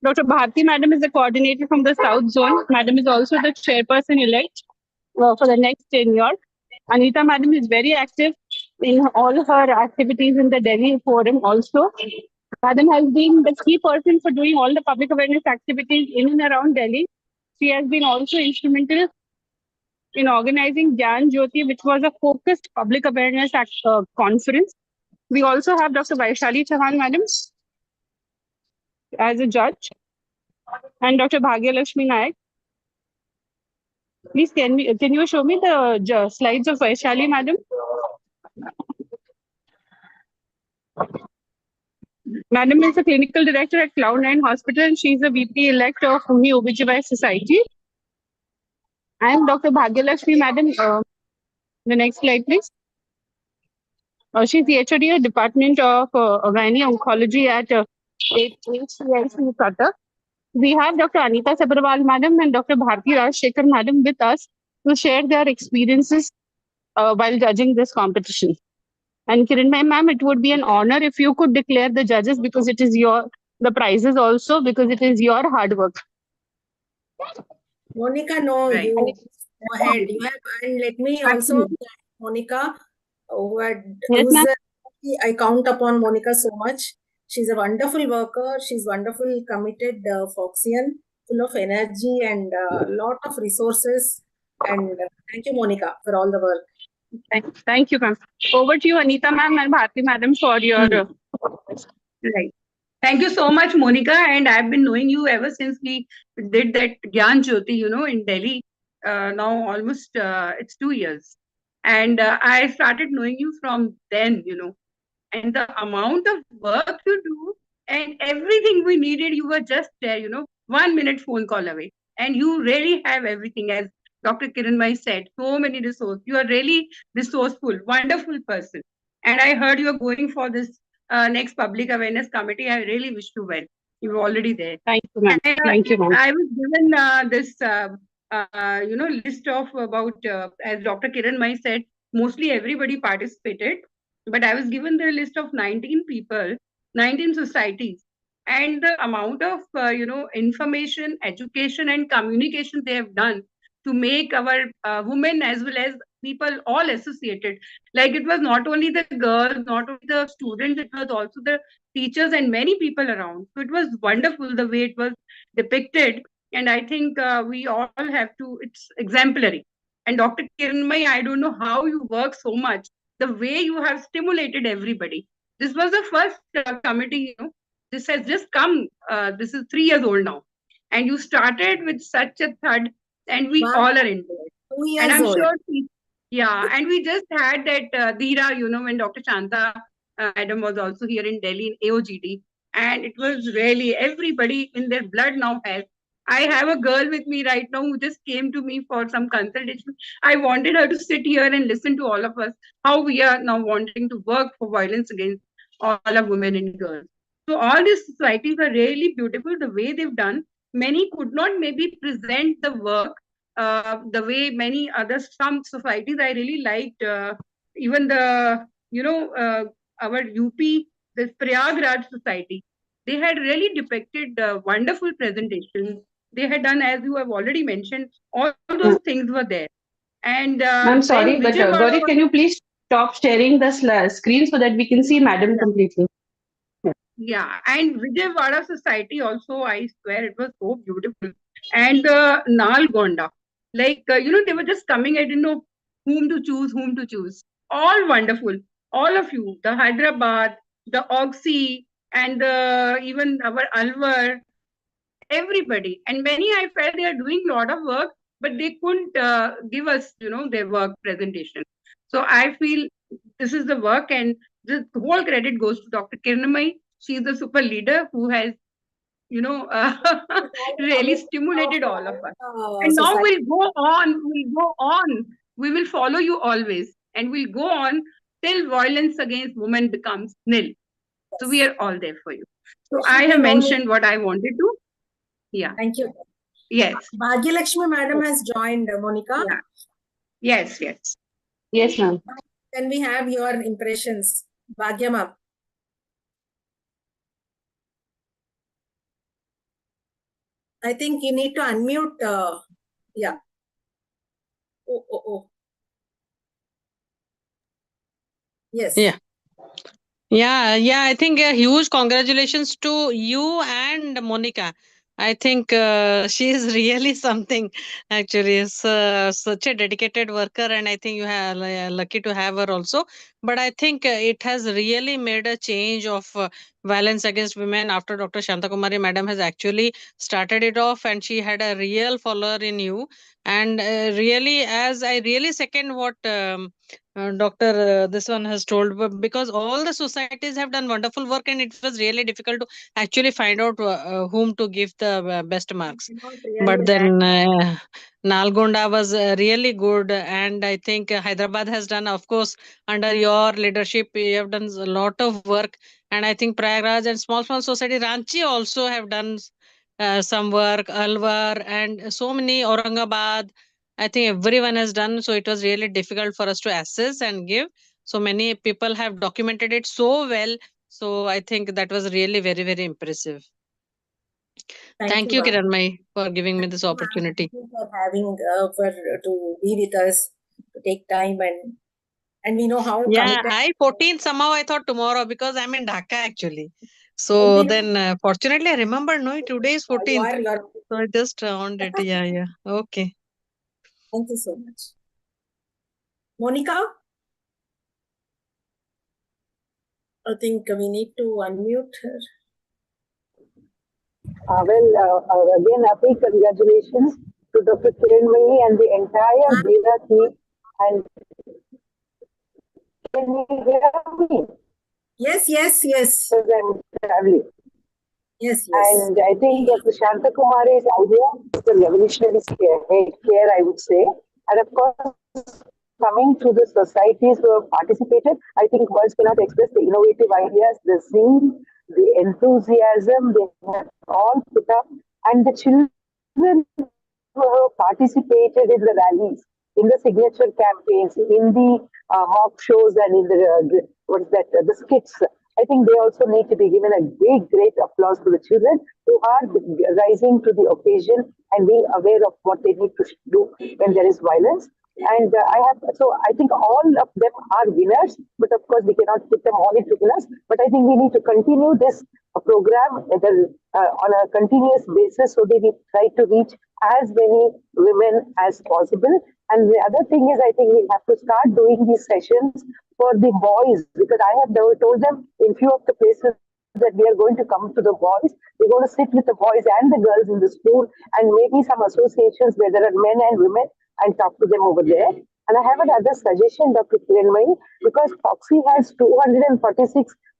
Dr. Bharti Madam is the coordinator from the South Zone. Madam is also the chairperson-elect for the next tenure. Anita Madam is very active in all her activities in the Delhi Forum also. Madam has been the key person for doing all the public awareness activities in and around Delhi. She has been also instrumental in organizing Gyan Jyoti, which was a focused public awareness conference. We also have Dr. Vaishali Chauhan Madam as a judge and Dr. Bhagyalakshmi Nayak. Please, can you show me the slides of Vaishali Madam? Madam is a clinical director at Cloud9 Hospital and she is a VP-elect of FOGSI OBGYN Society. And Dr. Bhagyalakshmi Madam, the next slide please. She's the HOD at Department of Gynae Oncology at HCLC Qatar. We have Dr. Anita Sabharwal Madam and Dr. Bharti Rajshekhar Madam with us to share their experiences while judging this competition. And Kiranmai ma'am, it would be an honor if you could declare the judges because it is the prizes also because it is your hard work. Monica, no, Right. you go ahead. You have, and let me also thank Monica, I count upon Monica so much. She's a wonderful worker. She's wonderful, committed FOGSian, full of energy and a lot of resources. And thank you, Monica, for all the work. Thank you, ma'am. Over to you, Anita ma'am and Bharti madam, for your. Right. Thank you so much, Monica. And I've been knowing you ever since we did that Gyan Jyoti, in Delhi. Now almost it's 2 years. And I started knowing you from then, and the amount of work you do and everything we needed, you were just there, 1 minute phone call away. And you really have everything, as Dr. Kiranmai said, so many resources. You are really resourceful, wonderful person. And I heard you are going for this next public awareness committee. I really wish you well. You're already there. Thank you, ma'am. Thank you, ma'am. I was given this, list of about, as Dr. Kiranmai said, mostly everybody participated. But I was given the list of 19 people, 19 societies, and the amount of, information, education, and communication they have done to make our women as well as people all associated. Like it was not only the girls, not only the students, it was also the teachers and many people around. So it was wonderful the way it was depicted. And I think we all have to, it's exemplary. And Dr. Kiranmai, I don't know how you work so much, the way you have stimulated everybody. This was the first committee, this has just come, this is 3 years old now. And you started with such a thud and we all are into it. 2 years and I'm old. sure, and we just had that Dheera, when Dr. Shanta Madam was also here in Delhi in AOGD. And it was really everybody in their blood now has. I have a girl with me right now who just came to me for some consultation. I wanted her to sit here and listen to all of us, how we are now wanting to work for violence against all of women and girls. So all these societies are really beautiful, the way they've done. Many could not maybe present the work the way many others, some societies I really liked, even the, our UP, this Prayagraj society, they had really depicted wonderful presentations. They had done, as you have already mentioned, all those things were there. And I'm sorry, then but Vijayawada Gauri, was- can you please stop sharing the screen so that we can see madam completely? Yeah, and Vijayawada society also, I swear, it was so beautiful. And Nalgonda, like, they were just coming, I didn't know whom to choose. All wonderful. All of you, the Hyderabad, the FOGSI, and even our Alwar, everybody. And many, I felt they are doing a lot of work, but they couldn't give us, their work presentation. So I feel this is the work, and the whole credit goes to Dr. Kiranmai. She's the super leader who has, really stimulated all of us. And now we'll go on. We will follow you always, and we'll go on till violence against women becomes nil. So we are all there for you. So I have mentioned what I wanted to. Yeah. Thank you. Yes. Bhagyalakshmi Madam has joined, Monica. Yeah. Yes. Yes, ma'am. Can we have your impressions? Bhagya ma'am. I think you need to unmute. Yeah. Oh. Yes. Yeah. Yeah. I think a huge congratulations to you and Monica. I think she is really something. Actually, is such a dedicated worker, and I think you have lucky to have her also. But I think it has really made a change of violence against women after Dr. Shantakumari Madam has actually started it off, and she had a real follower in you. And really, as I really second what. Doctor, this one has told, because all the societies have done wonderful work, and it was really difficult to actually find out whom to give the best marks. But then Nalgonda was really good, and I think Hyderabad has done, of course, under your leadership, you have done a lot of work. And I think Prayagraj and small society, Ranchi also have done some work, Alwar, and so many, Aurangabad. I think everyone has done. So it was really difficult for us to assess and give. So many people have documented it so well. So I think that was really very, very impressive. Thank you, Kiranmai, for giving me this opportunity. Thank you for having to be with us, to take time, and we know how Yeah, committed. 14th somehow I thought tomorrow, because I'm in Dhaka actually. So then fortunately I remember, no, today is 14th. So I just found it. Yeah. Okay. Thank you so much. Monica? I think we need to unmute her. Again, a big congratulations to Dr. Kiranmai and the entire JERA team. And can you hear me? Yes. Because I'm traveling. Yes. And I think Dr. Shantakumari's idea is a revolutionary care, I would say. And of course, coming to the societies who have participated, I think words cannot express the innovative ideas, the zeal, the enthusiasm they have all put up, and the children who have participated in the rallies, in the signature campaigns, in the mock shows, and in the the skits. I think they also need to be given a great applause to the children who are rising to the occasion and being aware of what they need to do when there is violence. And I think all of them are winners, but of course we cannot put them all into winners. But I think we need to continue this program on a continuous basis so that we try to reach as many women as possible. And the other thing is, I think we have to start doing these sessions for the boys, because I have told them in few of the places that we are going to come to the boys. We're going to sit with the boys and the girls in the school, and maybe some associations where there are men and women, and talk to them over there. And I have another suggestion, Dr. Kiranmai, because FOGSI has 246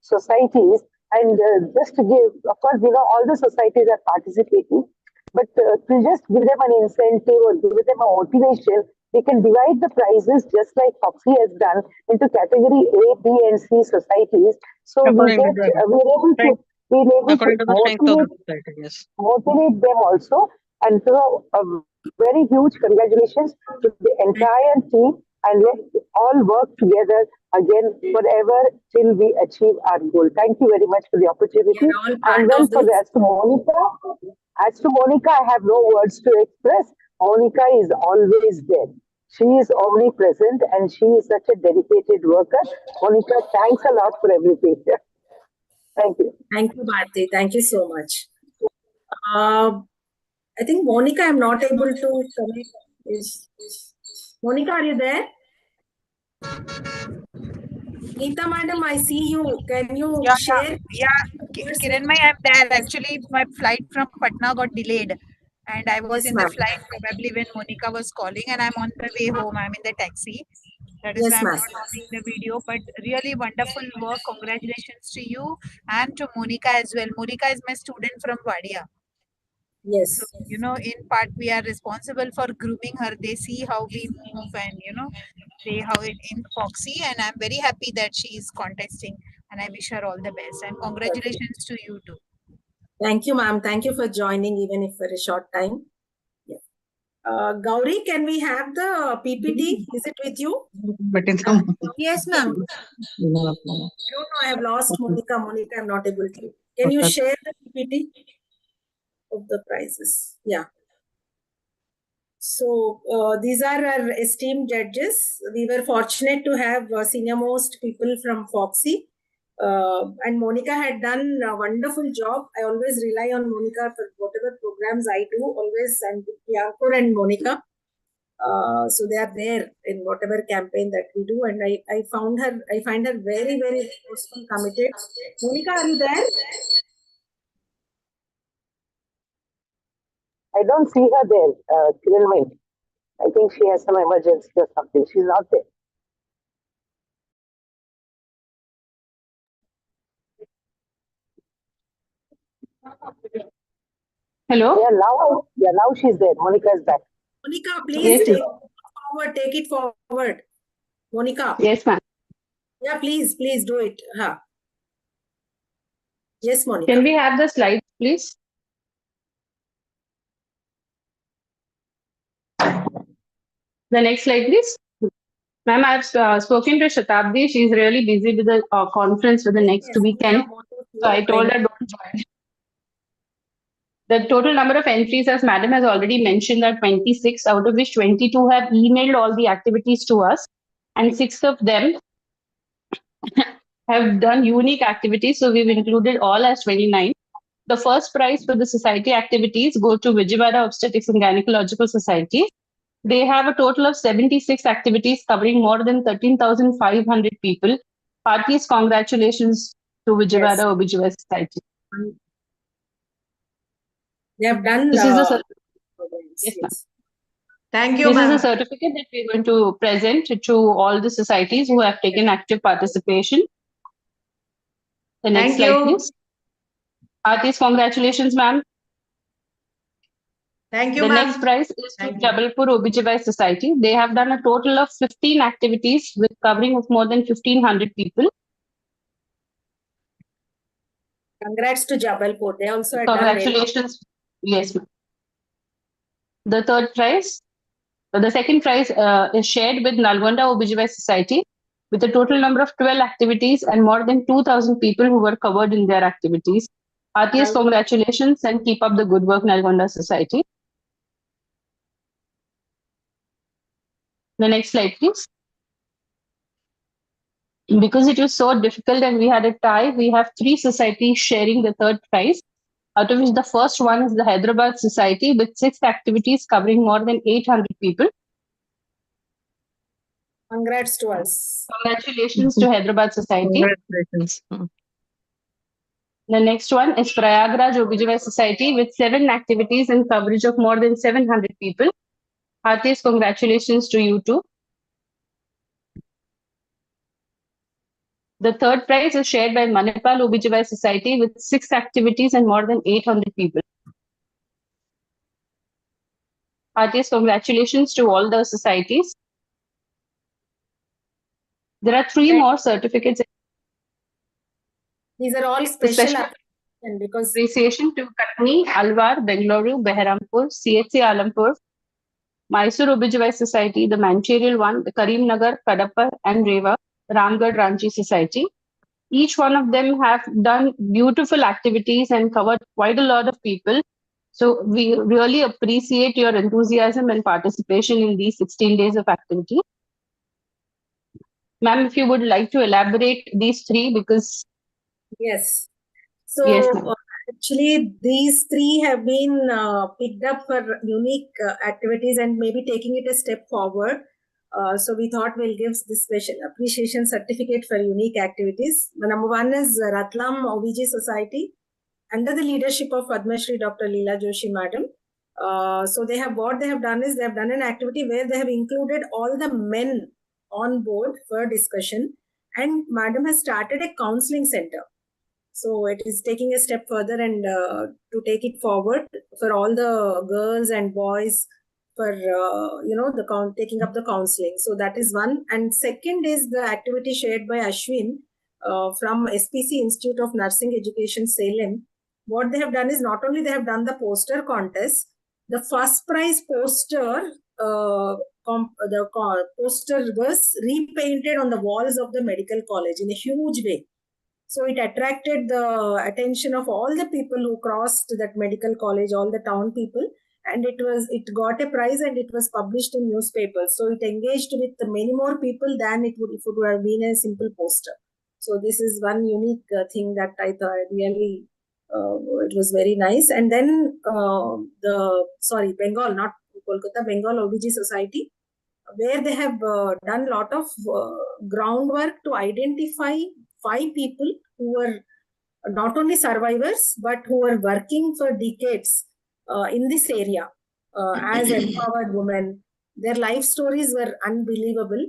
societies, and just to give, of course, all the societies are participating, but to just give them an incentive or give them a motivation, we can divide the prizes just like FOGSI has done into category A, B, and C societies. So we're able to motivate them also. And so a very huge congratulations to the entire team, and let's all work together again forever till we achieve our goal. Thank you very much for the opportunity. And well, as to Monica, I have no words to express. Monica is always there. She is omnipresent, and she is such a dedicated worker. Monica, thanks a lot for everything. Thank you. Thank you, Bharti. Thank you so much. I think Monica, I'm not able to connect. Monica, are you there? Geeta madam, I see you. Can you share? Kiranmai, I'm there. Actually, my flight from Patna got delayed, and I was in the flight probably when Monica was calling, and I'm on my way home. I'm in the taxi. That is why I'm not having the video, but really wonderful work. Congratulations to you and to Monica as well. Monica is my student from Vadia. Yes. So, in part, we are responsible for grooming her. They see how we move and, how it in FOGSI, and I'm very happy that she is contesting, and I wish her all the best. And congratulations to you too. Thank you, ma'am. Thank you for joining, even if for a short time. Yeah. Gauri, can we have the PPT? Is it with you? Yes, ma'am. No, I have lost Monica. Monica, I'm not able to. Can you share the PPT? of the prizes. Yeah. So these are our esteemed judges. We were fortunate to have senior most people from FOGSI. And Monica had done a wonderful job. I always rely on Monica for whatever programs I do, always, and Priyankur and Monica. So they are there in whatever campaign that we do. And I find her very, very resourceful, committed. Monica, are you there? I don't see her there, Kiranmai. I think she has some emergency or something. She's not there. Hello? Yeah, now she's there. Monica is back. Monica, please Yes, take it forward. Take it forward. Monica. Yes, ma'am. Yeah, please do it. Yes, Monica. Can we have the slides, please? The next slide, please. Ma'am, I've spoken to Shatabdi. She's really busy with the conference for the next weekend. So I told her don't join. The total number of entries, as Madam has already mentioned, are 26, out of which 22 have emailed all the activities to us, and 6 of them have done unique activities. So we've included all as 29. The first prize for the society activities go to Vijayawada Obstetrics and Gynecological Society. They have a total of 76 activities covering more than 13,500 people. Heartiest congratulations to Vijayawada OBGYN Society. They have done. This is a yes, Thank you, This ma'am. is a certificate that we're going to present to all the societies who have taken active participation. The next Thank slide, you. please. Heartiest congratulations, ma'am. Thank you, The ma'am. next prize is to Jabalpur OBGYN Society. They have done a total of 15 activities with covering of more than 1,500 people. Congrats to Jabalpur. They also had Congratulations. Yes, ma'am. The third prize, the second prize is shared with Nalgonda OBGYN Society with a total number of 12 activities and more than 2,000 people who were covered in their activities. Heartiest congratulations and keep up the good work, Nalgonda Society. The next slide, please. Because it was so difficult and we had a tie, we have 3 societies sharing the third prize, out of which the first one is the Hyderabad Society with 6 activities covering more than 800 people. Congrats to us. Congratulations to Hyderabad Society. Congratulations. The next one is Prayagraj OBGYN Society with 7 activities and coverage of more than 700 people. Heartiest congratulations to you too. The third prize is shared by Manipal OBGYN Society with 6 activities and more than 800 people. Heartiest congratulations to all the societies. There are 3 more certificates. These are all special appreciation because appreciation to Katni, Alwar, Bengaluru, Behrampur, CHC Alampur, Mysore OBGYN Society, the Mancherial one, the Karimnagar, Kadapa, and Rewa, Ramgarh Ranchi Society. Each one of them have done beautiful activities and covered quite a lot of people. So we really appreciate your enthusiasm and participation in these 16 days of activity. Ma'am, if you would like to elaborate these 3 because... Yes. So yes, actually these 3 have been picked up for unique activities and maybe taking it a step forward. So we thought we'll give this special appreciation certificate for unique activities. Number 1 is Ratlam OBG Society under the leadership of Padma Shri Dr. Leela Joshi Madam. So what they have done is they have done an activity where they have included all the men on board for discussion, and Madam has started a counseling center. So it is taking a step further and to take it forward for all the girls and boys for taking up the counseling. So that is one. And second is the activity shared by Ashwin from SPC Institute of Nursing Education, Salem. What they have done is not only they have done the poster contest, the first prize poster, the poster was repainted on the walls of the medical college in a huge way. So it attracted the attention of all the people who crossed that medical college, all the town people, and it got a prize and it was published in newspapers. So it engaged with many more people than it would have been a simple poster. So this is one unique thing that I thought really it was very nice. And then Bengal, not Kolkata, Bengal OBG Society, where they have done a lot of groundwork to identify 5 people who were not only survivors, but who were working for decades in this area as empowered women. Their life stories were unbelievable.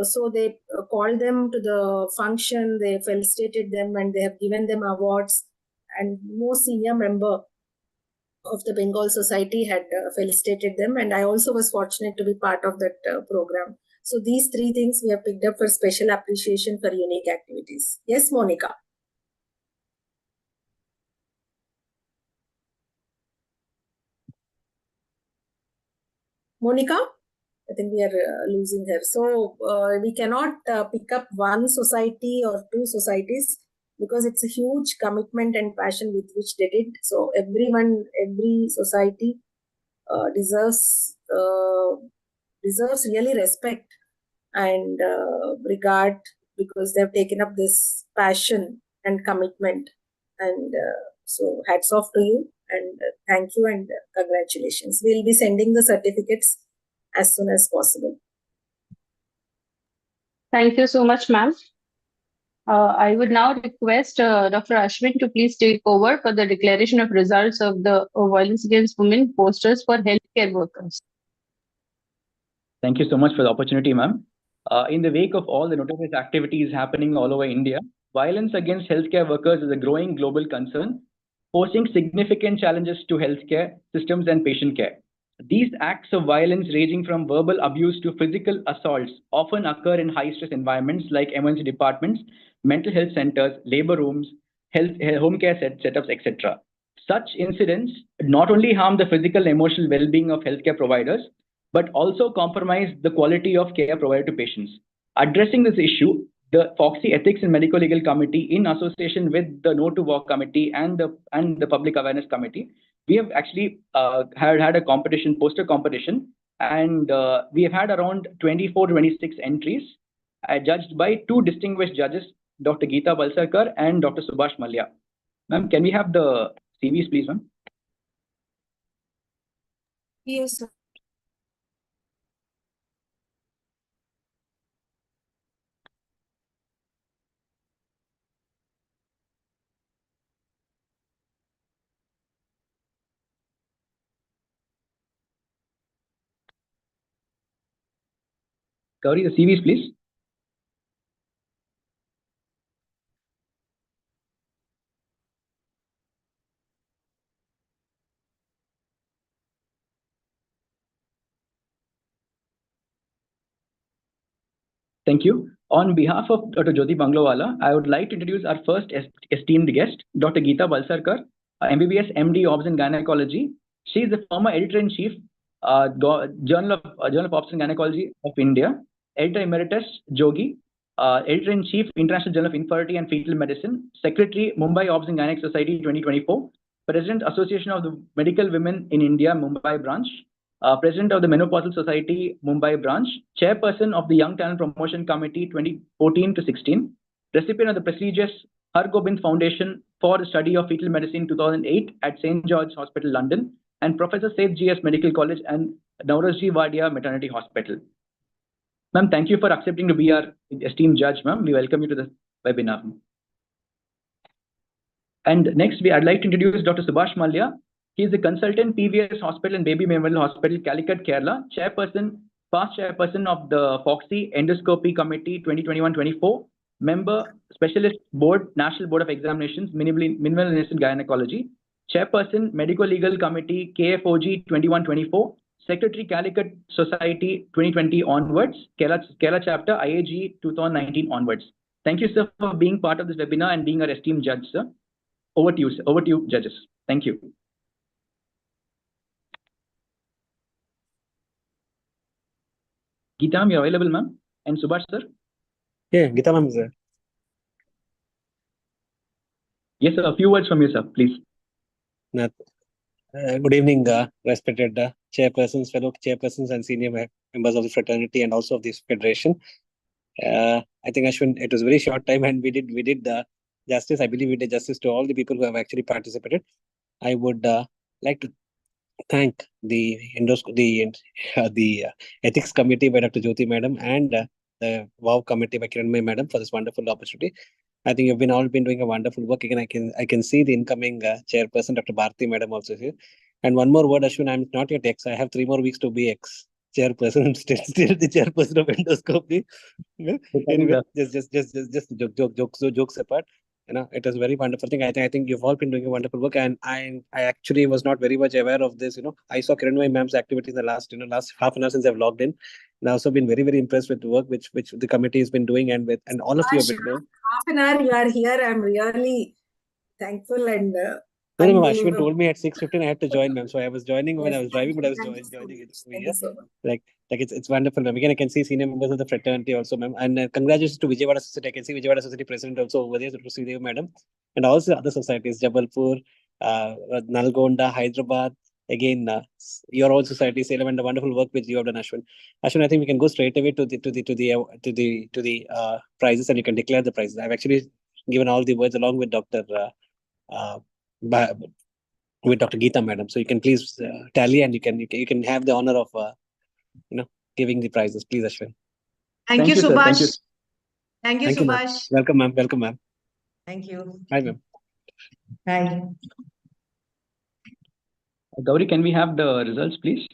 So they called them to the function, they felicitated them, and they have given them awards. And most senior member of the Bengal Society had felicitated them, and I also was fortunate to be part of that program. So these 3 things we have picked up for special appreciation for unique activities. Yes, Monica. Monica, I think we are losing her. So we cannot pick up one society or 2 societies because it's a huge commitment and passion with which they did. So every society deserves really respect and regard, because they've taken up this passion and commitment. And so hats off to you, and thank you and congratulations. We'll be sending the certificates as soon as possible. Thank you so much, ma'am. I would now request Dr. Ashwin to please take over for the declaration of results of the Violence Against Women posters for healthcare workers. Thank you so much for the opportunity, ma'am. In the wake of all the notorious activities happening all over India, violence against healthcare workers is a growing global concern, posing significant challenges to healthcare systems and patient care. These acts of violence, ranging from verbal abuse to physical assaults, often occur in high-stress environments like emergency departments, mental health centers, labor rooms, home care setups, etc. Such incidents not only harm the physical and emotional well-being of healthcare providers, but also compromise the quality of care provided to patients. Addressing this issue, the FOGSI Ethics and Medicolegal Committee, in association with the No to Walk Committee and the Public Awareness Committee, we have actually had a competition, poster competition, and we have had around 24 to 26 entries, judged by 2 distinguished judges, Dr. Geeta Balsarkar and Dr. Subhash Malya. Ma'am, can we have the CVs, please, ma'am? Yes, sir. Gauri, the CVs, please. Thank you. On behalf of Dr. Jyoti Banglawala, I would like to introduce our first esteemed guest, Dr. Geeta Balsarkar, MBBS MD Obs and Gynecology. She is the former editor-in-chief, Journal of Obs and Gynecology of India, Editor Emeritus, Jogi, Editor-in-chief, International Journal of Infertility and Fetal Medicine, Secretary, Mumbai Obs and Gynec Society 2024, President, Association of the Medical Women in India, Mumbai branch, President of the Menopausal Society, Mumbai branch, Chairperson of the Young Talent Promotion Committee 2014 to 16, recipient of the prestigious Har Gobind Foundation for the Study of Fetal Medicine 2008 at St. George's Hospital, London, and Professor Saif GS Medical College and Naurozji Wadia Maternity Hospital. Ma'am, thank you for accepting to be our esteemed judge, ma'am. We welcome you to the webinar. And next, I'd like to introduce Dr. Subhash Malya. He is the consultant, PVS Hospital and Baby Memorial Hospital, Calicut, Kerala, past chairperson of the FOGSI Endoscopy Committee 2021-24, member, specialist board, National Board of Examinations, Minimal Invasive Gynecology, chairperson, Medical Legal Committee, KFOG 21-24, secretary, Calicut Society 2020 onwards, Kerala chapter, IAG 2019 onwards. Thank you, sir, for being part of this webinar and being our esteemed judge, sir. Over to you, sir. Over to you, judges. Thank you. Geeta, ma'am, you're available, ma'am. And Subhash, sir? Yeah, Geeta, ma'am is there. Yes, sir. A few words from you, sir, please. Good evening, respected chairpersons, fellow chairpersons, and senior members of the fraternity and also of this federation. I think Ashwin, it was a very short time, and we did justice. I believe we did justice to all the people who have actually participated. I would like to thank the ethics committee by Dr. Jyoti Madam and the WOW committee by Kiranmay Madam for this wonderful opportunity. I think you've all been doing a wonderful work. Again, I can see the incoming chairperson, Dr. Bharti Madam, also here. And one more word, Ashwin, I'm not yet ex. I have 3 more weeks to be ex chairperson. Still the chairperson of endoscopy. Anyway, just jokes apart. It was a very wonderful thing. I think you've all been doing a wonderful work, and I actually was not very much aware of this. I saw Kiranmay ma'am's activities in the last half an hour since I've logged in, and I've also been very very impressed with the work which the committee has been doing, and all of you have been doing. Half an hour you are here. I'm really thankful and No, Ashwin told me at 6:15 I had to join, ma'am. So I was joining when I was driving, but I was joining it. Thank you so much. Like it's wonderful, ma'am. Again, I can see senior members of the fraternity also, ma'am. And congratulations to Vijayawada Society. I can see Vijayawada Society president also over there, to Sridevi madam, and also other societies, Jabalpur, Nalgonda, Hyderabad. Again, your own society, Salem, and the wonderful work which you have done, Ashwin. Ashwin, I think we can go straight away to the prizes, and you can declare the prizes. I've actually given all the words along with Dr. With Dr. Geeta Madam. So you can please tally, and you can have the honor of giving the prizes. Please, Ashwin. Thank you, sir. Subhash. Thank you, ma'am. Subhash. Welcome, ma'am. Welcome, ma'am. Thank you. Hi, ma'am. Hi. Gauri, can we have the results, please?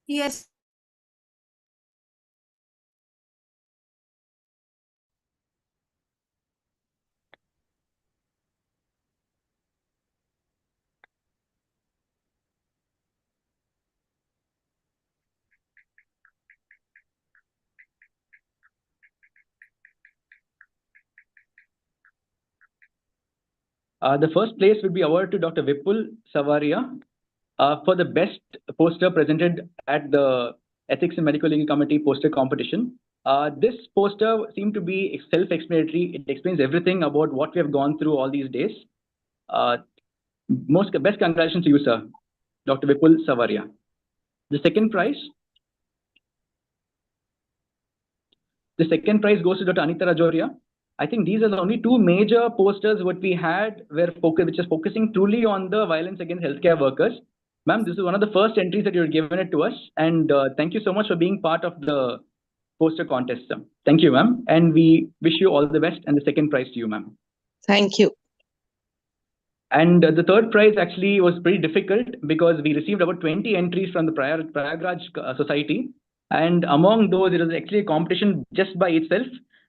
Yes. The first place will be awarded to Dr. Vipul Savaria for the best poster presented at the Ethics and Medicolegal Committee poster competition. This poster seemed to be self-explanatory. It explains everything about what we have gone through all these days. Best congratulations to you, sir, Dr. Vipul Savaria. The second prize goes to Dr. Anita Rajoria. I think these are the only 2 major posters what we had which is focusing truly on the violence against healthcare workers. Ma'am, this is one of the first entries that you've given it to us, and thank you so much for being part of the poster contest, sir. Thank you, ma'am, and we wish you all the best, and the second prize to you, ma'am. Thank you. And the third prize actually was pretty difficult because we received about 20 entries from the Prayagraj Society, and among those, it was actually a competition just by itself.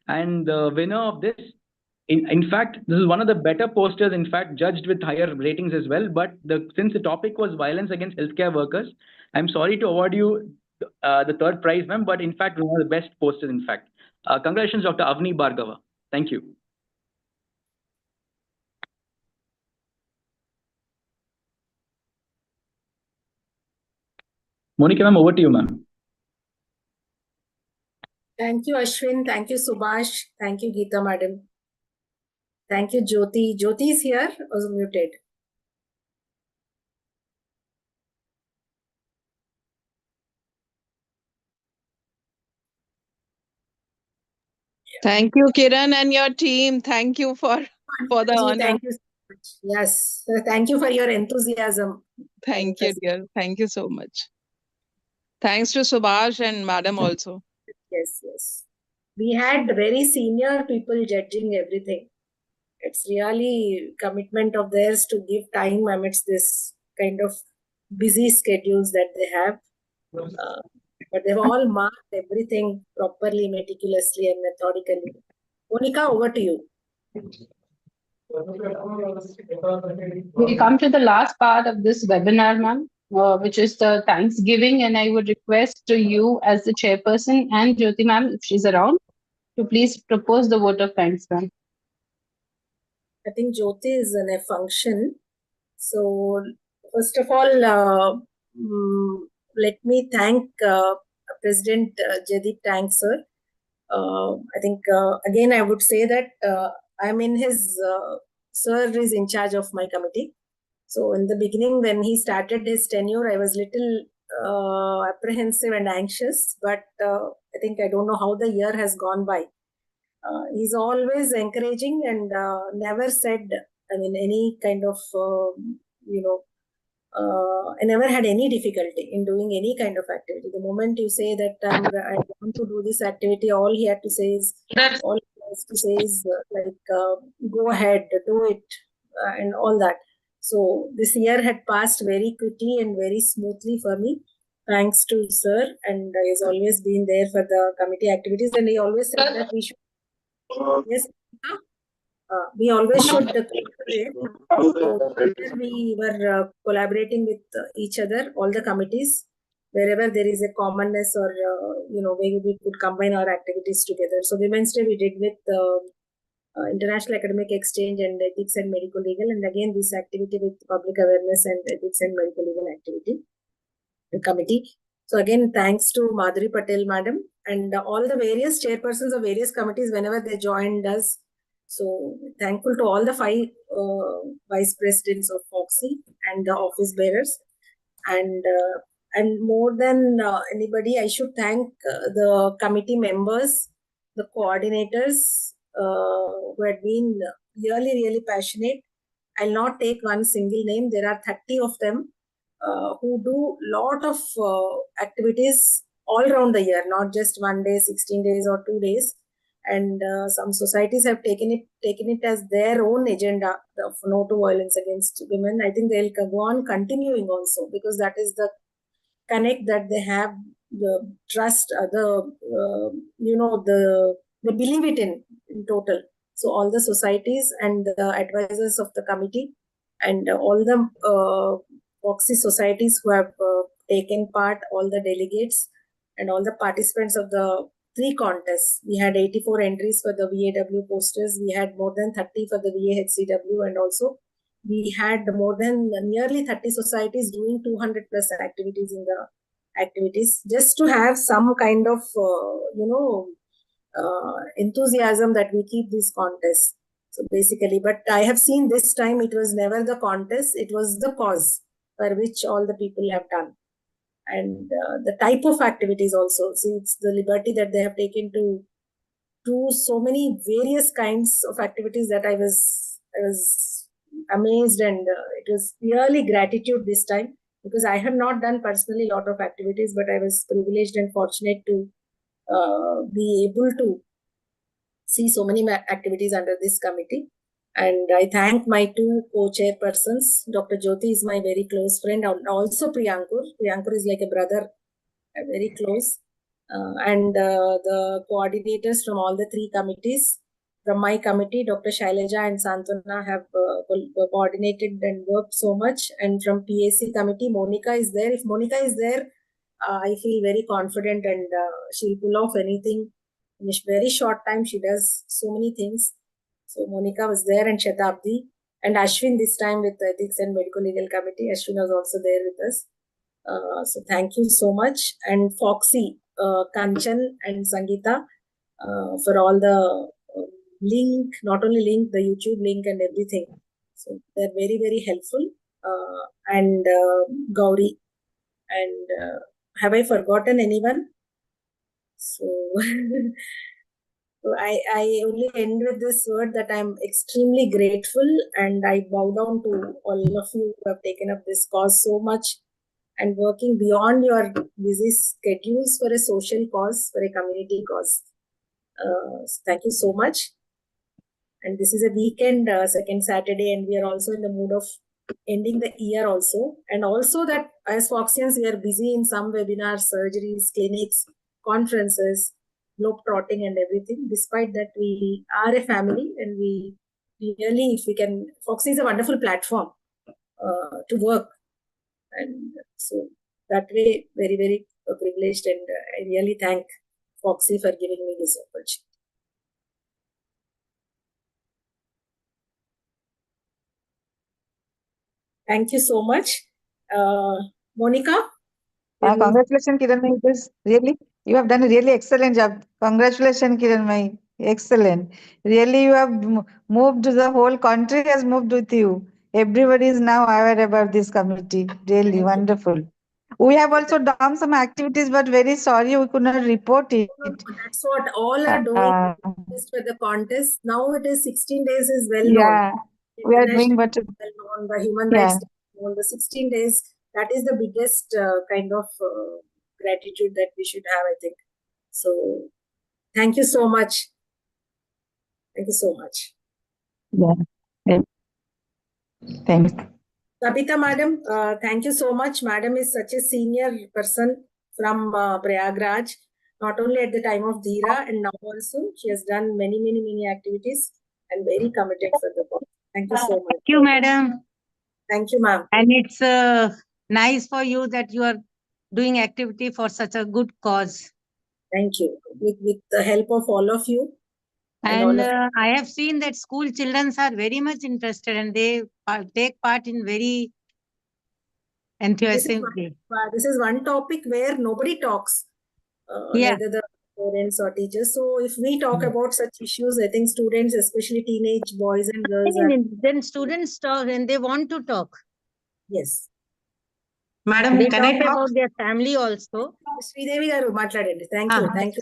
And the winner of this, in fact, this is one of the better posters, in fact, judged with higher ratings as well. But since the topic was violence against healthcare workers, I'm sorry to award you the third prize, ma'am, but in fact, one of the best posters, in fact. Congratulations, Dr. Avni Bhargava. Thank you. Monica, ma'am, over to you, ma'am. Thank you, Ashwin. Thank you, Subhash. Thank you, Geeta Madam. Thank you, Jyoti. Jyoti is here or muted? Thank you, Kiran, and your team. Thank you for the honor. Thank you so much. Yes. Thank you for your enthusiasm. Thank you, dear. Thank you so much. Thanks to Subhash and Madam also. Yes. We had very senior people judging everything. It's really commitment of theirs to give time amidst this kind of busy schedules that they have. But they've all marked everything properly, meticulously, and methodically. Monica, over to you. We come to the last part of this webinar, ma'am, which is the Thanksgiving, and I would request to you as the chairperson and Jyoti ma'am, if she's around, to please propose the vote of thanks, ma'am. I think Jyoti is in a function. So, first of all, let me thank President Jaideep Tank, sir. I think, again, I would say that I'm in his sir is in charge of my committee. So in the beginning, when he started his tenure, I was little apprehensive and anxious, but I think I don't know how the year has gone by. He's always encouraging and never said, I mean, any kind of, I never had any difficulty in doing any kind of activity. The moment you say that I want to do this activity, all he had to say is, go ahead, do it, and all that. So this year had passed very quickly and very smoothly for me, thanks to sir, and he has always been there for the committee activities, and he always said that we should. Yes. We always should collaborate. So we were collaborating with each other, all the committees, wherever there is a commonness or where we could combine our activities together. So Women's Day we did with International Academic Exchange and Ethics and Medicolegal, and again this activity with Public Awareness and Ethics and Medicolegal Activity Committee. So again, thanks to Madhuri Patel Madam and all the various chairpersons of various committees whenever they joined us. So thankful to all the 5 vice presidents of FOGSI and the office bearers. And more than anybody, I should thank the committee members, the coordinators who had been really, really passionate. I'll not take one single name. There are 30 of them who do lot of activities all around the year, not just 1 day, 16 days or 2 days. And some societies have taken it as their own agenda of no to violence against women. I think they'll go on continuing also, because that is the connect that they have, the trust, they believe it in total. So all the societies and the advisors of the committee and all the FOGSI societies who have taken part, all the delegates and all the participants of the 3 contests. We had 84 entries for the VAW posters. We had more than 30 for the VAHCW, and also we had more than nearly 30 societies doing 200 plus activities in the activities, just to have some kind of enthusiasm that we keep these contests. So basically, but I have seen this time it was never the contest, it was the cause for which all the people have done. And the type of activities also. See, it's the liberty that they have taken to do so many various kinds of activities that I was amazed, and it was really gratitude this time, because I have not done personally a lot of activities, but I was privileged and fortunate to be able to see so many activities under this committee. And I thank my 2 co-chairpersons. Dr. Jyoti is my very close friend, and also Priyankur. Priyankur is like a brother, very close. And the coordinators from all the 3 committees. From my committee, Dr. Shailaja and Santana have coordinated and worked so much. And from PAC committee, Monica is there. If Monica is there, I feel very confident, and she'll pull off anything. In a very short time, she does so many things. So Monica was there, and Shatabdi, and Ashwin this time with the Ethics and Medicolegal Committee. Ashwin was also there with us. So thank you so much. And FOGSI, Kanchan and Sangeeta for all the link, not only link, the YouTube link and everything. So they're very, very helpful. And Gauri. And have I forgotten anyone? So I only end with this word that I'm extremely grateful, and I bow down to all of you who have taken up this cause so much and working beyond your busy schedules for a social cause, for a community cause. Thank you so much. And this is a weekend, second Saturday, and we are also in the mood of ending the year also. And also that as FOGSians, we are busy in some webinars, surgeries, clinics, conferences, globe-trotting and everything. Despite that, we are a family, and we really, if we can, FOGSI is a wonderful platform to work. And so that way, very, very privileged, and I really thank FOGSI for giving me this opportunity. Thank you so much. Monica? Congratulations, Kiran Mai. Really, you have done a really excellent job. Congratulations, Kiran Mai. Excellent. Really, you have moved, the whole country has moved with you. Everybody is now aware about this committee. Really wonderful. We have also done some activities, but very sorry we could not report it. That's what all are doing just for the contest. Now it is 16 days is well Yeah, known. we are doing, but Well known, the human yeah. rights on the 16 days. That is the biggest kind of gratitude that we should have, I think. So thank you so much. Thank you so much. Yeah. Thanks. Sabita madam, thank you so much. Madam is such a senior person from Prayagraj, not only at the time of Dhira and now also. She has done many activities and very committed for the work. Thank you so much. Thank you, madam. Thank you, ma'am. And it's nice for you that you are doing activity for such a good cause. Thank you. With the help of all of you. And I have seen that school children are very much interested and they take part in very enthusiastic way. This is one topic where nobody talks, Yeah. neither the parents or teachers. So if we talk about such issues, I think students, especially teenage boys and girls, Then students talk and they want to talk. Yes. Madam, They can I talk talk about their family also? Sridevi garu matladandi. Thank you. Thank you.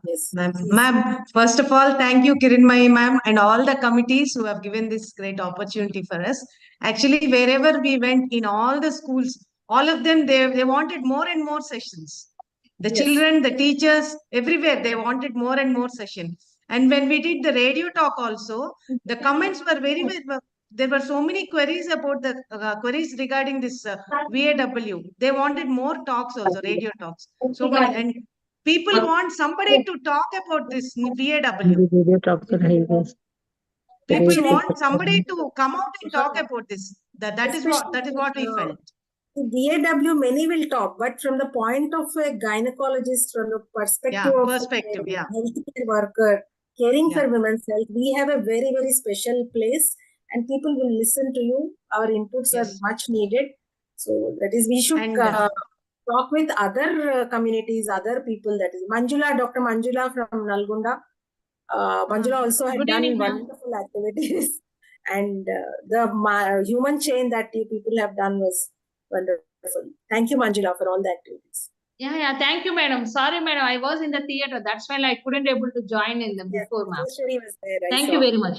Yes. Ma'am, first of all, thank you, Kiranmai ma'am, and all the committees who have given this great opportunity for us. Actually, wherever we went in all the schools, all of them, they wanted more and more sessions. The Yes. children, the teachers, everywhere, they wanted more and more session. And when we did the radio talk also, the comments were there were so many queries about the queries regarding this VAW. They wanted more talks also, radio talks. So many, and people want somebody to talk about this VAW. People want somebody to come out and talk about this. That is what we felt. VAW, many will talk, but from the point of a gynecologist, from the perspective of a healthcare worker, caring for women's health, we have a very special place, and people will listen to you. Our inputs are much needed. So that is, we should talk with other communities, other people. That is Manjula, Dr. Manjula from Nalgonda. Manjula also had done wonderful activities, and the human chain that you people have done was wonderful. Thank you, Manjula, for all the activities. Yeah. Thank you, madam. Sorry, madam. I was in the theater. That's why I couldn't able to join in the before, ma'am. Thank you very much.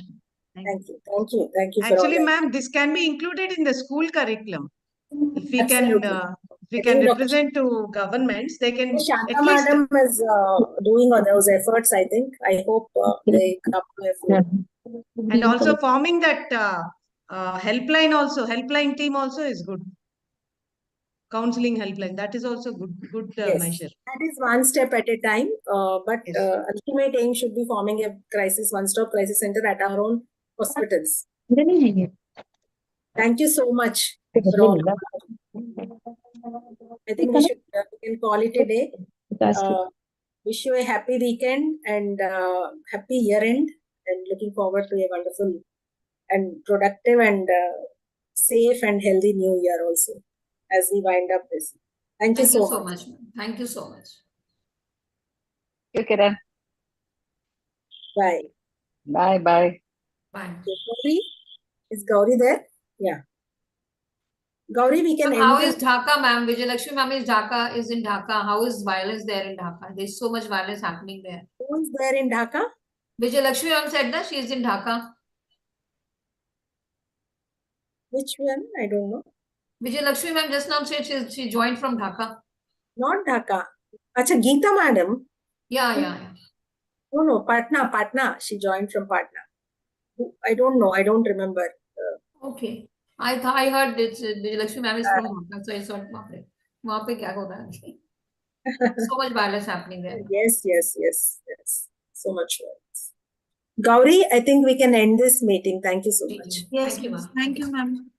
Thank you. Thank you. Thank you. Actually, ma'am, this can be included in the school curriculum. If we can represent to governments, they can. Shanta madam is doing those efforts, I think. I hope they come to a flow. And also forming that helpline also, helpline team also is good. Counseling helpline, that is also good measure. That is one step at a time, but ultimate aim should be forming a one-stop crisis center at our own hospitals. Thank you so much. I think we can call it a day. Wish you a happy weekend and happy year end, and looking forward to a wonderful and productive and safe and healthy new year also as we wind up this. Thank you so much. Thank you so much. Thank you, Kiran. Bye. Bye. Bye. Gauri? Is Gauri there? Yeah. Gauri, we can How is Dhaka, ma'am? Vijayalakshmi ma'am is in Dhaka. How is violence there in Dhaka? There's so much violence happening there. Who is there in Dhaka? Vijayalakshmi ma'am said that she is in Dhaka. Which one? I don't know. Vijayalakshmi ma'am just now said she joined from Dhaka. Not Dhaka. Acha, Geeta madam? Yeah. No, Patna. She joined from Patna. I don't know. I don't remember. Okay. I heard Vijayalakshmi ma'am is from Dhaka, so I thought, वहाँ पे क्या होगा? So much violence happening there. Yes. So much violence. Gauri, I think we can end this meeting. Thank you so much. Yes, thank you, ma'am.